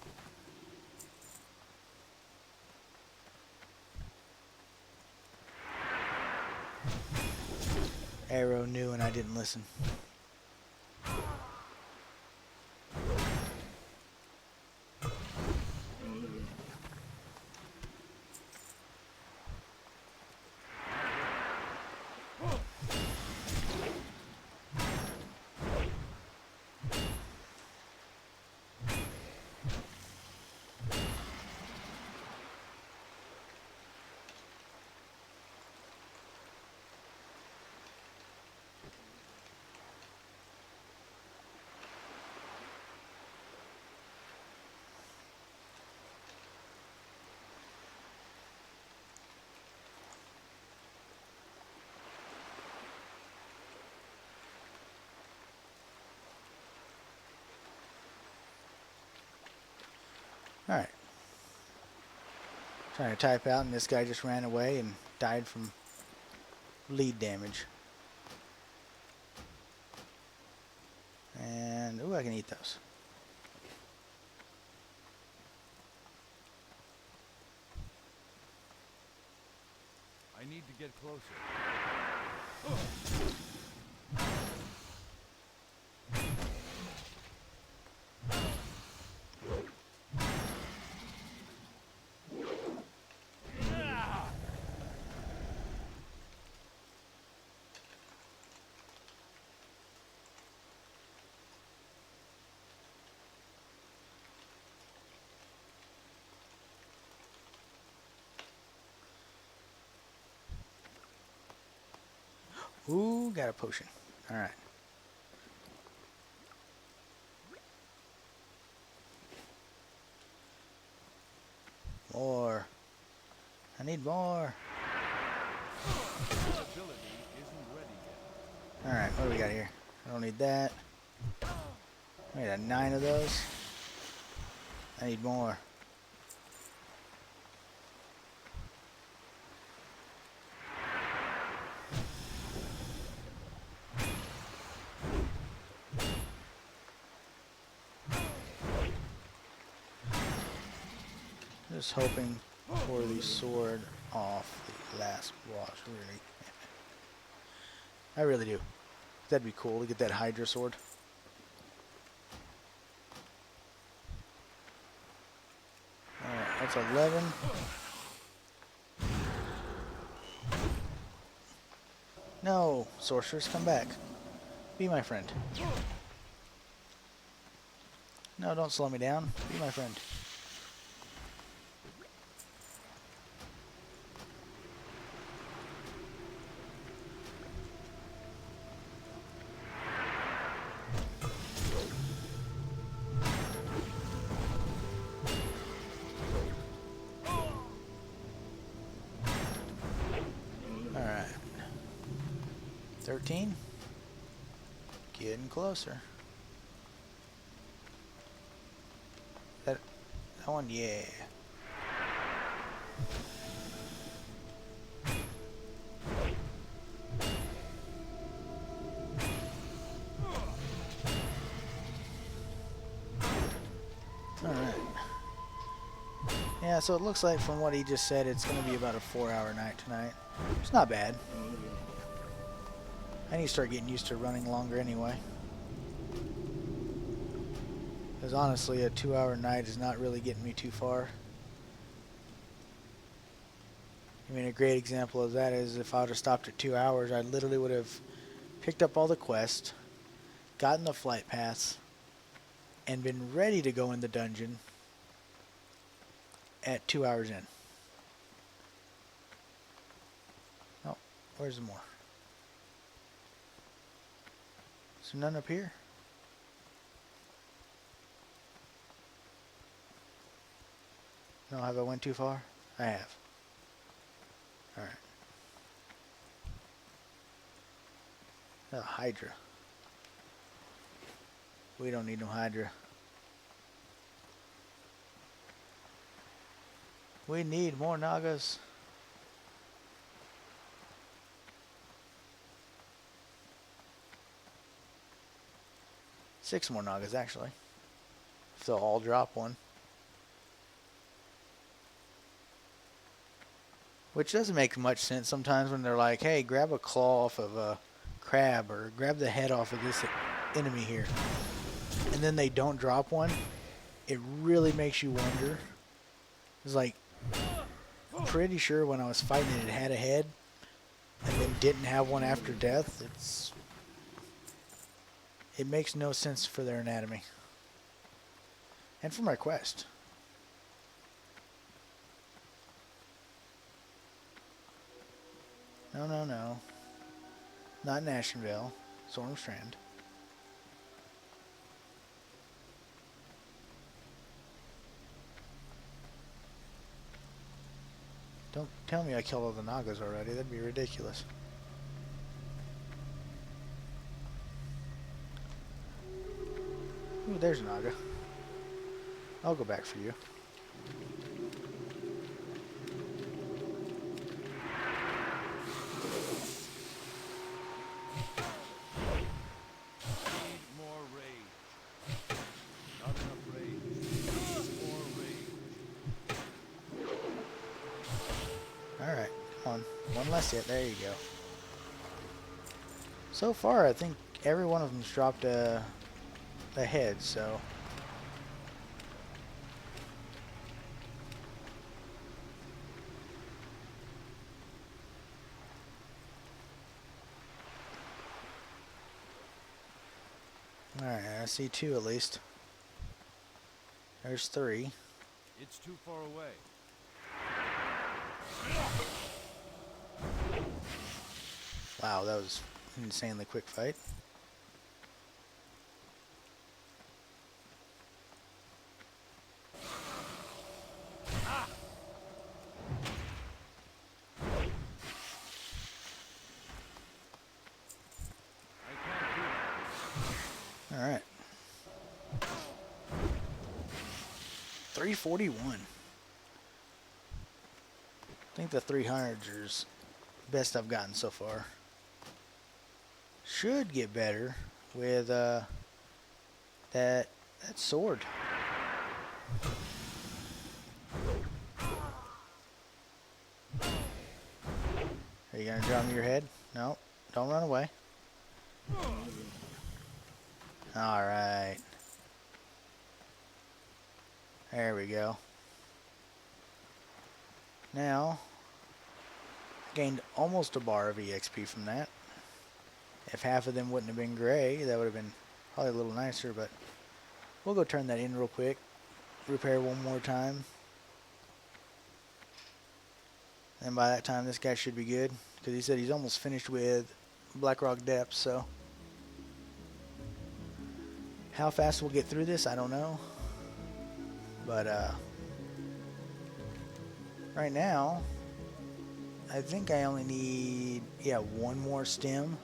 Arrow knew and I didn't listen. Alright. Trying to type out, and this guy just ran away and died from bleed damage. And, ooh, I can eat those. I need to get closer. Ooh, got a potion. Alright. More. I need more. This ability isn't ready yet. Alright, what do we got here? I don't need that. I need 9 of those. I need more. Just hoping for the sword off the last boss, really. I really do. That'd be cool to get that Hydra sword. Alright, that's 11. No, sorcerers, come back. Be my friend. No, don't slow me down. Be my friend. Alright. 13. Getting closer. That one, yeah. Alright. Yeah, so it looks like from what he just said, it's going to be about a 4-hour night tonight. It's not bad. I need to start getting used to running longer anyway. Because honestly, a 2-hour night is not really getting me too far. I mean, a great example of that is if I would have stopped at 2 hours, I literally would have picked up all the quests, gotten the flight pass, and been ready to go in the dungeon at 2 hours in. Oh, where's the more? So none up here? No, have I went too far? I have. Alright. Hydra. We don't need no Hydra. We need more Nagas. Six more Nagas, actually. If they'll all drop one. Which doesn't make much sense sometimes when they're like, hey, grab a claw off of a crab or grab the head off of this enemy here. And then they don't drop one. It really makes you wonder. It's like, I'm pretty sure when I was fighting it had a head and then didn't have one after death. It makes no sense for their anatomy. And for my quest. No, no, no. Not Nashville. Stormstrand. Don't tell me I killed all the Nagas already. That'd be ridiculous. Ooh, there's a Naga. I'll go back for you. Need more rage. Not enough rage. Need more rage. Alright, come on. One less hit. There you go. So far, I think every one of them's dropped a head, so... Alright, I see two at least. There's three. It's too far away. Wow, that was an insanely quick fight. I can't do it. Alright. 341. I think the 300's best I've gotten so far. Should get better with that sword. Are you gonna draw me your head? No, don't run away. Alright. There we go. Now, I gained almost a bar of EXP from that. If half of them wouldn't have been gray, that would have been probably a little nicer, but we'll go turn that in real quick. Repair one more time. And by that time, this guy should be good, because he said he's almost finished with Blackrock Depths, so... How fast we'll get through this, I don't know. But, right now, I think I only need, yeah, one more stem.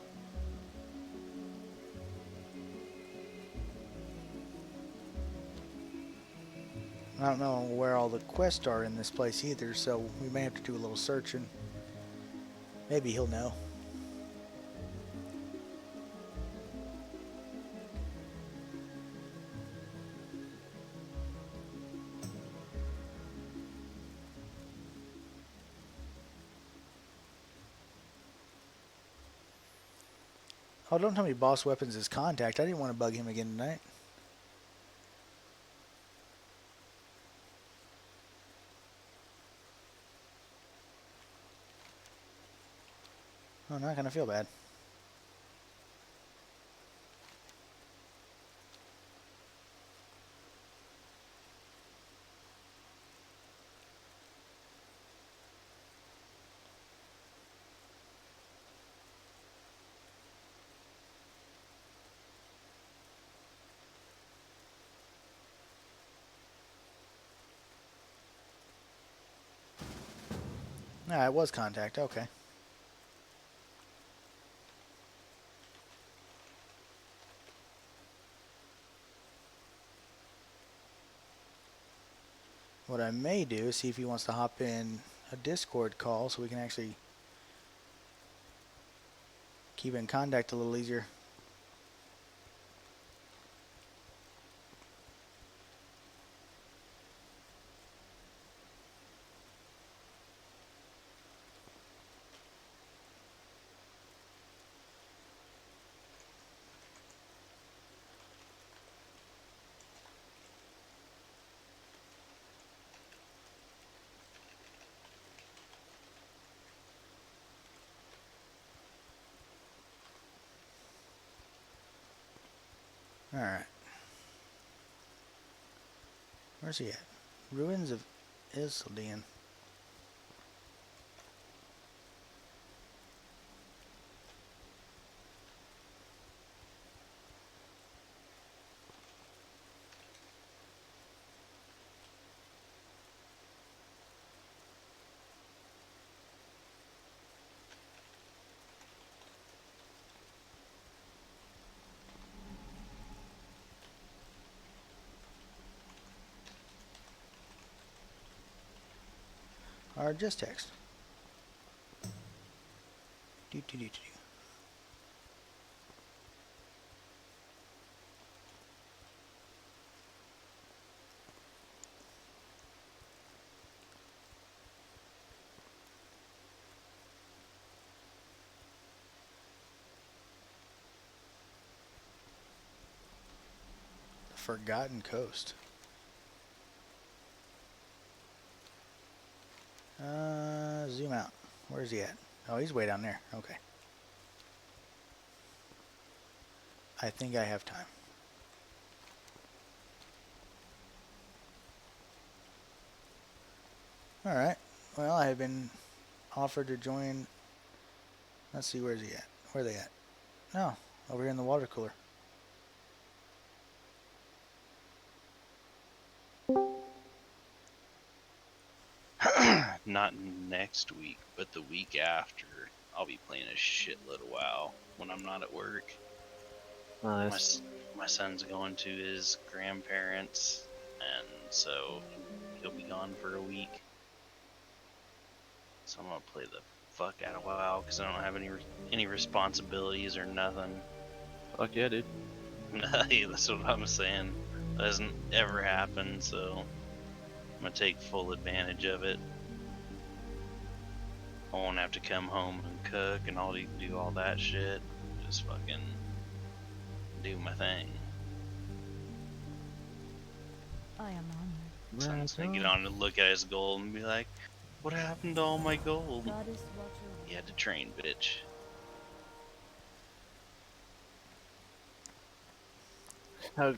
I don't know where all the quests are in this place either, so we may have to do a little searching. Maybe he'll know. Oh, don't tell me boss weapons is contact. I didn't want to bug him again tonight. Oh, not gonna feel bad. Nah, it was contact. Okay. What I may do is see if he wants to hop in a Discord call so we can actually keep in contact a little easier. Alright. Where's he at? Ruins of Isildian. Or just text. Do, do, do, do, do. The Forgotten Coast. Zoom out. Where's he at? Oh, he's way down there. Okay. I think I have time. Alright. Well, I have been offered to join. Let's see, where's he at? Where are they at? No, over here in the water cooler. Not next week, but the week after, I'll be playing a shitload of WoW when I'm not at work. Nice. My son's going to his grandparents, and so he'll be gone for a week. So I'm gonna play the fuck out of WoW because I don't have any responsibilities or nothing. Fuck yeah, dude. Yeah, that's what I'm saying. That doesn't ever happen, so I'm gonna take full advantage of it. I won't have to come home and cook and do all that shit. Just fucking do my thing. I am honored. Son's gonna get on and look at his gold and be like, "What happened to all my gold?" Goddess Watcher. You had to train, bitch.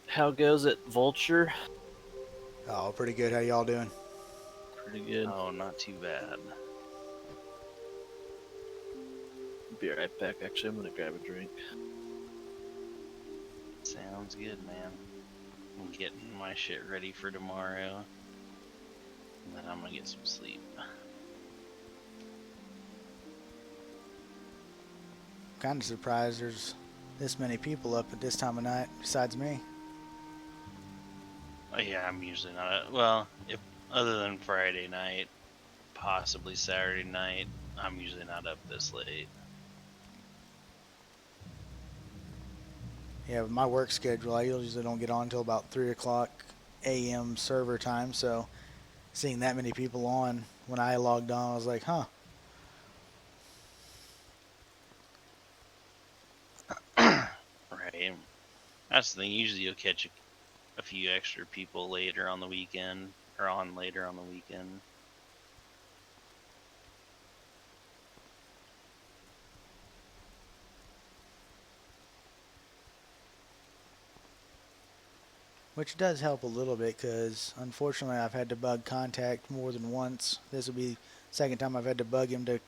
How goes it, Vulture? Oh, pretty good. How y'all doing? Pretty good. Oh, not too bad. Be right back. Actually, I'm gonna grab a drink. Sounds good, man. I'm getting my shit ready for tomorrow. And then I'm gonna get some sleep. Kind of surprised there's this many people up at this time of night besides me. Oh, yeah, I'm usually not. Well, if other than Friday night, possibly Saturday night, I'm usually not up this late. Yeah, with my work schedule, I usually don't get on until about 3 o'clock a.m. server time, so seeing that many people on when I logged on, I was like, huh. Right. That's the thing. Usually you'll catch a few extra people later on the weekend, or on later on the weekend. Which does help a little bit because unfortunately I've had to bug Contact more than once. This will be the second time I've had to bug him to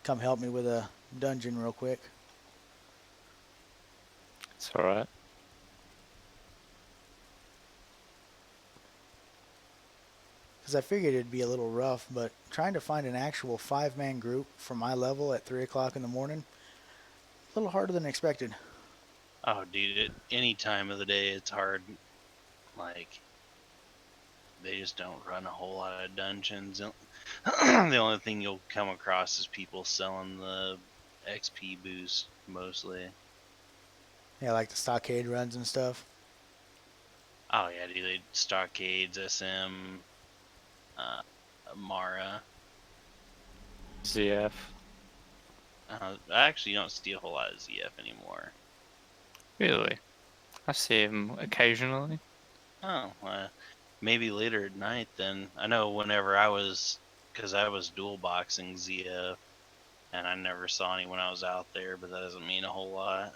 come help me with a dungeon real quick. It's alright. Because I figured it'd be a little rough, but trying to find an actual 5-man group for my level at 3 o'clock in the morning, a little harder than expected. Oh, dude, at any time of the day, it's hard. Like, they just don't run a whole lot of dungeons. The only thing you'll come across is people selling the XP boost, mostly. Yeah, like the stockade runs and stuff. Oh, yeah, dude, Stockades, SM, Mara. ZF. I actually don't see a whole lot of ZF anymore. Really? I see him occasionally. Oh, maybe later at night then. I know whenever because I was dual boxing ZF, and I never saw anyone I was out there, but that doesn't mean a whole lot.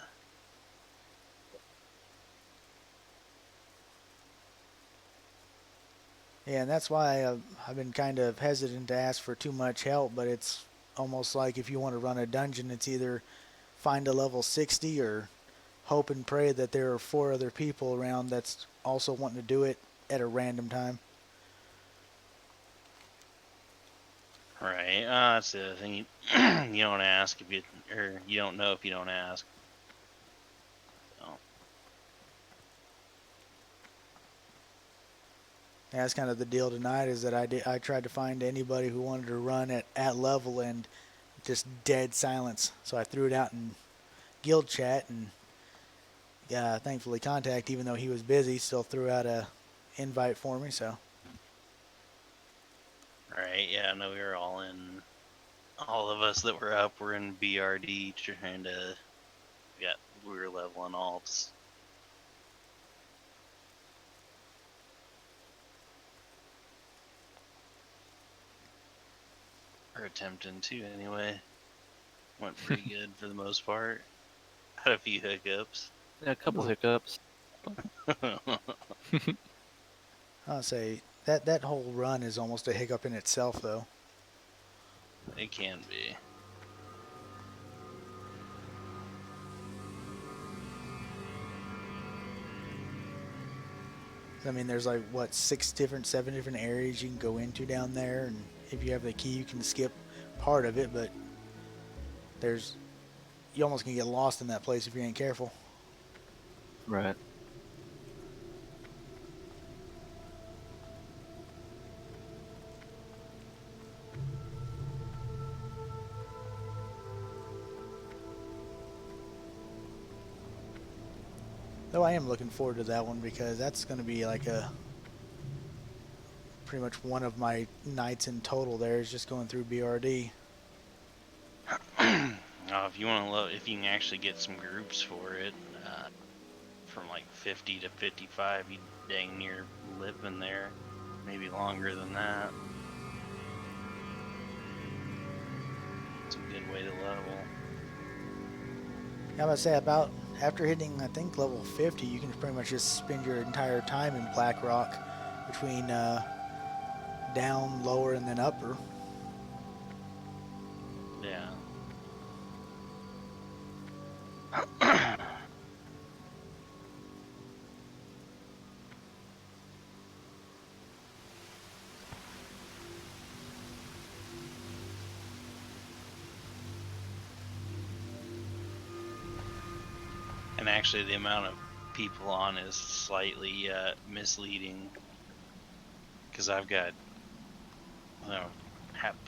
Yeah, and that's why I've been kind of hesitant to ask for too much help, but it's almost like if you want to run a dungeon, it's either find a level 60 or hope and pray that there are 4 other people around that's also wanting to do it at a random time. Right. That's the other thing. You don't ask or you don't know if you don't ask. So, And that's kind of the deal tonight is that I tried to find anybody who wanted to run at level and just dead silence. So I threw it out in guild chat and thankfully Contact, even though he was busy, still threw out a invite for me. So Right, yeah, no, we were all in. All of us that were up were in BRD trying to. Yeah, we were leveling alts. Or attempting to, anyway. Went pretty good for the most part. Had a few hiccups. Yeah, a couple hiccups. I'll say that whole run is almost a hiccup in itself, though. It can be. I mean, there's like what 7 different areas you can go into down there, and if you have the key, you can skip part of it. But you almost can get lost in that place if you ain't careful. Right. Though I am looking forward to that one because that's going to be like pretty much one of my nights in total. There is just going through BRD. If you want to, if you can actually get some groups for it, from like 50 to 55, you dang near live in there. Maybe longer than that. It's a good way to level. I would say about after hitting, I think, level 50, you can pretty much just spend your entire time in Blackrock between down, lower, and then upper. Yeah. And actually, the amount of people on is slightly misleading because I've got, I don't know,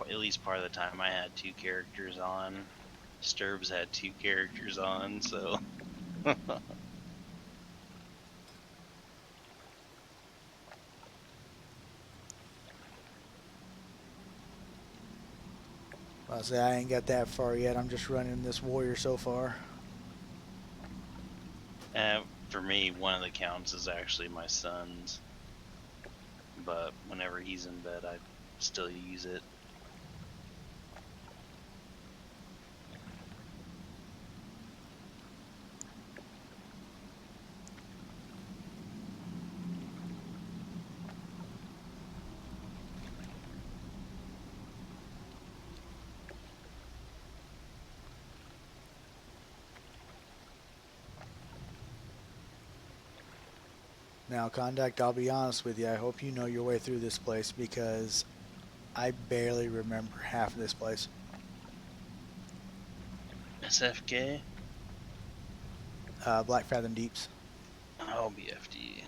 at least part of the time I had 2 characters on. Sturbs had 2 characters on, so. I'll say I ain't got that far yet. I'm just running this warrior so far. For me, one of the counts is actually my son's. But whenever he's in bed, I still use it. Now, Contact, I'll be honest with you. I hope you know your way through this place because I barely remember half of this place. SFK? Blackfathom Deeps. Oh, BFD.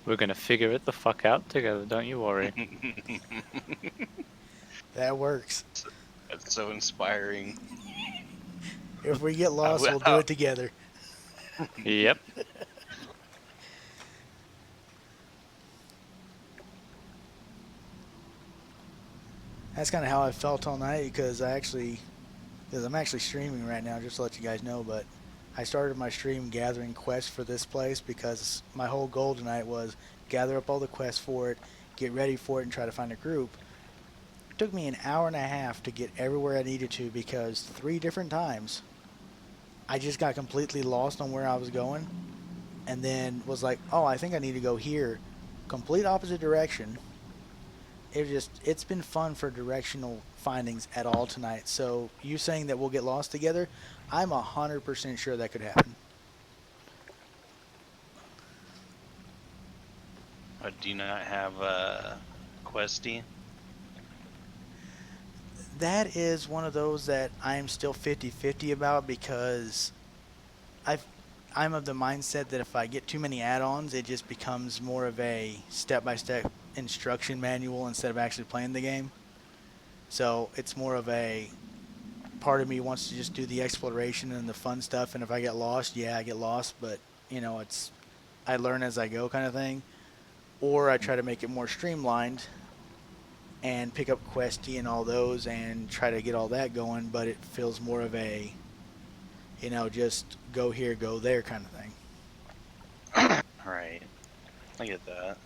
We're gonna figure it the fuck out together, don't you worry. That works. That's so inspiring. If we get lost, we'll do it together. Yep. That's kind of how I felt all night because I'm actually streaming right now, just to let you guys know. But I started my stream gathering quests for this place because my whole goal tonight was gather up all the quests for it, get ready for it, and try to find a group. It took me an hour and a half to get everywhere I needed to because 3 different times I just got completely lost on where I was going and then was like, oh, I think I need to go here. Complete opposite direction. It's been fun for directional findings at all tonight. So you saying that we'll get lost together, I'm 100% sure that could happen. Do you not have Questy? That is one of those that I'm still 50-50 about because I'm of the mindset that if I get too many add-ons, it just becomes more of a step-by-step instruction manual instead of actually playing the game. So it's more of a part of me wants to just do the exploration and the fun stuff, and if I get lost, yeah, I get lost, but you know, it's I learn as I go kind of thing. Or I try to make it more streamlined and pick up Questy and all those and try to get all that going, but it feels more of a, you know, just go here, go there kind of thing. Right. I get that.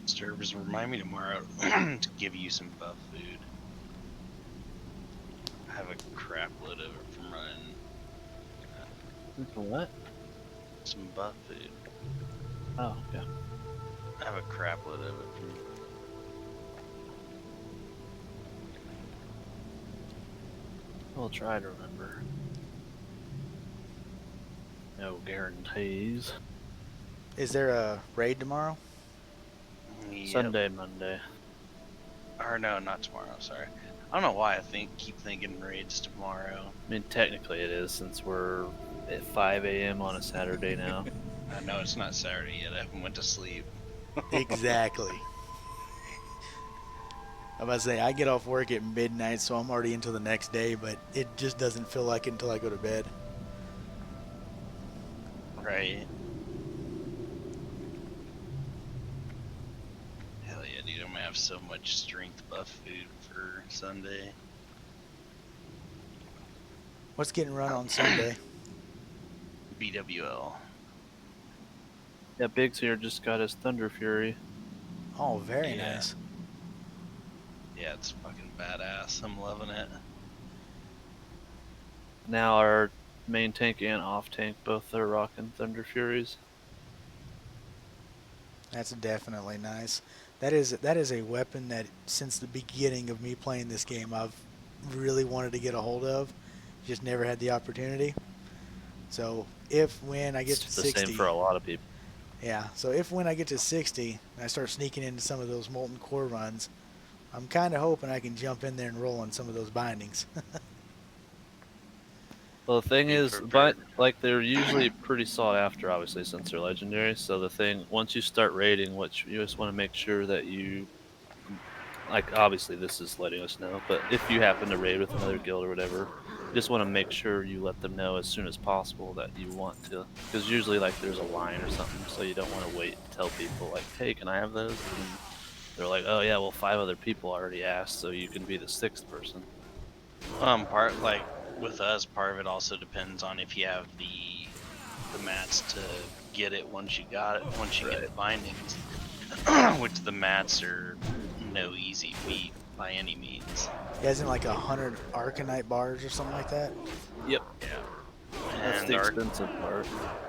Disturbers, remind me tomorrow to give you some buff food. I have a crap load of it from running For what? some buff food. Oh, yeah. I have a crap load of it from. I'll try to remember. No guarantees. Is there a raid tomorrow? Yep. Sunday, Monday. Or no, not tomorrow. Sorry. I don't know why I keep thinking raids tomorrow. I mean, technically it is since we're at 5 a.m. on a Saturday now. I know it's not Saturday yet. I haven't went to sleep. Exactly. I'm about to say, I get off work at midnight, so I'm already into the next day, but it just doesn't feel like it until I go to bed. Right. Hell yeah, dude. I'm gonna have so much strength buff food for Sunday. What's getting run on Sunday? BWL. Yeah, Biggs here just got his Thunder Fury. Oh, very Yeah. nice. Yeah, it's fucking badass. I'm loving it. Now our main tank and off tank both are rocking Thunder Furies. That's definitely nice. That is a weapon that since the beginning of me playing this game I've really wanted to get a hold of. Just never had the opportunity. So when I get to It's the 60, same for a lot of people. yeah. So when I get to 60, and I start sneaking into some of those molten core runs, I'm kind of hoping I can jump in there and roll on some of those bindings. Well, the thing Be is, prepared. but like they're usually pretty sought after, obviously, since they're legendary. So the thing, once you start raiding, which you just want to make sure that you, like, obviously this is letting us know, but if you happen to raid with another guild or whatever, you just want to make sure you let them know as soon as possible that you want to, because usually like there's a line or something, so you don't want to wait to tell people like, hey, can I have those? And they're like, oh yeah, well 5 other people already asked, so you can be the 6th person. Part like with us, part of it also depends on if you have the mats to get it once you got it, once you get the bindings. Which the mats are no easy feat by any means. You guys in like 100 Arcanite bars or something like that? Yep. Yeah. That's And the expensive part.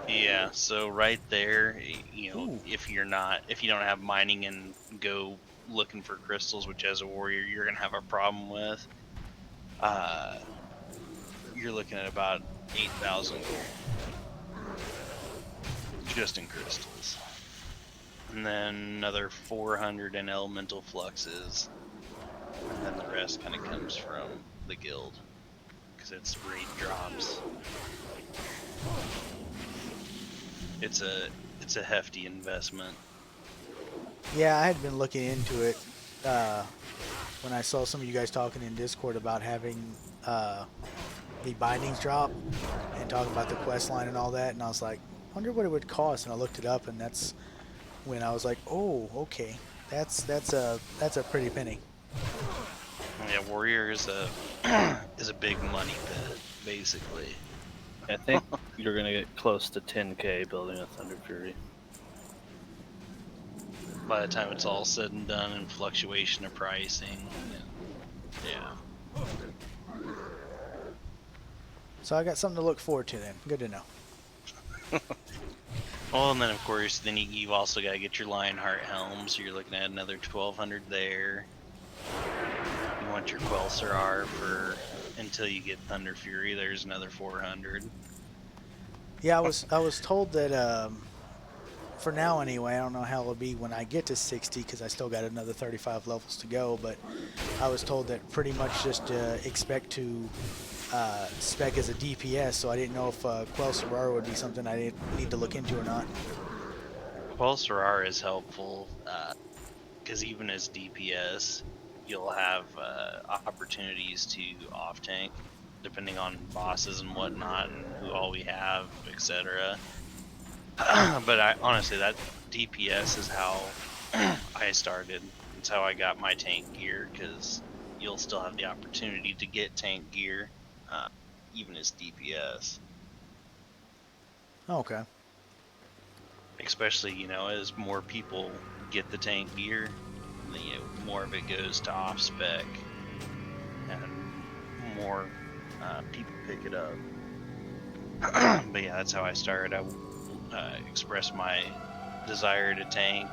yeah, so right there, you know, Ooh. if you don't have mining and go looking for crystals, which as a warrior you're gonna have a problem with, you're looking at about 8,000 gold just in crystals, and then another 400 in elemental fluxes, and then the rest kind of comes from the guild because it's raid drops. It's a hefty investment. Yeah, I had been looking into it when I saw some of you guys talking in Discord about having the bindings drop and talking about the quest line and all that, and I was like, wonder what it would cost, and I looked it up, and that's when I was like, oh, okay, that's a pretty penny. Yeah, warrior is a is a big money pit, basically. I think you're gonna get close to 10k building a Thunder Fury. By the time it's all said and done, and fluctuation of pricing, yeah. So I got something to look forward to then. Good to know. Well, and then of course, then you've also got to get your Lionheart helm, so you're looking at another 1,200 there. You want your Quel'Serrar for until you get Thunder Fury. There's another 400. Yeah, I was told that for now anyway. I don't know how it'll be when I get to 60 because I still got another 35 levels to go. But I was told that pretty much just expect to spec as a DPS, so I didn't know if Quell Sorara would be something I need to look into or not. Quell Sorara is helpful because even as DPS, you'll have opportunities to off tank depending on bosses and whatnot and who all we have, etc. But honestly, that DPS is how I started. It's how I got my tank gear because you'll still have the opportunity to get tank gear even as DPS. Okay. Especially, as more people get the tank gear, more of it goes to off spec and more people pick it up. But yeah, that's how I started. I expressed my desire to tank,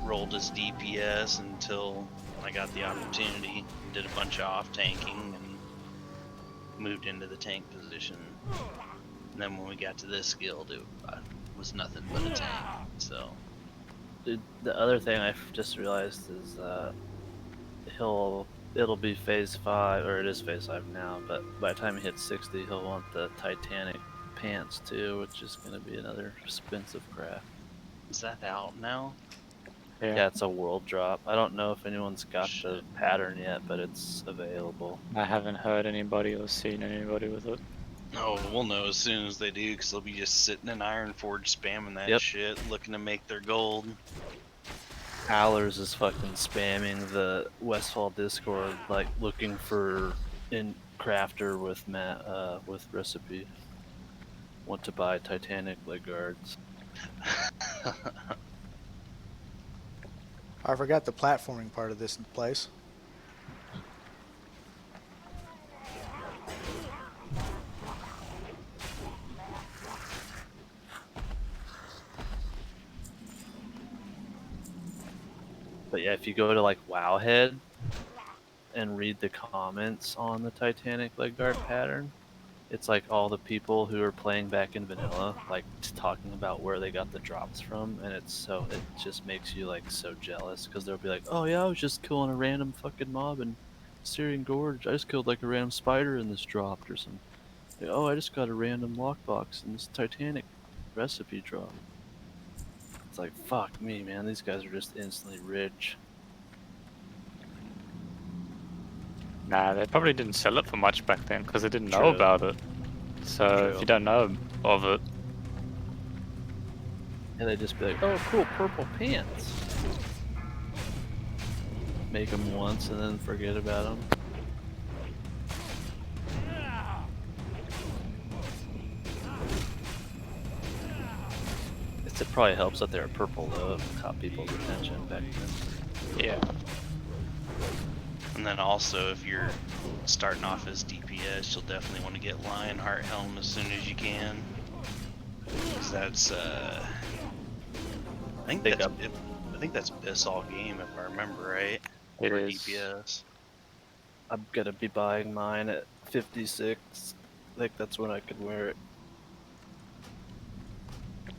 rolled as DPS until I got the opportunity, did a bunch of off tanking, and moved into the tank position. And then when we got to this guild, it was nothing but a tank. So, Dude, the other thing I just realized is it'll be phase 5, or it is phase 5 now, but by the time he hits 60, he'll want the Titanic pants too, which is going to be another expensive craft. is that out now? Yeah, it's a world drop. I don't know if anyone's got the Shit. pattern yet, but it's available. I haven't heard anybody or seen anybody with it. Oh, we'll know as soon as they do, because they'll be just sitting in Ironforge spamming that Yep. shit, looking to make their gold. Howlers is fucking spamming the Westfall Discord, like looking for in crafter with recipe. Want to buy Titanic leg guards. I forgot the platforming part of this place. But yeah, if you go to like Wowhead and read the comments on the Titanic leg guard pattern, it's like all the people who are playing back in vanilla, like talking about where they got the drops from, and it just makes you like so jealous because they'll be like, oh yeah, I was just killing a random fucking mob in Syrian Gorge. I just killed like a random spider and this dropped or something. Like, oh, I just got a random lockbox and this Titanic recipe drop. It's like, fuck me, man. These guys are just instantly rich. Nah, they probably didn't sell it for much back then because they didn't know True. about it. So True. if you don't know of it, And they just be like, oh, cool, purple pants. Make them once and then forget about them. It probably helps that they're purple though. It caught people's attention back then. yeah. And then also, if you're starting off as DPS, you'll definitely want to get Lionheart Helm as soon as you can. Because that's, I think that's Biss all game if I remember right. It for is. DPS. I'm gonna be buying mine at 56. I think that's when I could wear it.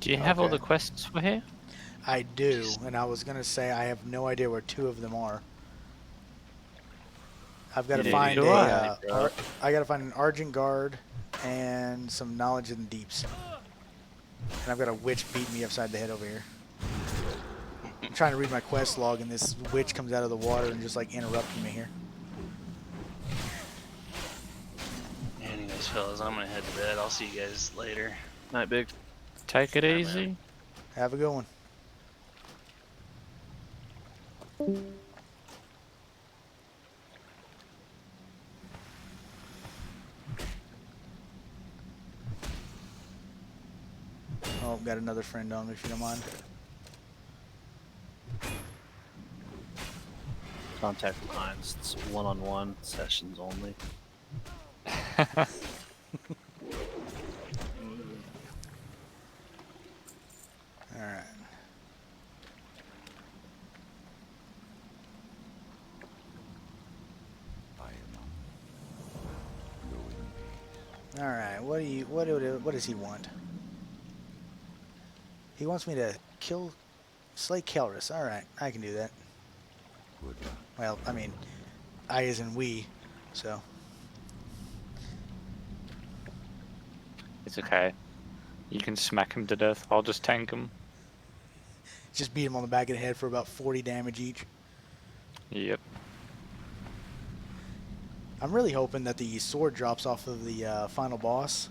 Do you have all Okay. the quests for here? I do, and I was gonna say I have no idea where 2 of them are. I've got to Neither find do a. I. I got to find an Argent Guard and some knowledge in the deeps. And I've got a witch beating me upside the head over here. I'm trying to read my quest log, and this witch comes out of the water and just like interrupting me here. Anyways, fellas, I'm gonna head to bed. I'll see you guys later. Night, Big. Take it Yeah, man. easy. Have a good one. Oh, got another friend on me if you don't mind. Contact lines. It's one-on-one sessions only. Alright. I am knowing me. Alright, what does he want? He wants me to slay Kelris. Alright, I can do that. Good luck. Well, I mean, I as in we, so. It's okay. You can smack him to death. I'll just tank him. Just beat him on the back of the head for about 40 damage each. Yep. I'm really hoping that the sword drops off of the final boss,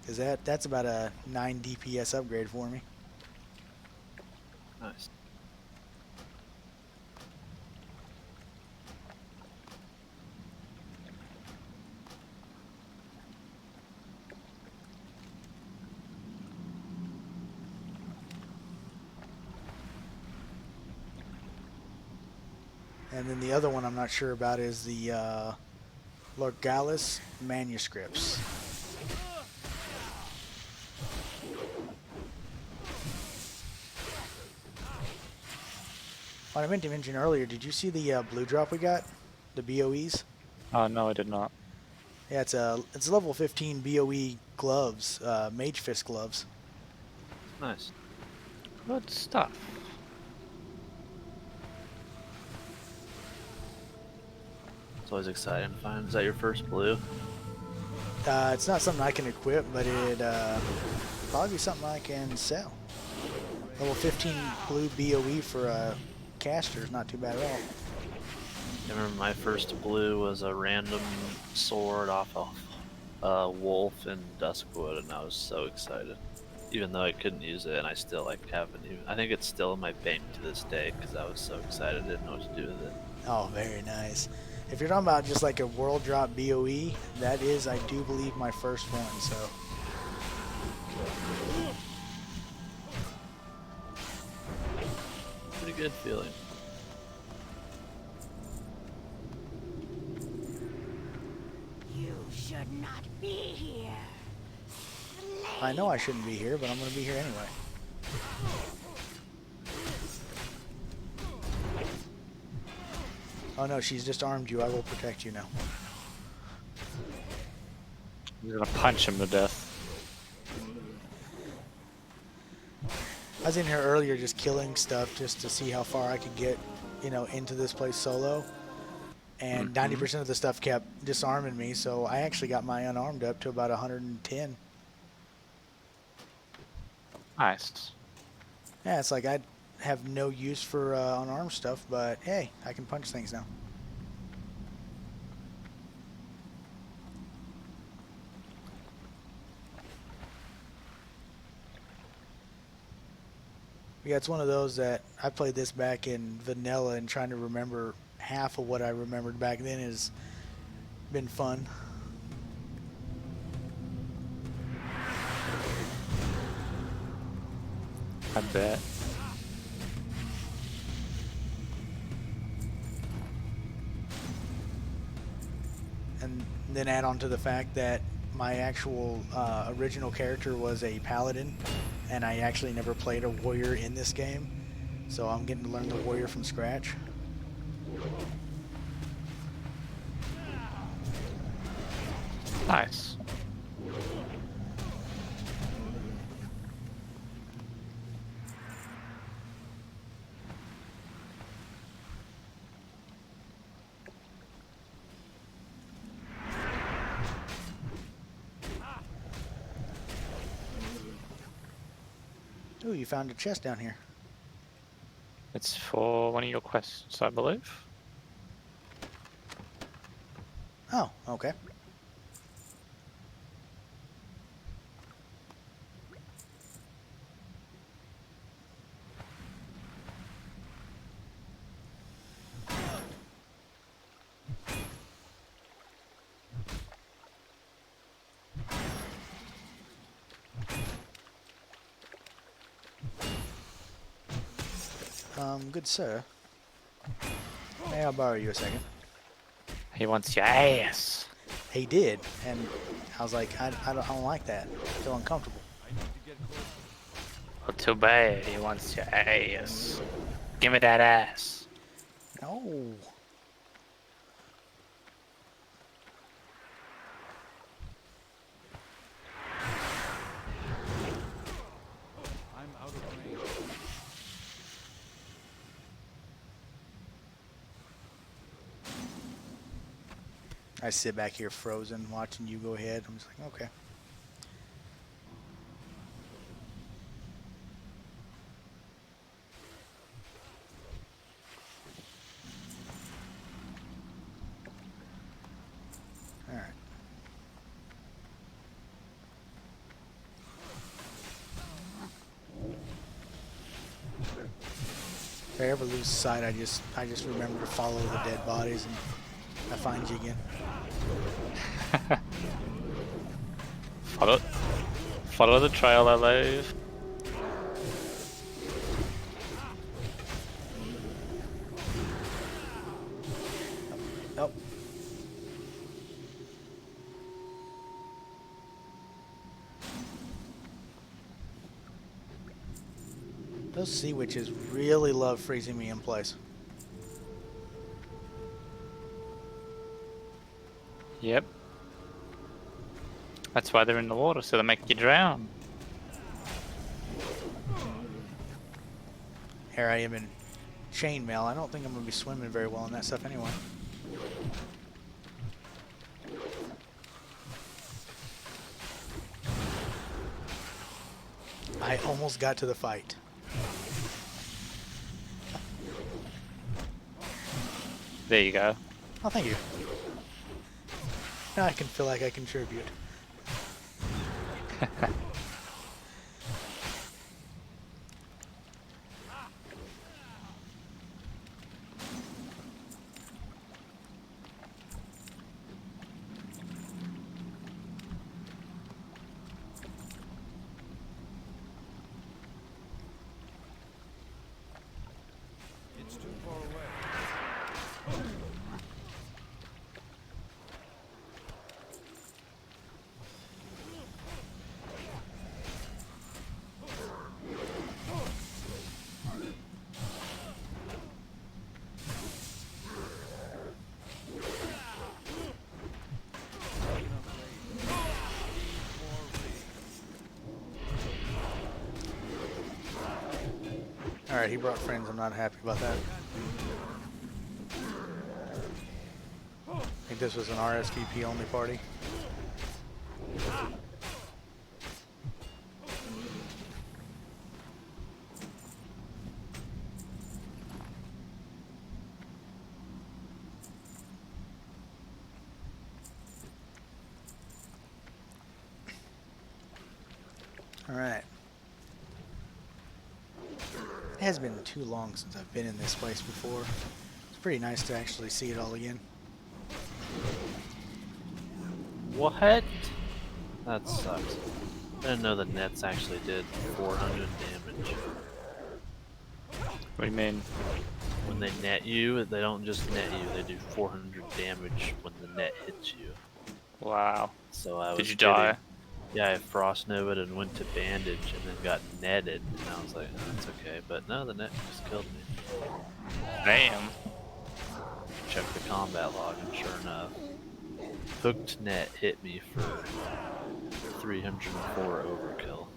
because that's about a 9 DPS upgrade for me. Nice. And then the other one I'm not sure about is the Lorgalis manuscripts. What I meant to mention earlier, did you see the blue drop we got? The BOEs? Oh no, I did not. Yeah, it's level 15 BOE gloves, Mage Fist gloves. Nice. Good stuff. It's always exciting to find. Is that your first blue? It's not something I can equip, but it probably be something I can sell. Level 15 blue BOE for a caster is not too bad at all. I remember my first blue was a random sword off of wolf in Duskwood, and I was so excited. Even though I couldn't use it, and I still like haven't even. I think it's still in my bank to this day because I was so excited, I didn't know what to do with it. Oh, very nice. If you're talking about just like a world drop BOE, that is, I do believe, my first one, so. Pretty good feeling. You should not be here. I know I shouldn't be here, but I'm going to be here anyway. Oh no, she's just armed you. I will protect you now. I'm gonna punch him to death. I was in here earlier just killing stuff just to see how far I could get, you know, into this place solo. And 90% of the stuff kept disarming me, so I actually got my unarmed up to about 110. Nice. Yeah, it's like I have no use for unarmed stuff, but hey, I can punch things now. Yeah, it's one of those that I played this back in vanilla, and trying to remember half of what I remembered back then has been fun. I bet. And then add on to the fact that my actual original character was a paladin, and I actually never played a warrior in this game, so I'm getting to learn the warrior from scratch. Nice. Ooh, you found a chest down here. It's for one of your quests, I believe. Oh, okay. Good sir. May I borrow you a second? He wants your ass. He did, and I was like, I don't like that. I feel uncomfortable. Well, too bad. He wants your ass. Give me that ass. No. I'm out of range. I sit back here frozen watching you go ahead. I'm just like, okay. All right. If I ever lose sight, I just remember to follow the dead bodies and I find you again. Follow the trail I leave. Nope. Those sea witches really love freezing me in place. Yep. That's why they're in the water, so they make you drown. Here I am in chainmail. I don't think I'm going to be swimming very well in that stuff anyway. I almost got to the fight. There you go. Oh, thank you. Now I can feel like I contribute. It's too far away. Alright, he brought friends. I'm not happy about that. I think this was an RSVP only party. Alright. It has been too long since I've been in this place before. It's pretty nice to actually see it all again. What? That sucks. I didn't know the nets actually did 400 damage. What do you mean? When they net you, they don't just net you, they do 400 damage when the net hits you. Wow. So I was Did you die? Yeah, I frost nova'd and went to bandage and then got netted, and I was like, oh, that's okay. But no, the net just killed me. Damn. Check the combat log, and sure enough, hooked net hit me for 304 overkill.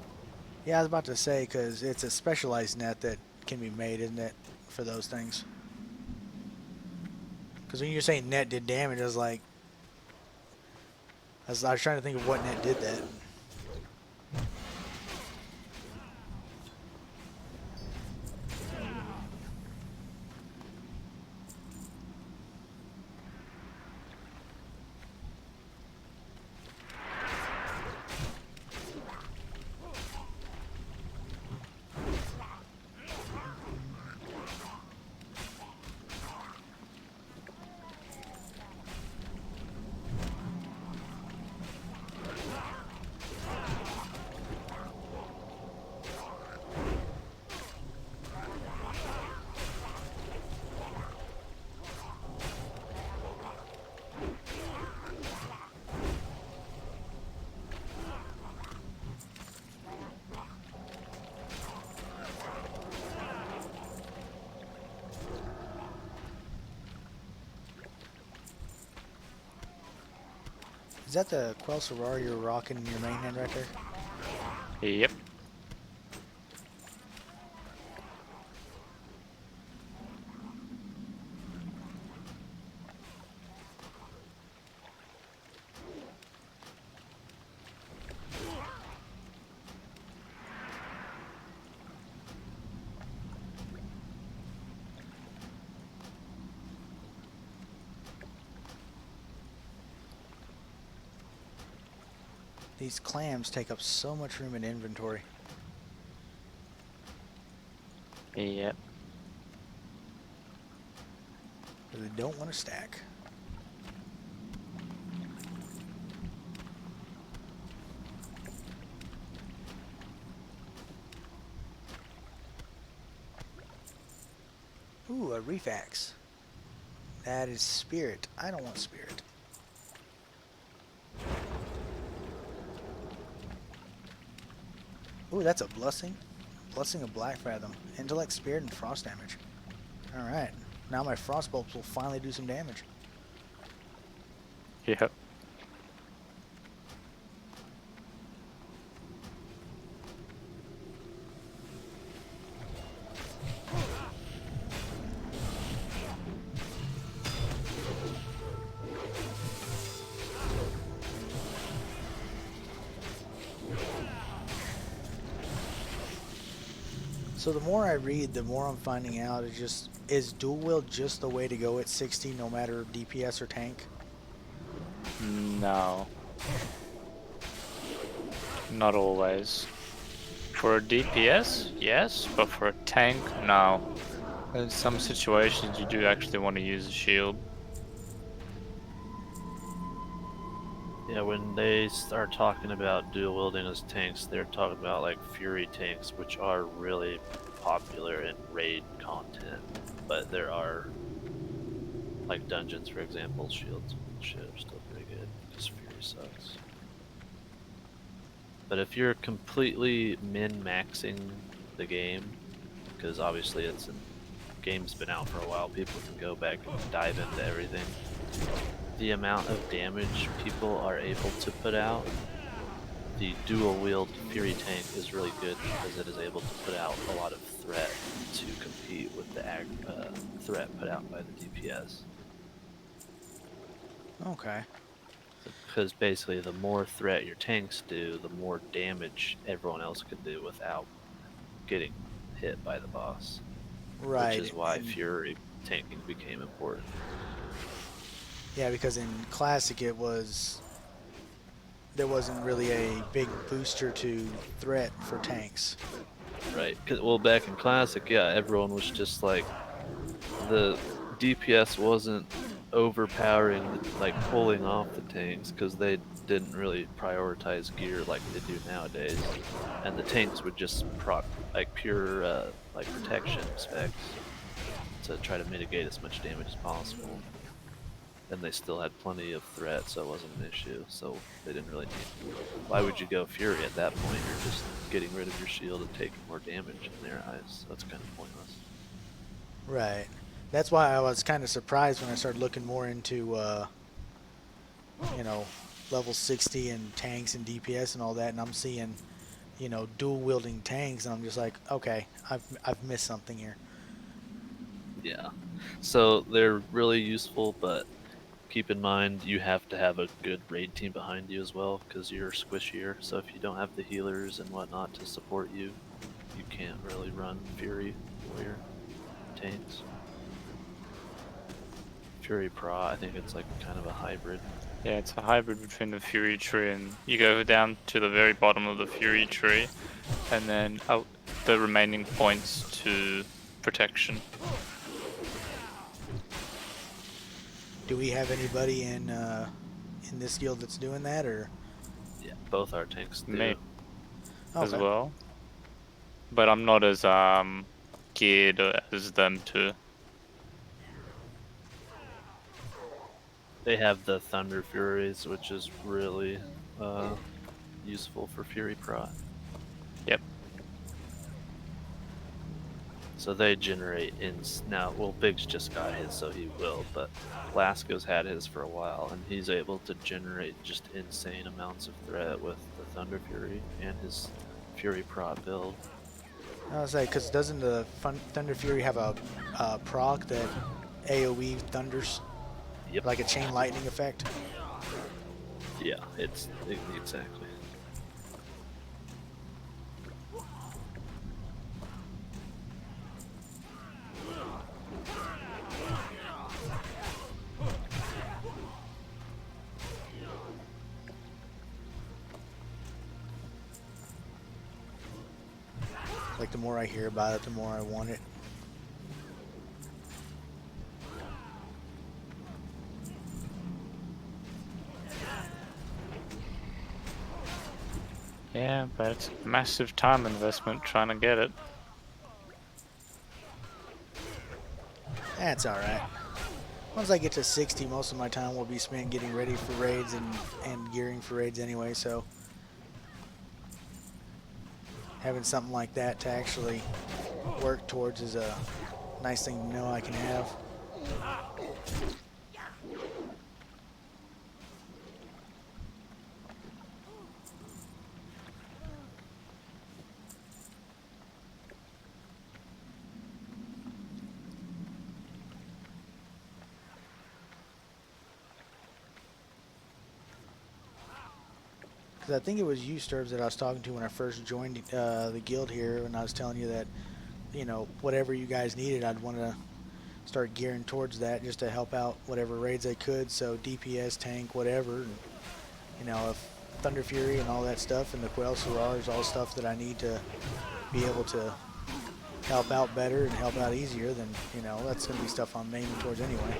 Yeah, I was about to say, because it's a specialized net that can be made, isn't it, for those things? Because when you're saying net did damage, I was like, I was trying to think of what net did that. Is that the Quell Soror you're rocking in your main hand right there? Yep. These clams take up so much room in inventory. Yep. But they don't want to stack. Ooh, a reef axe. That is spirit. I don't want spirit. Ooh, that's a blessing. Blessing of Blackfathom. Intellect, spirit, and frost damage. Alright. Now my frost bolts will finally do some damage. Yep. So the more I read, the more I'm finding out is dual wield just the way to go at 60 no matter DPS or tank? No. Not always. For a DPS, yes, but for a tank, no. In some situations you do actually want to use a shield. Yeah, when they start talking about dual wielding as tanks, they're talking about like Fury tanks, which are really popular in raid content. But there are, like dungeons, for example, shields and shit are still pretty good because Fury sucks. But if you're completely min-maxing the game, because obviously game's been out for a while, people can go back and dive into everything. The amount of damage people are able to put out, the dual wield Fury tank is really good because it is able to put out a lot of threat to compete with the threat put out by the DPS. Okay. Because basically the more threat your tanks do, the more damage everyone else can do without getting hit by the boss. Right. Which is why and- Fury tanking became important. Yeah, because in Classic there wasn't really a big booster to threat for tanks. Right. Well, back in Classic, yeah, everyone was just like, the DPS wasn't overpowering, like pulling off the tanks because they didn't really prioritize gear like they do nowadays, and the tanks would just proc like pure like protection specs to try to mitigate as much damage as possible. And they still had plenty of threat, so it wasn't an issue. So they didn't really need. Why would you go Fury at that point? You're just getting rid of your shield and taking more damage in their eyes. So that's kind of pointless. Right. That's why I was kind of surprised when I started looking more into, you know, level 60 and tanks and DPS and all that, and I'm seeing, you know, dual wielding tanks, and I'm just like, okay, I've missed something here. Yeah. So they're really useful, but keep in mind you have to have a good raid team behind you as well, because you're squishier. So if you don't have the healers and whatnot to support you, you can't really run Fury warrior tanks. Fury Pro, I think it's like kind of a hybrid. Yeah, it's a hybrid between the Fury tree and you go down to the very bottom of the Fury tree and then out the remaining points to protection. Do we have anybody in this guild that's doing that, or? Yeah, both our tanks do. Me as Okay. well. But I'm not as geared as them too. They have the Thunder Furies, which is really useful for Fury Pro. Yep. So they generate now. Well, Biggs just got his, so he will. But Blasco's had his for a while, and he's able to generate just insane amounts of threat with the Thunder Fury and his Fury Pro build. I was like, because doesn't the Thunder Fury have a proc that AoE thunders? Yep. Like a chain lightning effect? Yeah, it's exactly. Like, the more I hear about it, the more I want it. Yeah, but it's a massive time investment trying to get it. That's alright. Once I get to 60, most of my time will be spent getting ready for raids and gearing for raids anyway, so having something like that to actually work towards is a nice thing to know I can have. Because I think it was you, Sturbs, that I was talking to when I first joined the guild here, and I was telling you that, you know, whatever you guys needed, I'd want to start gearing towards that just to help out whatever raids I could. So DPS, tank, whatever. And, you know, if Thunder Fury and all that stuff, and the Quail Surar is all stuff that I need to be able to help out better and help out easier, then, you know, that's going to be stuff I'm aiming towards anyway.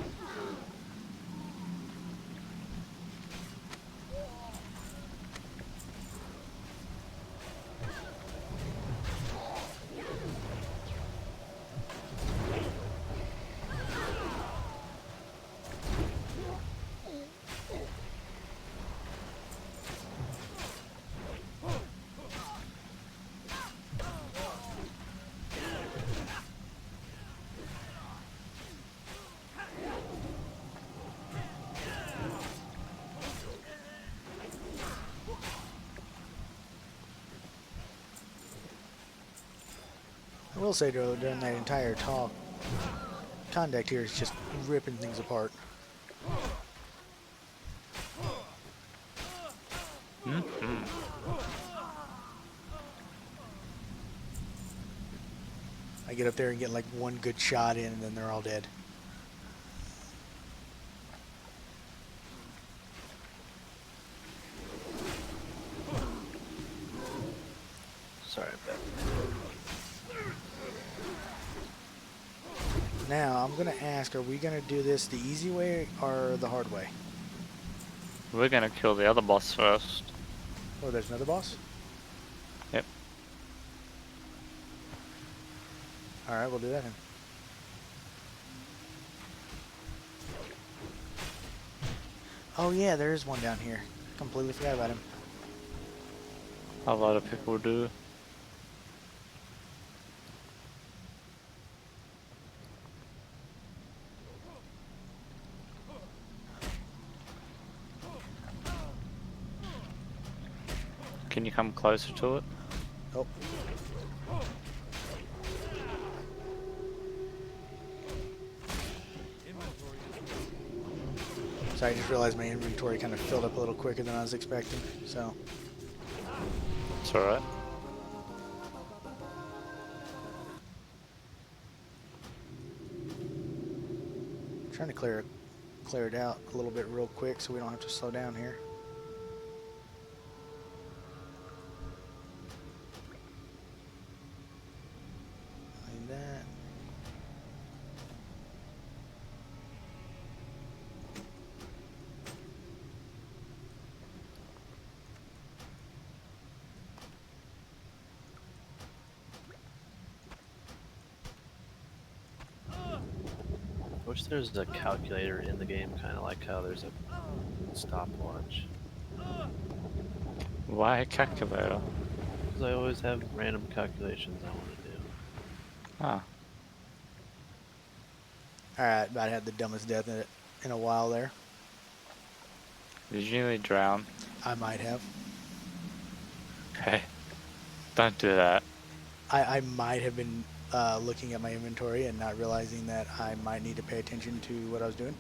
I will say, though, during that entire talk, Conduct here is just ripping things apart. I get up there and get like one good shot in, and then they're all dead. Sorry, Ben. Now, I'm going to ask, are we going to do this the easy way or the hard way? We're gonna kill the other boss first. Oh, there's another boss? Yep. Alright, we'll do that then. Oh yeah, there is one down here. Completely forgot about him. A lot of people do. Can you come closer to it? Oh. Sorry, I just realized my inventory kind of filled up a little quicker than I was expecting, so. It's alright. I'm trying to clear it out a little bit real quick so we don't have to slow down here. Like that. I wish there was a calculator in the game, kind of like how there's a stopwatch. Why a calculator? Because I always have random calculations I want to do. Ah. Alright, about had the dumbest death in a while there. Did you nearly drown? I might have. Okay. Don't do that. I might have been looking at my inventory and not realizing that I might need to pay attention to what I was doing.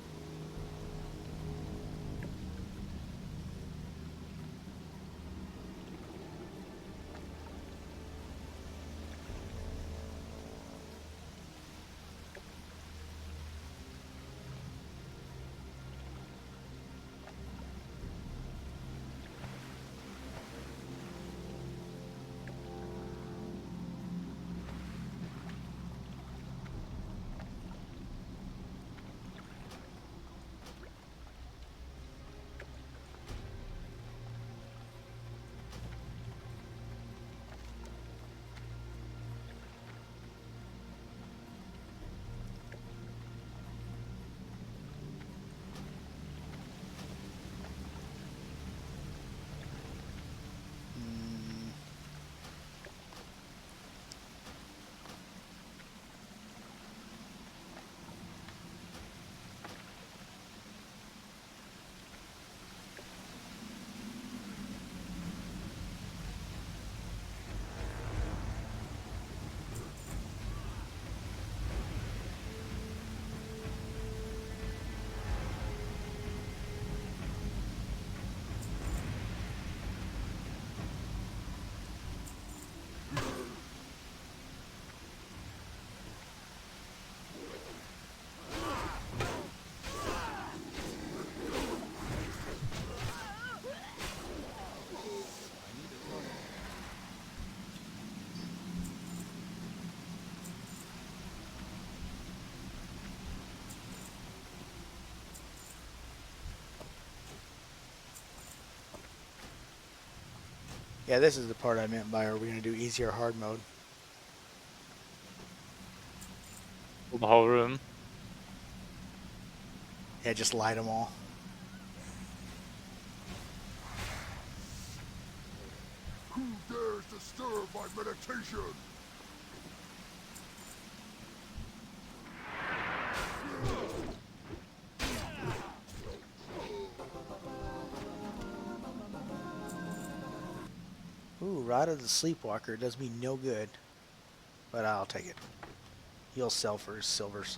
Yeah, this is the part I meant by are we going to do easy or hard mode? The whole room. Yeah, just light them all. Who dares disturb my meditation? Ooh, Rod of the Sleepwalker does me no good, but I'll take it. He'll sell for his silvers.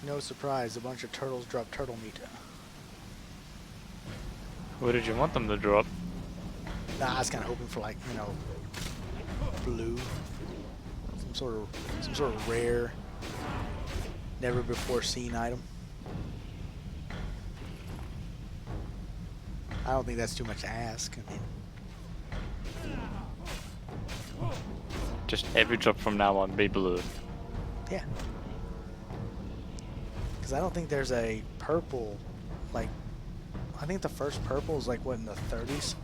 No surprise, a bunch of turtles drop turtle meat. What did you want them to drop? Nah, I was kind of hoping for like, you know, blue, some sort of rare, never before seen item. I don't think that's too much to ask. I mean, Just every drop from now on be blue. yeah. Because I don't think there's a purple, like, I think the first purple is like, what, in the 30s?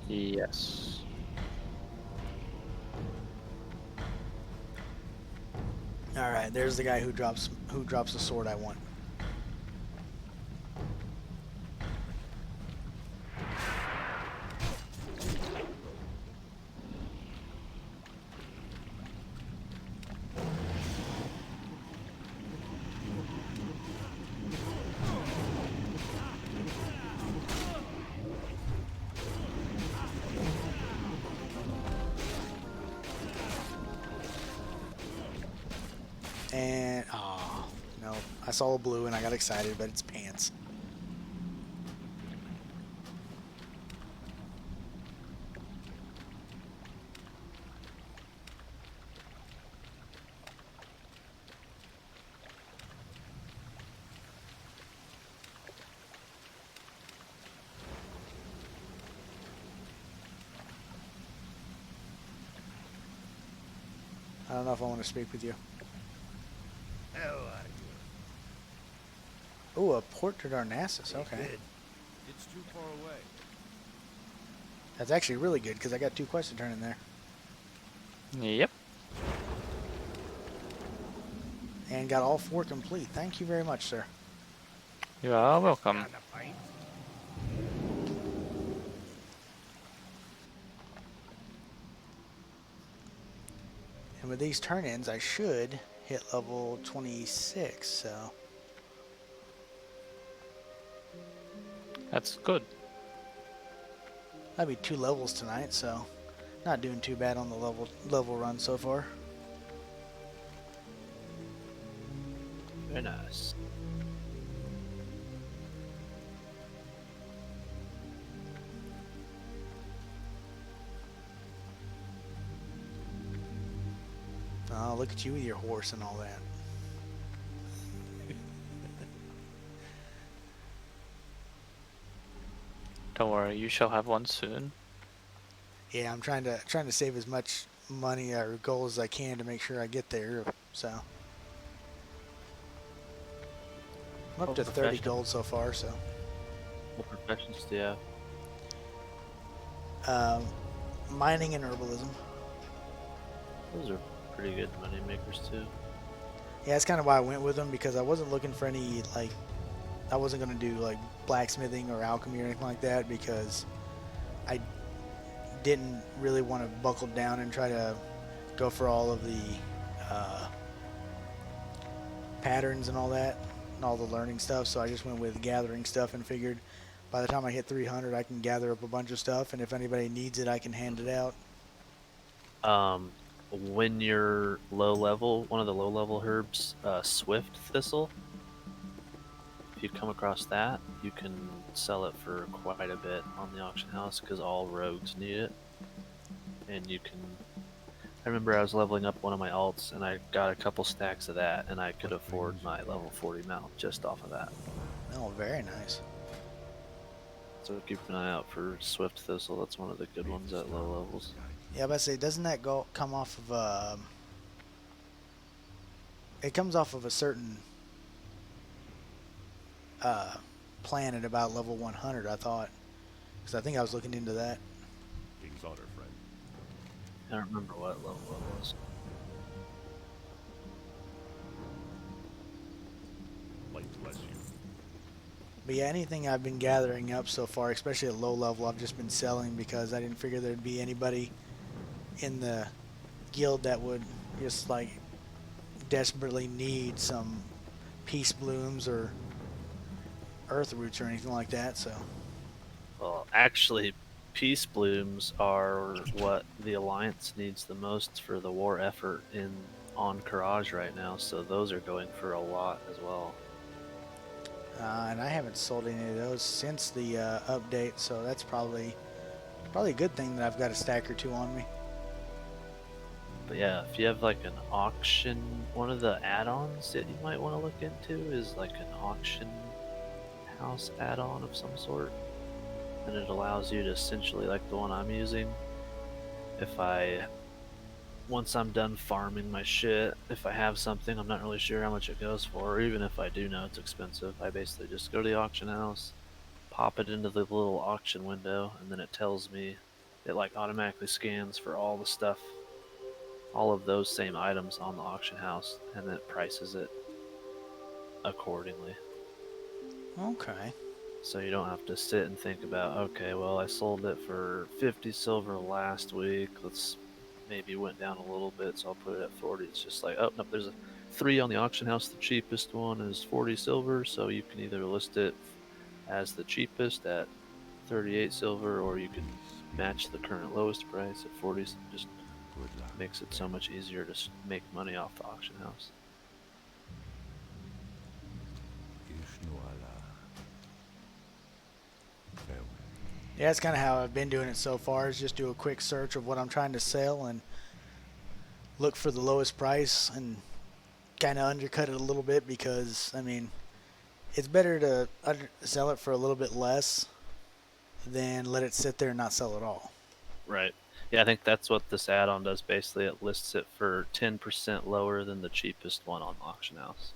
Yes. Alright, there's the guy who drops the sword I want. And, oh, no. I saw a blue and I got excited, but it's pants. I don't know if I want to speak with you. Hell are Oh, a port to Darnassus. you? Okay. Good. It's too far away. That's actually really good because I got 2 quests to turn in there. Yep. And got all 4 complete. Thank you very much, sir. You are welcome. Got a pint? And with these turn-ins, I should hit level 26, so... That's good. That'd be 2 levels tonight, so... Not doing too bad on the level run so far. Very nice. Oh, look at you with your horse and all that. Don't worry, you shall have one soon. Yeah, I'm trying to save as much money or gold as I can to make sure I get there. So I'm up What to 30 profession? gold so far. So What professions do you have? um, mining and herbalism. Those are pretty good money makers too. Yeah, that's kind of why I went with them because I wasn't looking for any like I wasn't gonna do like blacksmithing or alchemy or anything like that because I didn't really want to buckle down and try to go for all of the uh, patterns and all that and all the learning stuff. So I just went with gathering stuff and figured by the time I hit 300, I can gather up a bunch of stuff, and if anybody needs it, I can hand it out. Um, when you're low level, one of the low level herbs, Swift Thistle. If you come across that, you can sell it for quite a bit on the auction house because all rogues need it. And you can. I remember I was leveling up one of my alts and I got a couple stacks of that, and I could afford my level 40 mount just off of that. Oh, very nice. So keep an eye out for Swift Thistle. That's one of the good ones at low levels. Yeah, but I say, doesn't that come off of it comes off of a certain plan at about level 100, I thought, because I think I was looking into that. King's honor, friend. I don't remember what level it was. Light bless you. But yeah, anything I've been gathering up so far, especially at low level, I've just been selling because I didn't figure there'd be anybody in the guild that would just like desperately need some peace blooms or earth roots or anything like that. So Well, actually, peace blooms are what the Alliance needs the most for the war effort on Courage right now. So those are going for a lot as well. and I haven't sold any of those since the update, so that's probably a good thing that I've got a stack or two on me. But yeah, if you have like an auction, one of the add-ons that you might want to look into is like an auction house add-on of some sort. And it allows you to essentially, like the one I'm using, once I'm done farming my shit, if I have something, I'm not really sure how much it goes for, or even if I do know it's expensive, I basically just go to the auction house, pop it into the little auction window, and then it tells me, it like automatically scans for all the stuff, all of those same items on the auction house, and then it prices it accordingly. Okay. So you don't have to sit and think about, okay, well, I sold it for 50 silver last week. Let's maybe went down a little bit, so I'll put it at 40. It's just like, oh, no, there's a 3 on the auction house. The cheapest one is 40 silver, so you can either list it as the cheapest at 38 silver, or you can match the current lowest price at 40. So it just makes it so much easier to make money off the auction house. Yeah, that's kind of how I've been doing it so far, is just do a quick search of what I'm trying to sell and look for the lowest price and kind of undercut it a little bit because, I mean, it's better to sell it for a little bit less than let it sit there and not sell at all. Right. Yeah, I think that's what this add-on does. Basically, it lists it for 10% lower than the cheapest one on the auction house.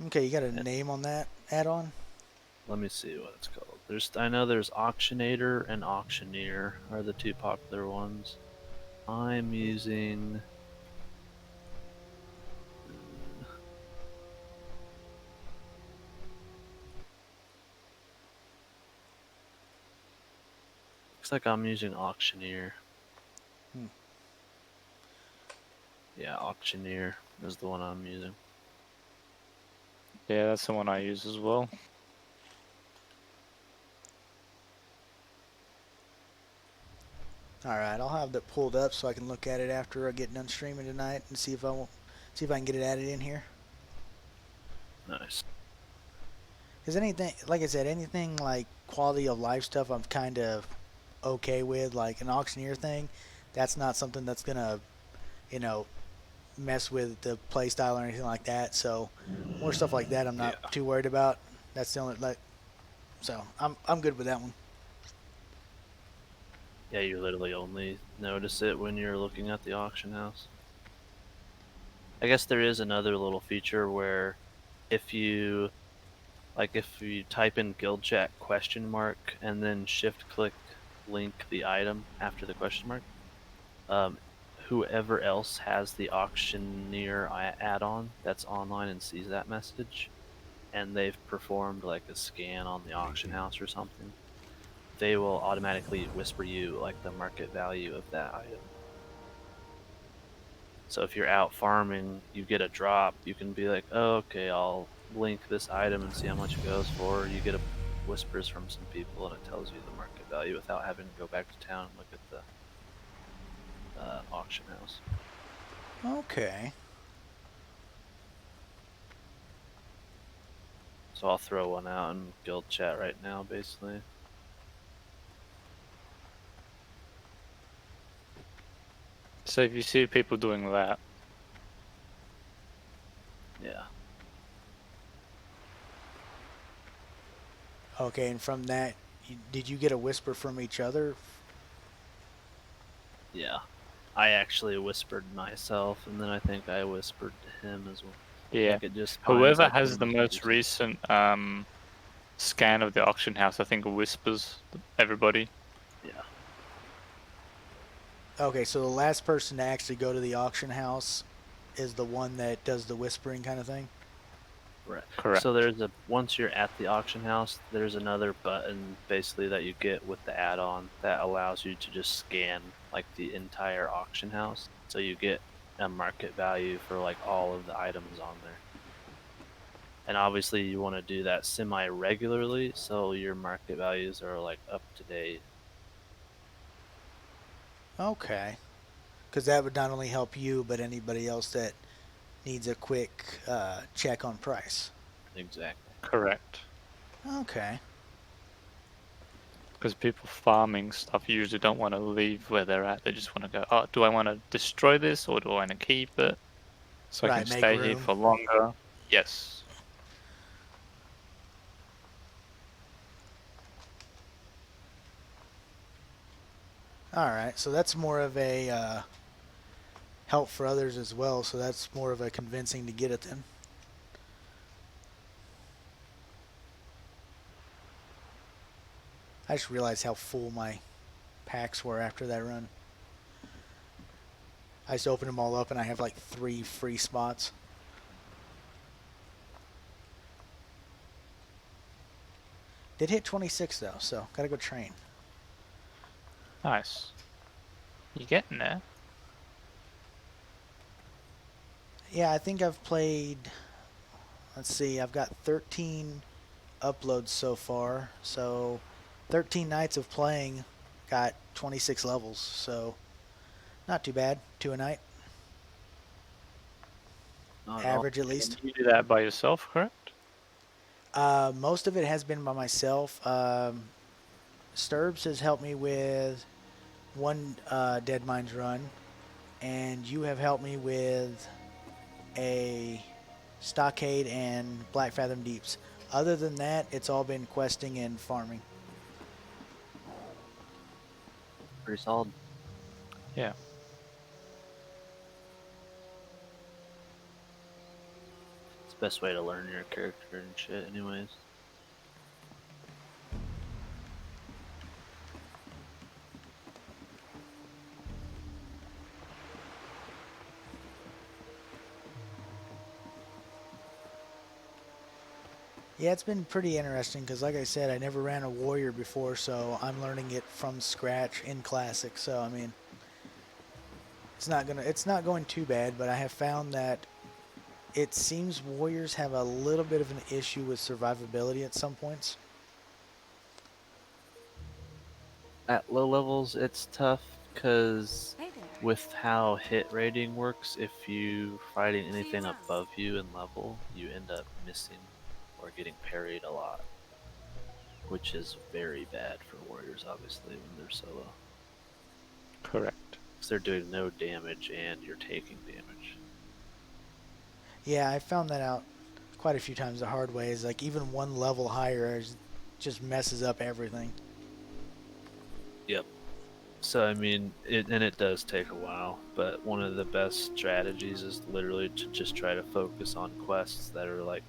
Okay, you got a name on that add-on? Let me see what it's called. I know there's Auctionator and Auctioneer are the two popular ones. I'm using looks like I'm using Auctioneer. Yeah, Auctioneer is the one I'm using. Yeah, that's the one I use as well. Alright, I'll have that pulled up so I can look at it after I get done streaming tonight and see if I can get it added in here. Nice. Because anything, like I said, anything like quality of life stuff I'm kind of okay with, like an auctioneer thing, that's not something that's going to, mess with the play style or anything like that. So more stuff like that I'm not too worried about. That's the only, So I'm good with that one. Yeah, you literally only notice it when you're looking at the auction house. I guess there is another little feature where if you if you type in guild chat question mark and then shift click link the item after the question mark, um, whoever else has the auctioneer add-on that's online and sees that message, and they've performed like a scan on the auction house or something, they will automatically whisper you like the market value of that item. So if you're out farming, you get a drop, you can be like, oh, okay, I'll link this item and see how much it goes for. You get a whispers from some people and it tells you the market value without having to go back to town and look at the auction house. Okay. So I'll throw one out in guild chat right now, basically. So if you see people doing that, Yeah. Okay, and from that, did you get a whisper from each other? Yeah. I actually whispered myself, and then I think I whispered to him as well. I yeah, think it just finds, whoever like, has the most most recent scan of the auction house, I think whispers everybody. Yeah. Okay, so the last person to actually go to the auction house is the one that does the whispering kind of thing? Right. Correct. So there's once you're at the auction house, there's another button basically that you get with the add-on that allows you to just scan like the entire auction house. So you get a market value for like all of the items on there. And obviously you want to do that semi-regularly so your market values are like up to date. Okay. Because that would not only help you, but anybody else that needs a quick check on price. Exactly. Correct. Okay. Because people farming stuff usually don't want to leave where they're at. They just want to go, oh, do I want to destroy this or do I want to keep it? So I Right, can make stay here room. for longer. Yes. Alright, so that's more of a help for others as well, so that's more of a convincing to get it then. I just realized how full my packs were after that run. I just opened them all up and I have like 3 free spots. Did hit 26 though, so gotta go train. Nice. You getting there? Yeah, I think I've played, let's see, I've got 13 uploads so far, so 13 nights of playing, got 26 levels, so not too bad, 2 a night, Not at all. average at least. You do that by yourself, correct? Most of it has been by myself. Sturbs has helped me with one Dead Mines run, and you have helped me with a Stockade and Blackfathom Deeps. Other than that, it's all been questing and farming. Pretty solid. Yeah. It's the best way to learn your character and shit anyways. Yeah, it's been pretty interesting because, like I said, I never ran a warrior before, so I'm learning it from scratch in classic. So I mean, it's not going too bad, but I have found that it seems warriors have a little bit of an issue with survivability at some points. At low levels, it's tough because Hey there. with how hit rating works, if you fighting anything above you in level, you end up missing or getting parried a lot, which is very bad for warriors, obviously, when they're solo. Correct. Because they're doing no damage and you're taking damage. Yeah, I found that out quite a few times the hard way. Is like even one level higher, just messes up everything. Yep. So I mean, it does take a while, but one of the best strategies is literally to just try to focus on quests that are like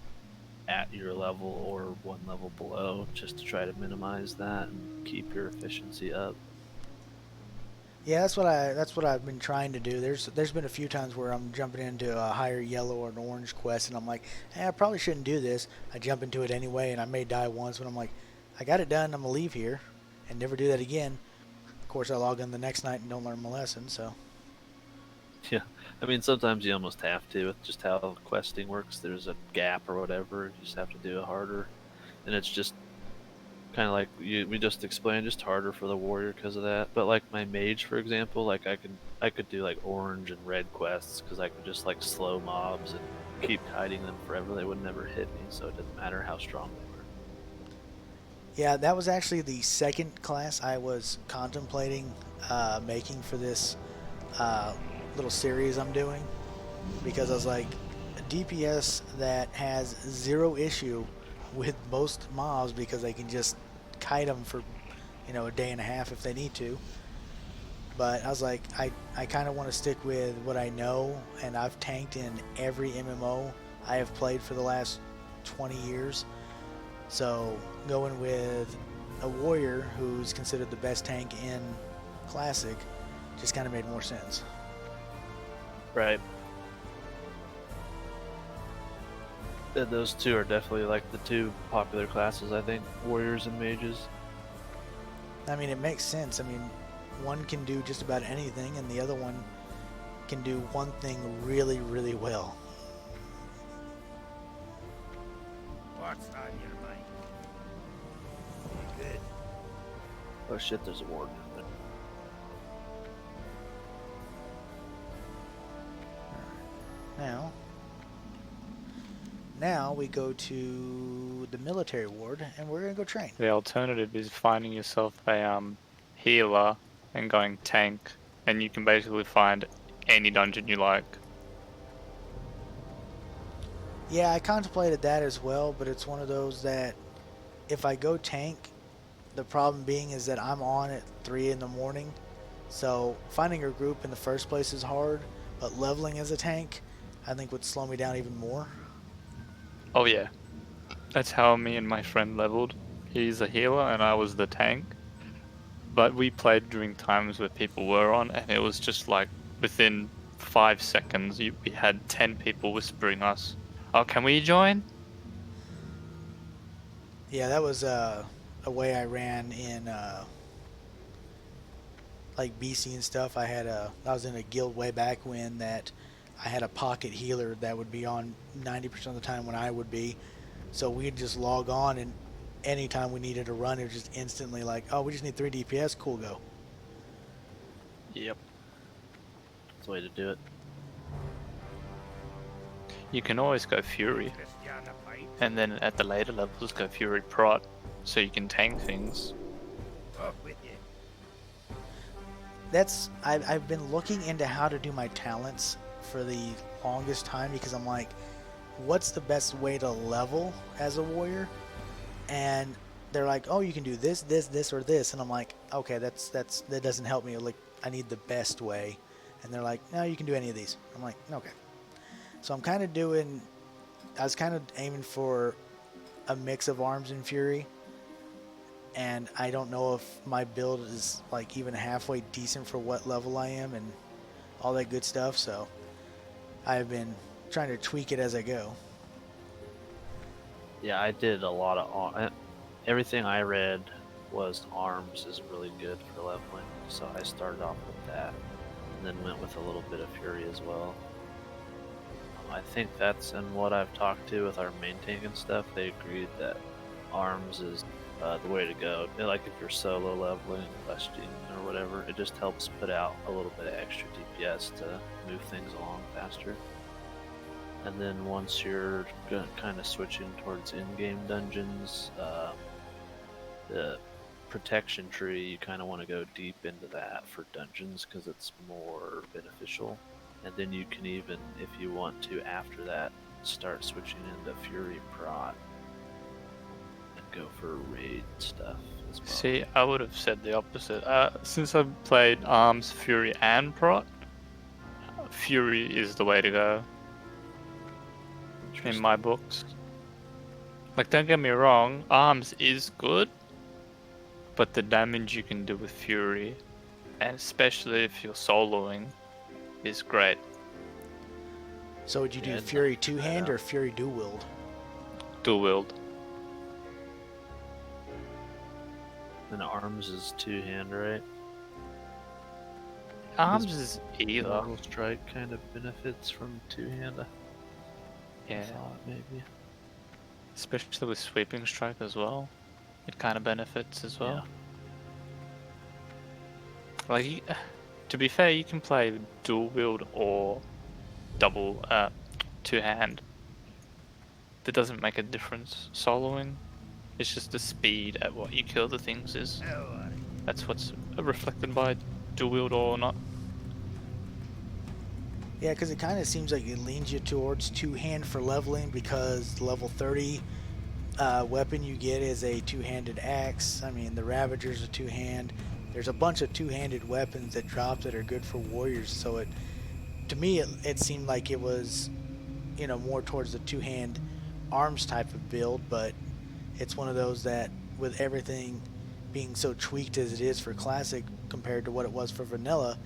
at your level or one level below, just to try to minimize that and keep your efficiency up. Yeah, that's what I've been trying to do. There's been a few times where I'm jumping into a higher yellow or an orange quest, and I'm like, hey, I probably shouldn't do this. I jump into it anyway, and I may die once, but I'm like, I got it done. I'm gonna leave here and never do that again. Of course, I log in the next night and don't learn my lesson. So Yeah, I mean sometimes you almost have to with just how questing works. There's a gap or whatever, you just have to do it harder, and it's just kind of like we just explained, just harder for the warrior because of that. But like my mage, for example, like I could do like orange and red quests because I could just like slow mobs and keep hiding them forever. They would never hit me, so it didn't matter how strong they were. yeah, that was actually the second class I was contemplating making for this uh, little series I'm doing, because I was like, a DPS that has zero issue with most mobs because they can just kite them for, a day and a half if they need to. But I was like, I kind of want to stick with what I know, and I've tanked in every MMO I have played for the last 20 years. So going with a warrior who's considered the best tank in Classic just kind of made more sense. Right. Those two are definitely like the two popular classes, I think, warriors and mages. I mean, it makes sense. I mean, one can do just about anything, and the other one can do one thing really, really well. What's on your mind? You good? Oh shit, there's a warden in there. Now we go to the military ward, and we're gonna go train. The alternative is finding yourself a healer and going tank, and you can basically find any dungeon you like. Yeah, I contemplated that as well, but it's one of those that if I go tank, the problem being is that I'm on at 3 in the morning, so finding a group in the first place is hard, but leveling as a tank, I think would slow me down even more. Oh yeah, that's how me and my friend leveled. He's a healer and I was the tank. But we played during times where people were on, and it was just like within 5 seconds, we had 10 people whispering us, "Oh, can we join?" Yeah, that was a way I ran in like BC and stuff. I was in a guild way back when that I had a pocket healer that would be on 90% of the time when I would be. So we'd just log on, and anytime we needed a run, it was just instantly like, oh, we just need 3 DPS, cool, go. Yep. That's the way to do it. You can always go Fury, Just down the pipe. and then at the later levels go Fury Prot, so you can tank things. Up with you. I've been looking into how to do my talents for the longest time, because I'm like, what's the best way to level as a warrior? And they're like, oh, you can do this, this, this, or this, and I'm like, okay, that doesn't help me. Like, I need the best way. And they're like, no, you can do any of these. I'm like, okay. So I was kind of aiming for a mix of arms and fury, and I don't know if my build is like even halfway decent for what level I am and all that good stuff. So I've been trying to tweak it as I go. Yeah, I did a lot of everything I read was arms is really good for leveling, so I started off with that, and then went with a little bit of fury as well. I think that's in what I've talked to with our main tank and stuff. They agreed that arms is the way to go. Like if you're solo leveling, questing, or whatever, it just helps put out a little bit of extra DPS to move things along faster. And then once you're kind of switching towards in-game dungeons, the protection tree, you kind of want to go deep into that for dungeons because it's more beneficial. And then you can even, if you want to, after that, start switching into Fury Prot and go for raid stuff as well. See, I would have said the opposite. Since I've played Arms, Fury, and Prot, Fury is the way to go in my books. Like, don't get me wrong, Arms is good, but the damage you can do with Fury, and especially if you're soloing, is great. So would you do Yeah, Fury try that two-hand out. or Fury dual-wield? Dual wield. And arms is two-hand, right? Arms is either. Normal strike kind of benefits from two-hand. I Yeah, thought maybe. especially with sweeping strike as well. It kind of benefits as well. Like, to be fair, you can play dual wield or double two hand. That doesn't make a difference soloing. It's just the speed at what you kill the things is. How are you? That's what's reflected by dual wield or not. Yeah, because it kind of seems like it leans you towards two-hand for leveling, because level 30 weapon you get is a two-handed axe. I mean, the Ravager's a two-hand. There's a bunch of two-handed weapons that drop that are good for warriors. So to me, it seemed like it was, more towards the two-hand arms type of build. But it's one of those that, with everything being so tweaked as it is for classic compared to what it was for vanilla,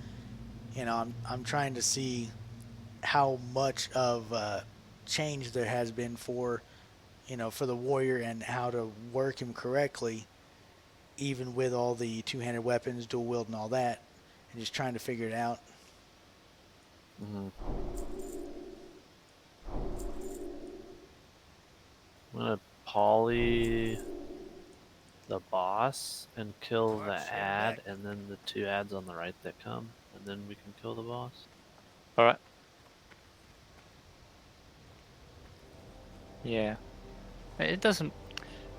I'm trying to see how much of change there has been for the warrior, and how to work him correctly, even with all the two-handed weapons, dual wield, and all that, and just trying to figure it out. Mm-hmm. I'm gonna poly the boss and kill the ad, and then the two ads on the right that come, and then we can kill the boss. Alright. Yeah. It doesn't.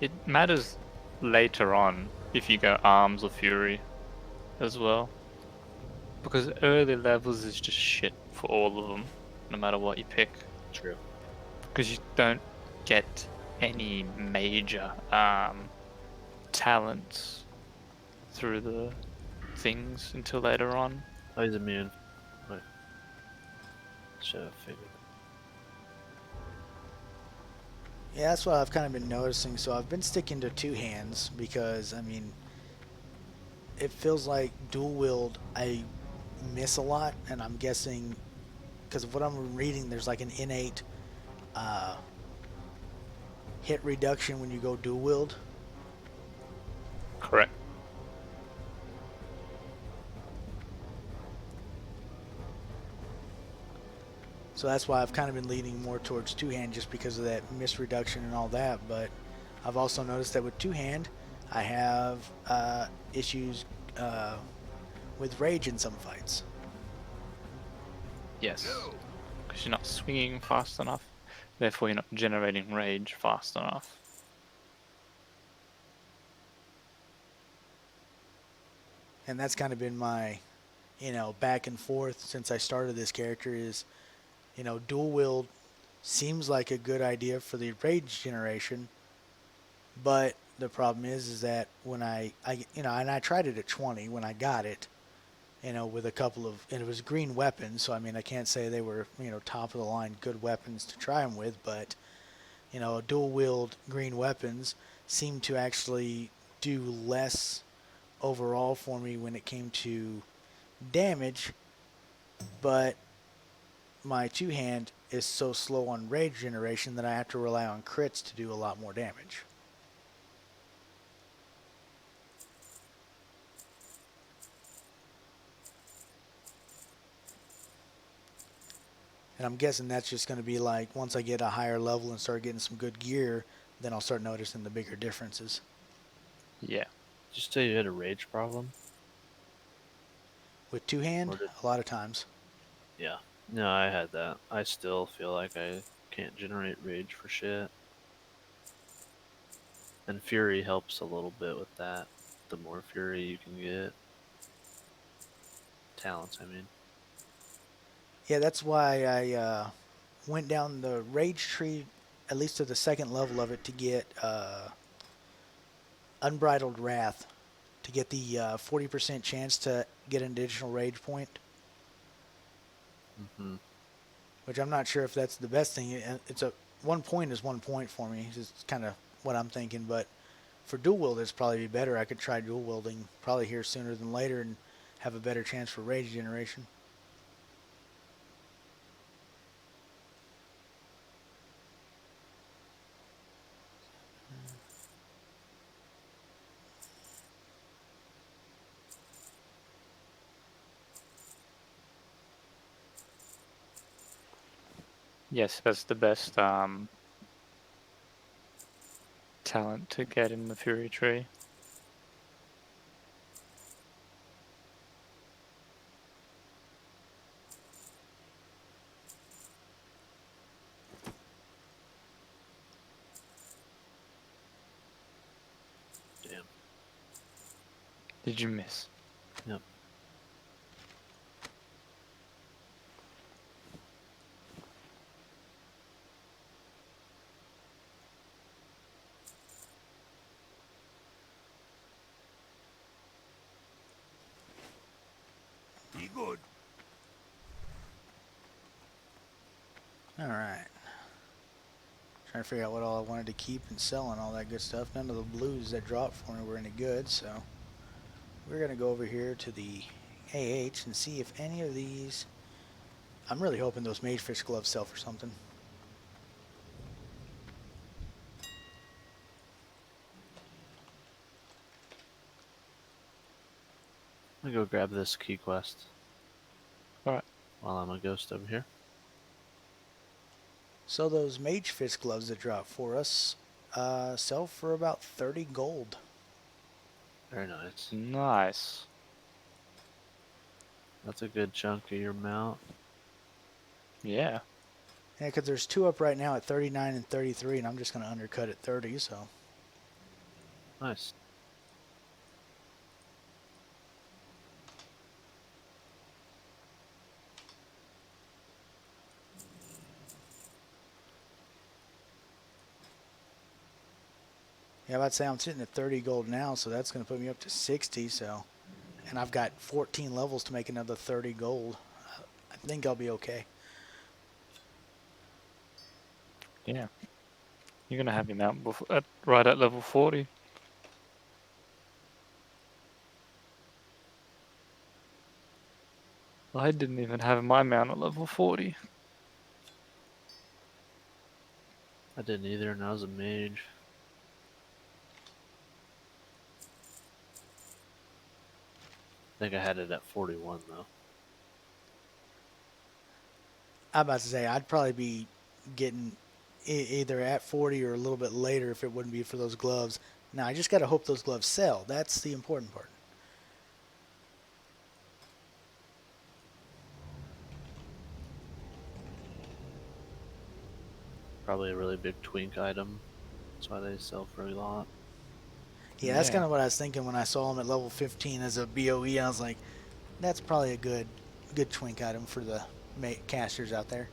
It matters later on if you go arms or fury as well. Because early levels is just shit for all of them, no matter what you pick. True. Because you don't get any major talents through the things until later on. Oh, he's immune. Wait. Should have figured it. Yeah, that's what I've kind of been noticing. So I've been sticking to two hands because, I mean, it feels like dual wield I miss a lot, and I'm guessing because of what I'm reading, there's like an innate hit reduction when you go dual wield. Correct. So that's why I've kind of been leaning more towards two-hand, just because of that miss reduction and all that. But I've also noticed that with two-hand, I have issues with rage in some fights. Yes. Because you're not swinging fast enough, therefore you're not generating rage fast enough. And that's kind of been my, back and forth since I started this character is, dual wield seems like a good idea for the rage generation, but the problem is that when I and I tried it at 20 when I got it, with a couple of, and it was green weapons, so I mean I can't say they were top of the line good weapons to try them with, but dual wield green weapons seemed to actually do less overall for me when it came to damage, but my two-hand is so slow on rage generation that I have to rely on crits to do a lot more damage. And I'm guessing that's just going to be like, once I get a higher level and start getting some good gear, then I'll start noticing the bigger differences. Yeah. Did you say you had a rage problem? With two-hand, a lot of times. Yeah. No, I had that. I still feel like I can't generate rage for shit. And fury helps a little bit with that. The more fury you can get. Talents, I mean. Yeah, that's why I went down the rage tree, at least to the second level of it, to get Unbridled Wrath to get the 40% chance to get an additional rage point, Mm-hmm. which I'm not sure if that's the best thing. It's a 1 point is 1 point for me. It's kind of what I'm thinking, but for dual wield, it's probably be better. I could try dual wielding probably here sooner than later and have a better chance for rage generation. Yes, that's the best talent to get in the Fury Tree. Damn. Did you miss? Yep. Be good. All right. Trying to figure out what all I wanted to keep and sell and all that good stuff. None of the blues that dropped for me were any good, so we're going to go over here to the AH and see if any of these... I'm really hoping those Magefish gloves sell for something. I'm gonna go grab this key quest Alright. while I'm a ghost over here. So those Magefish gloves that dropped for us sell for about 30 gold. Very nice. Nice. That's a good chunk of your mount. Yeah. Yeah, because there's two up right now at 39 and 33, and I'm just going to undercut at 30, so... Nice. Yeah, I'd say I'm sitting at 30 gold now, so that's going to put me up to 60, so... And I've got 14 levels to make another 30 gold. I think I'll be okay. Yeah. You're gonna have your mount right at level 40. I didn't even have my mount at level 40. I didn't either, and I was a mage. I think I had it at 41 though. I'm about to say I'd probably be getting either at 40 or a little bit later if it wouldn't be for those gloves. Now, I just got to hope those gloves sell. That's the important part. Probably a really big twink item. That's why they sell for a lot. Yeah, that's kind of what I was thinking when I saw him at level 15 as a BOE. I was like, that's probably a good twink item for the casters out there.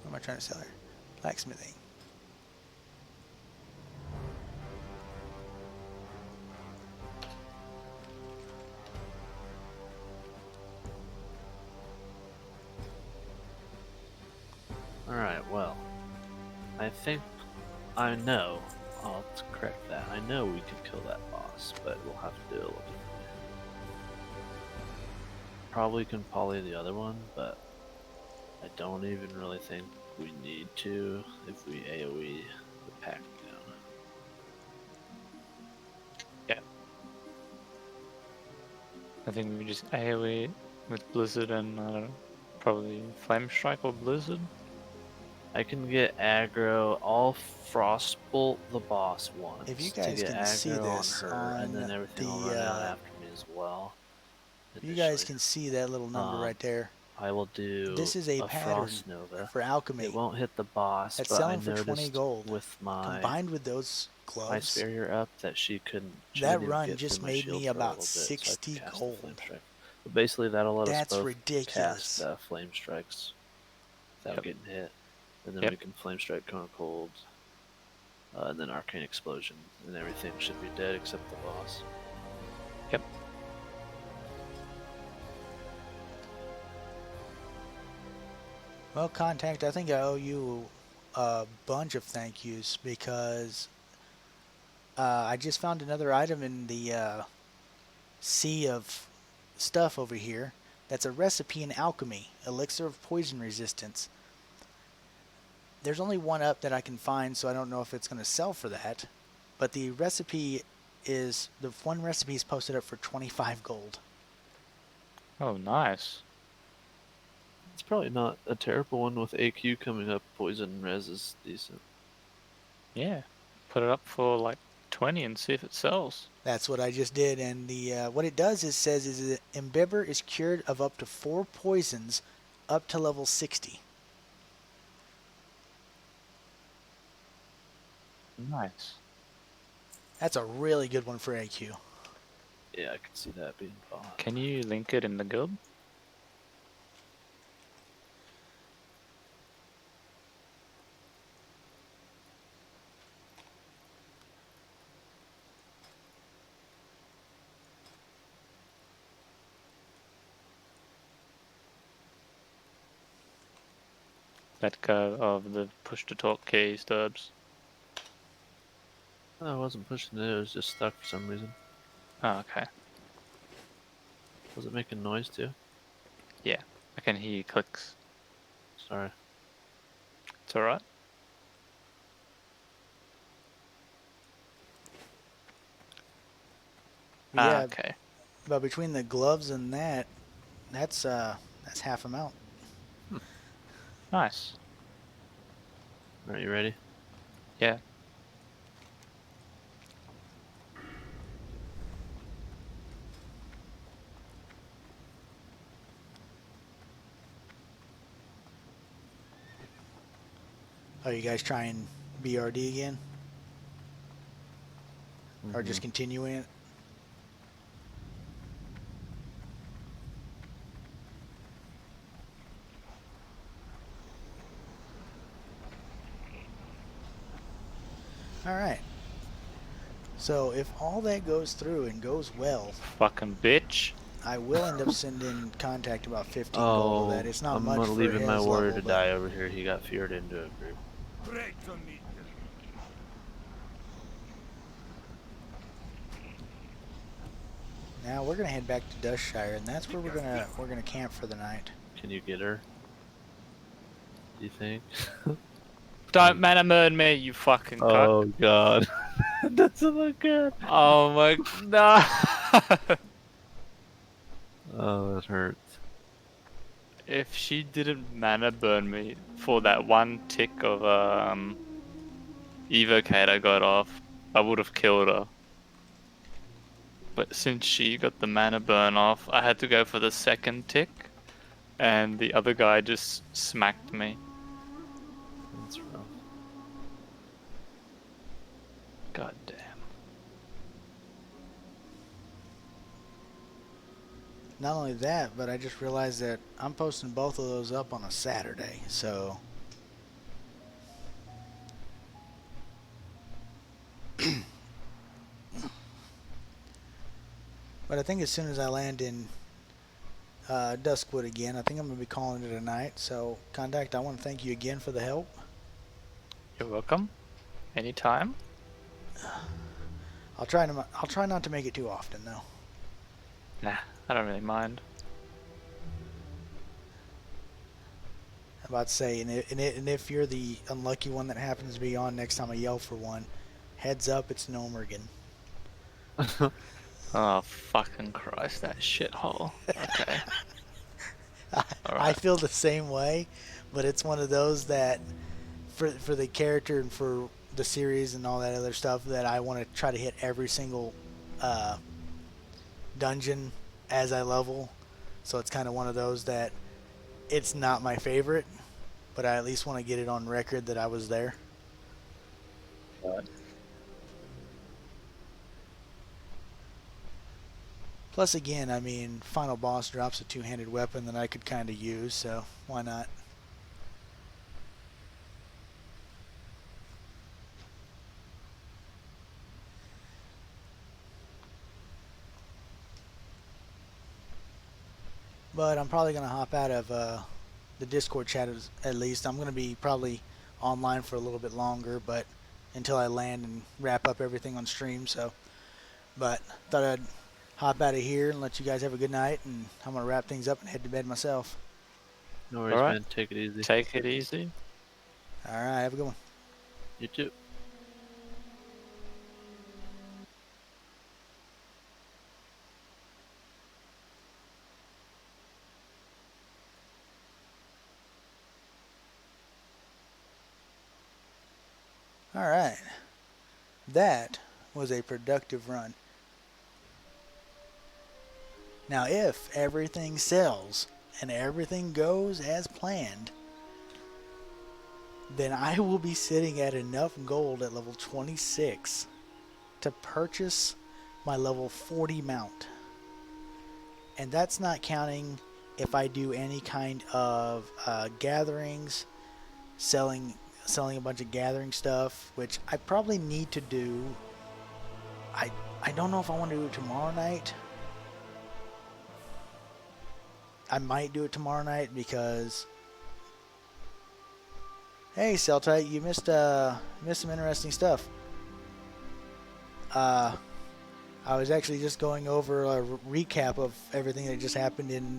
What am I trying to sell here? Blacksmithing. Alright, well. I think I know. I'll correct that. I know we can kill that boss, but we'll have to do it a little differently. Probably can poly the other one, but I don't even really think we need to if we AoE the pack down. Yeah. I think we just AoE with Blizzard and probably Flame Strike or Blizzard. I can get aggro. I'll frostbolt the boss once If you to guys get can see aggro this on her, and then on everything will the, run out after me as well. you guys initially. can see that little number right there. I will do This is a pattern Frost Nova. for alchemy. It won't hit the boss, That's but I selling for 20 noticed gold. with my Combined with those ice gloves, barrier up that she couldn't. She that didn't even run get just through my made shield me for a about little bit, so I could 60 cast the gold. Flame Strike. But basically, that'll let That's us both ridiculous. cast Flame Strikes without Yep. getting hit, and then Yep. we can Flame Strike Cone of Cold. and then arcane explosion, and everything should be dead except the boss. Yep. Well, Contact, I think I owe you a bunch of thank yous because I just found another item in the sea of stuff over here that's a recipe in alchemy, elixir of poison resistance. There's only one up that I can find, so I don't know if it's going to sell for that. But the recipe is, the one recipe is posted up for 25 gold. Oh, nice. It's probably not a terrible one with AQ coming up. Poison res is decent. Yeah. Put it up for like 20 and see if it sells. That's what I just did, and the what it does is says is that Embibber is cured of up to 4 poisons up to level 60. Nice. That's a really good one for AQ. Yeah, I can see that being fun. Can you link it in the guild? Let go of the push to talk key, Sturbs. No, I wasn't pushing it. It was just stuck for some reason. Oh, okay. Was it making noise too? Yeah, I can hear clicks. Sorry. It's alright. Yeah, Okay. but between the gloves and that's half amount. Nice. Are you ready? Yeah. Oh, you guys trying BRD again? Or just continuing it? Alright. So if all that goes through and goes well, Fucking bitch. I will end up sending Contact about 15 gold of that. It's not I'm much for leaving my his warrior level, to but die over here. He got feared into a group. Great to meet you. now we're gonna head back to Dustshire, and that's where we're gonna camp for the night. Can you get her? Do you think? Don't mana burn me, you fucking cuck. Oh god. That doesn't look good. Oh my no. Oh, that hurts. If she didn't mana burn me for that one tick of evocate I got off, I would have killed her. But since she got the mana burn off, I had to go for the second tick, and the other guy just smacked me. That's rough. God damn. Not only that, but I just realized that I'm posting both of those up on a Saturday, so but I think as soon as I land in Duskwood again, I think I'm going to be calling it a night. So, Contact, I want to thank you again for the help. You're welcome. Anytime. I'll try not to make it too often, though. Nah, I don't really mind. I'm about to say, and if you're the unlucky one that happens to be on next time I yell for one, heads up, it's Nomergan. Oh, fucking Christ, that shithole. Okay. I feel the same way, but it's one of those that, for the character and for the series and all that other stuff, that I want to try to hit every single dungeon as I level. So it's kind of one of those that it's not my favorite, but I at least want to get it on record that I was there. Plus, again, I mean, final boss drops a two-handed weapon that I could kind of use, so why not? But I'm probably gonna hop out of the Discord chat at least. I'm gonna be probably online for a little bit longer, but until I land and wrap up everything on stream. So, but thought I'd hop out of here and let you guys have a good night. And I'm gonna wrap things up and head to bed myself. No worries, Alright. man. Take it easy. Take it easy. All right, have a good one. You too. All right, that was a productive run. Now, if everything sells and everything goes as planned, then I will be sitting at enough gold at level 26 to purchase my level 40 mount. And that's not counting if I do any kind of gatherings, selling a bunch of gathering stuff, which I probably need to do. I don't know if I want to do it tomorrow night. I might do it tomorrow night because, hey, Celtite, you missed some interesting stuff. I was actually just going over a recap of everything that just happened in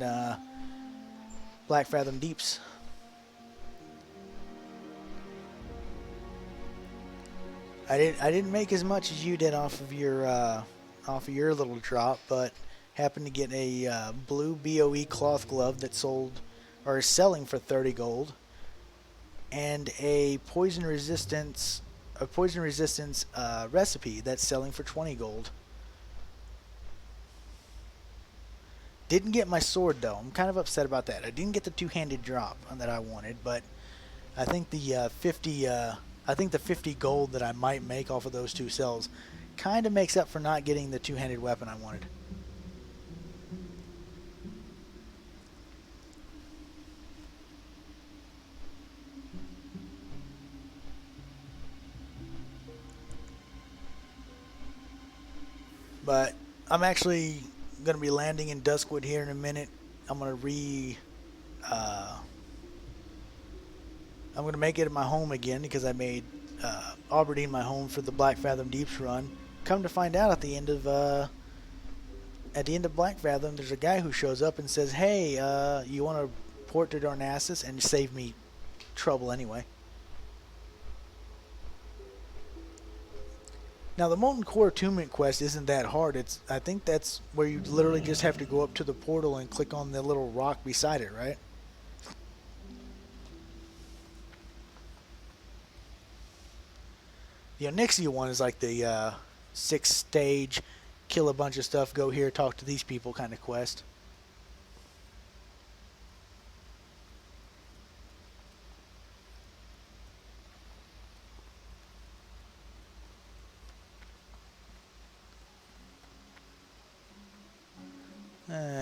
Blackfathom Deeps. I didn't make as much as you did off of your little drop, but happened to get a blue BOE cloth glove that sold or is selling for 30 gold, and a poison resistance recipe that's selling for 20 gold. Didn't get my sword though. I'm kind of upset about that. I didn't get the two-handed drop that I wanted, but I think the 50 gold that I might make off of those two sells kind of makes up for not getting the two-handed weapon I wanted. But I'm actually going to be landing in Duskwood here in a minute. I'm going to make it my home again because I made Aberdeen my home for the Blackfathom Deeps run. Come to find out, at the end of Blackfathom, there's a guy who shows up and says, "Hey, you want to port to Darnassus and save me trouble anyway?" Now, the Molten Core Attunement quest isn't that hard. I think that's where you literally just have to go up to the portal and click on the little rock beside it, right? The Onyxia one is like the 6-stage, kill a bunch of stuff, go here, talk to these people kind of quest.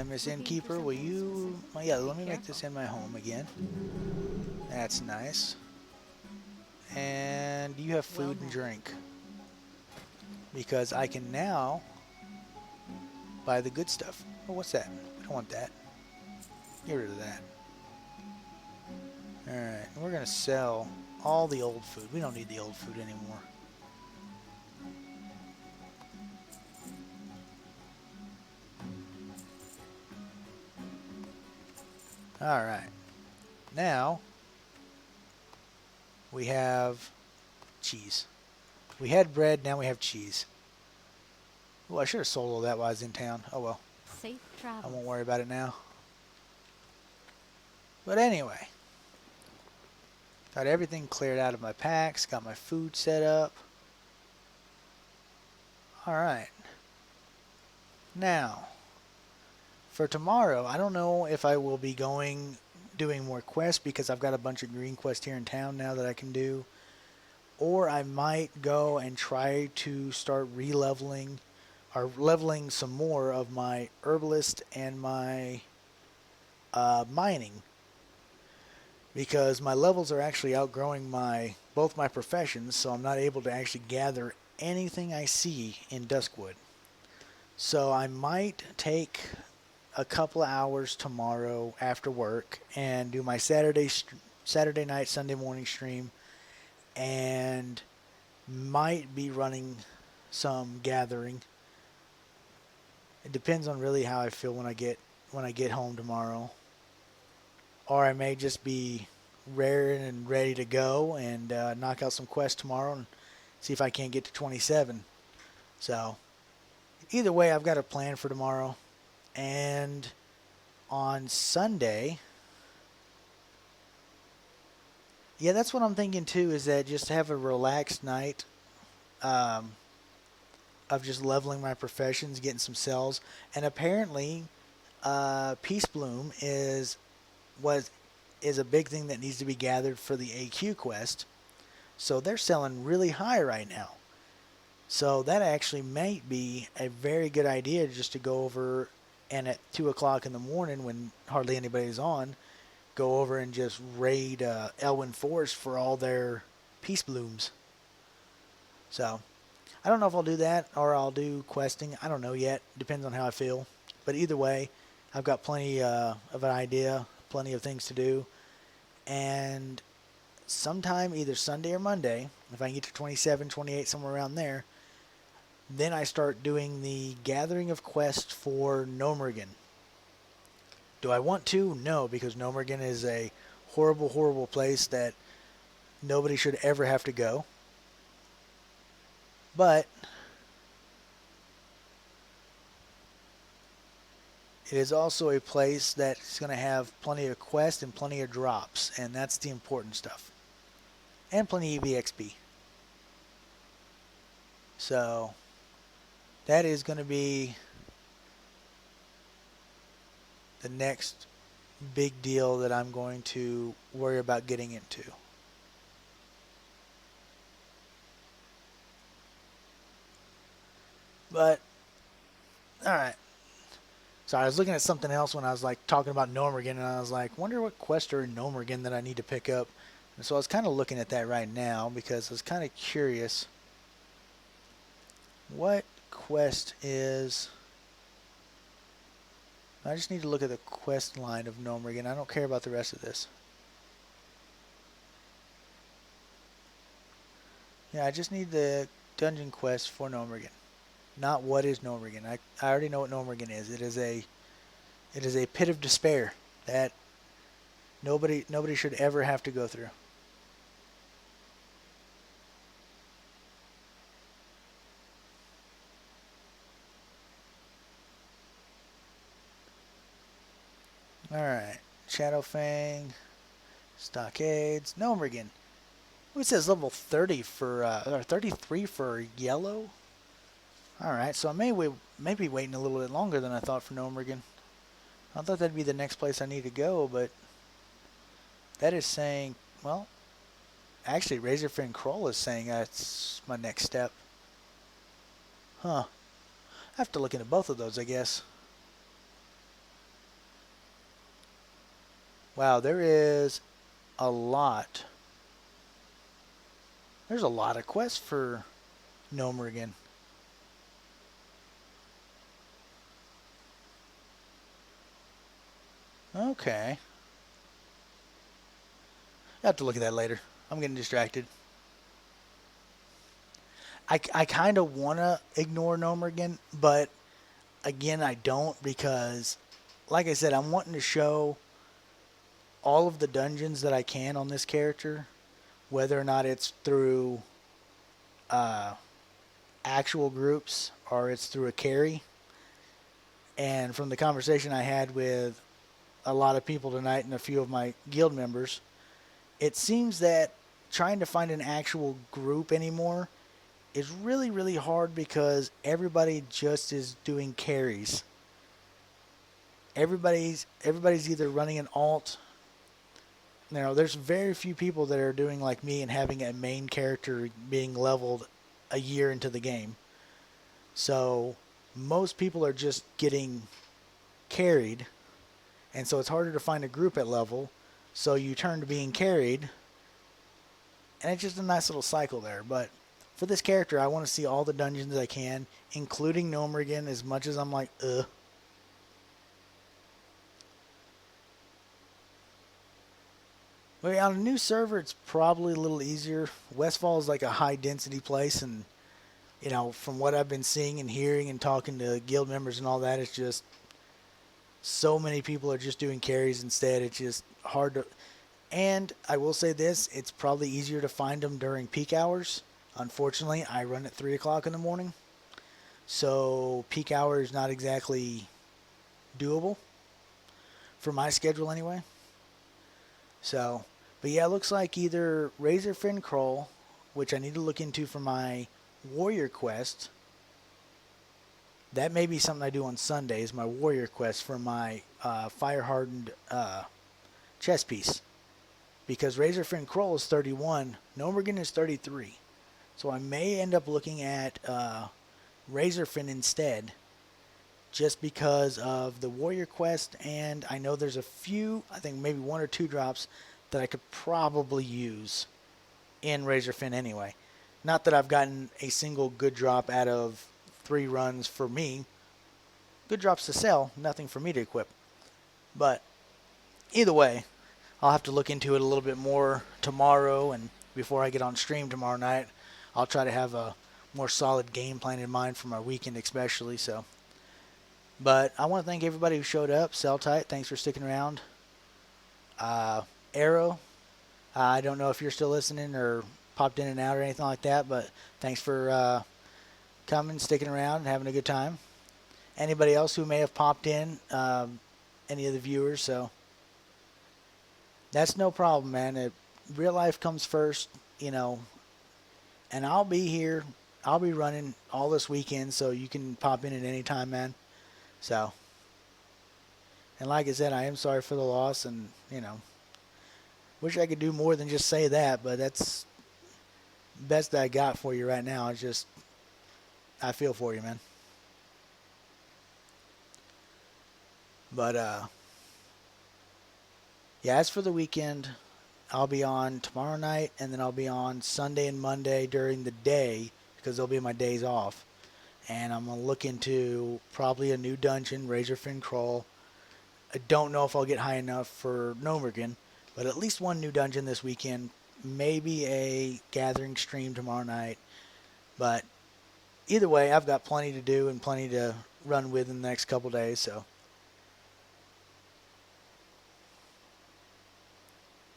Miss Innkeeper, will you... Oh, yeah, let me make this in my home again. That's nice. And you have food and drink. Because I can now buy the good stuff. Oh, what's that? We don't want that. Get rid of that. Alright, we're going to sell all the old food. We don't need the old food anymore. Alright. Now, we have cheese. We had bread, now we have cheese. Oh, I should have sold all that while I was in town. Oh well. Safe I travel. won't worry about it now. But anyway. Got everything cleared out of my packs. Got my food set up. Alright. Now, for tomorrow, I don't know if I will be doing more quests because I've got a bunch of green quests here in town now that I can do. Or I might go and try to start re-leveling or leveling some more of my herbalist and my mining. Because my levels are actually outgrowing both my professions, so I'm not able to actually gather anything I see in Duskwood. So I might take a couple of hours tomorrow after work and do my Saturday night, Sunday morning stream, and might be running some gathering. It depends on really how I feel when I get home tomorrow. Or I may just be raring and ready to go and knock out some quests tomorrow and see if I can't get to 27. So either way, I've got a plan for tomorrow. And on Sunday, yeah, that's what I'm thinking too, is that just have a relaxed night of just leveling my professions, getting some cells. And apparently, Peace Bloom is a big thing that needs to be gathered for the AQ quest. So they're selling really high right now. So that actually might be a very good idea, just to go over and at 2 o'clock in the morning when hardly anybody's on, go over and just raid Elwyn Forest for all their Peace Blooms. So I don't know if I'll do that or I'll do questing. I don't know yet. Depends on how I feel. But either way, I've got plenty of an idea, plenty of things to do. And sometime either Sunday or Monday, if I can get to 27, 28, somewhere around there, then I start doing the gathering of quests for Gnomergan. Do I want to? No, because Gnomergan is a horrible, horrible place that nobody should ever have to go. But it is also a place that's going to have plenty of quests and plenty of drops, and that's the important stuff. And plenty of EXP. So that is going to be the next big deal that I'm going to worry about getting into. But, alright. So I was looking at something else when I was like talking about Gnomergan, and I was like, wonder what quest are in Gnomergan that I need to pick up. And so I was kind of looking at that right now because I was kind of curious. What quest is... I just need to look at the quest line of Gnomergan. I don't care about the rest of this. Yeah, I just need the dungeon quest for Gnomergan. Not what is Gnomergan. I already know what Gnomergan is. It is a pit of despair that nobody should ever have to go through. Alright. Shadowfang. Stockades. Gnomergan. It says level 30 for, or 33 for yellow. Alright, so I may be waiting a little bit longer than I thought for Gnomergan. I thought that'd be the next place I need to go, but that is saying, well, actually Razorfin Kroll is saying that's my next step. Huh. I have to look into both of those, I guess. Wow, there is a lot. There's a lot of quests for Gnomergan. Okay. I'll have to look at that later. I'm getting distracted. I kind of want to ignore Gnomergan, but again, I don't, because, like I said, I'm wanting to show all of the dungeons that I can on this character, whether or not it's through actual groups or it's through a carry. And from the conversation I had with a lot of people tonight and a few of my guild members, it seems that trying to find an actual group anymore is really, really hard because everybody just is doing carries. Everybody's either running an alt. You know, there's very few people that are doing like me and having a main character being leveled a year into the game. So most people are just getting carried, and so it's harder to find a group at level. So you turn to being carried, and it's just a nice little cycle there. But for this character, I want to see all the dungeons I can, including Gnomergan, as much as I'm like, ugh. Okay, on a new server, it's probably a little easier. Westfall is like a high density place, and from what I've been seeing and hearing and talking to guild members and all that, it's just so many people are just doing carries instead. It's just hard to. And I will say this: it's probably easier to find them during peak hours. Unfortunately, I run at 3 o'clock in the morning, so peak hour is not exactly doable for my schedule anyway. So, but yeah, it looks like either Razorfin Kroll, which I need to look into for my warrior quest. That may be something I do on Sundays, my warrior quest for my fire hardened chest piece. Because Razorfin Kroll is 31, Nomergan is 33. So I may end up looking at Razorfin instead, just because of the warrior quest, and I know there's a few, I think maybe 1 or 2 drops that I could probably use in Razorfin anyway. Not that I've gotten a single good drop out of 3 runs for me. Good drops to sell, nothing for me to equip. But either way, I'll have to look into it a little bit more tomorrow, and before I get on stream tomorrow night, I'll try to have a more solid game plan in mind for my weekend especially. So, but I want to thank everybody who showed up. Cell Tight, thanks for sticking around. Arrow, I don't know if you're still listening or popped in and out or anything like that, but thanks for coming, sticking around, and having a good time. Anybody else who may have popped in, any of the viewers, so that's no problem, man. Real life comes first, and I'll be here. I'll be running all this weekend, so you can pop in at any time, man. So, and like I said, I am sorry for the loss, and, wish I could do more than just say that, but that's the best I got for you right now. It's just, I feel for you, man. But, yeah, as for the weekend, I'll be on tomorrow night, and then I'll be on Sunday and Monday during the day, because they'll be my days off. And I'm going to look into probably a new dungeon, Razorfin Kroll. I don't know if I'll get high enough for Nomergan, but at least one new dungeon this weekend. Maybe a gathering stream tomorrow night. But either way, I've got plenty to do and plenty to run with in the next couple days, so.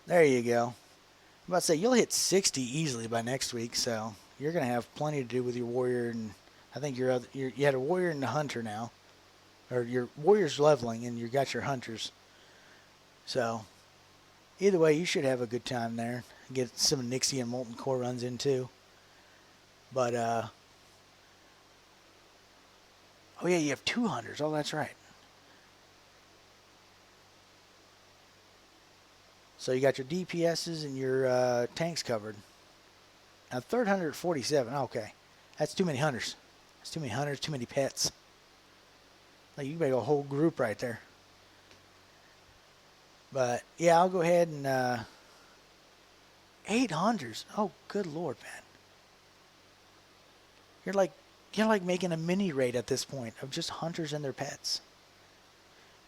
There you go. I'm about to say, you'll hit 60 easily by next week, so you're going to have plenty to do with your warrior, and I think you had a warrior and a hunter now. Or your warrior's leveling, and you got your hunters. So, either way, you should have a good time there. Get some Nixie and Molten Core runs in, too. But, oh yeah, you have 2 hunters. Oh, that's right. So you got your DPSs and your tanks covered. Now, third hunter at 47. Okay. That's too many hunters. That's too many hunters, too many pets. Like, you make a whole group right there. But, yeah, I'll go ahead and... 8 hunters. Oh, good lord, man. You're like making a mini raid at this point of just hunters and their pets.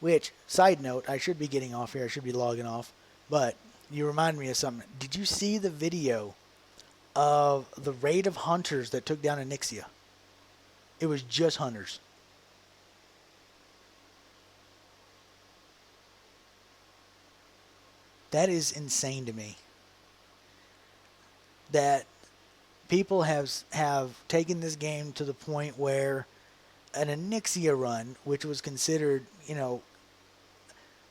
Which, side note, I should be getting off here. I should be logging off. But you remind me of something. Did you see the video of the raid of hunters that took down Anixia? It was just hunters. That is insane to me. That people have taken this game to the point where an Anixia run, which was considered,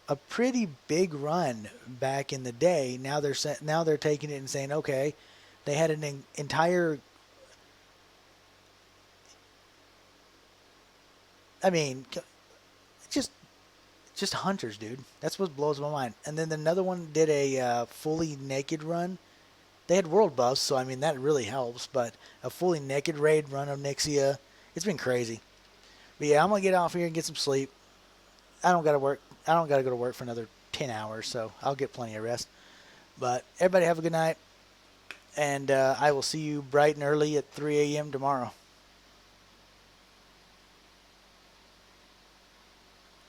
a pretty big run back in the day, now they're taking it and saying, okay, they had an entire... I mean, just hunters, dude. That's what blows my mind. And then another one did a fully naked run. They had world buffs, so I mean that really helps. But a fully naked raid run of Nixia, it's been crazy. But yeah, I'm gonna get off here and get some sleep. I don't gotta go to work for another 10 hours, so I'll get plenty of rest. But everybody have a good night, and I will see you bright and early at 3 a.m. tomorrow.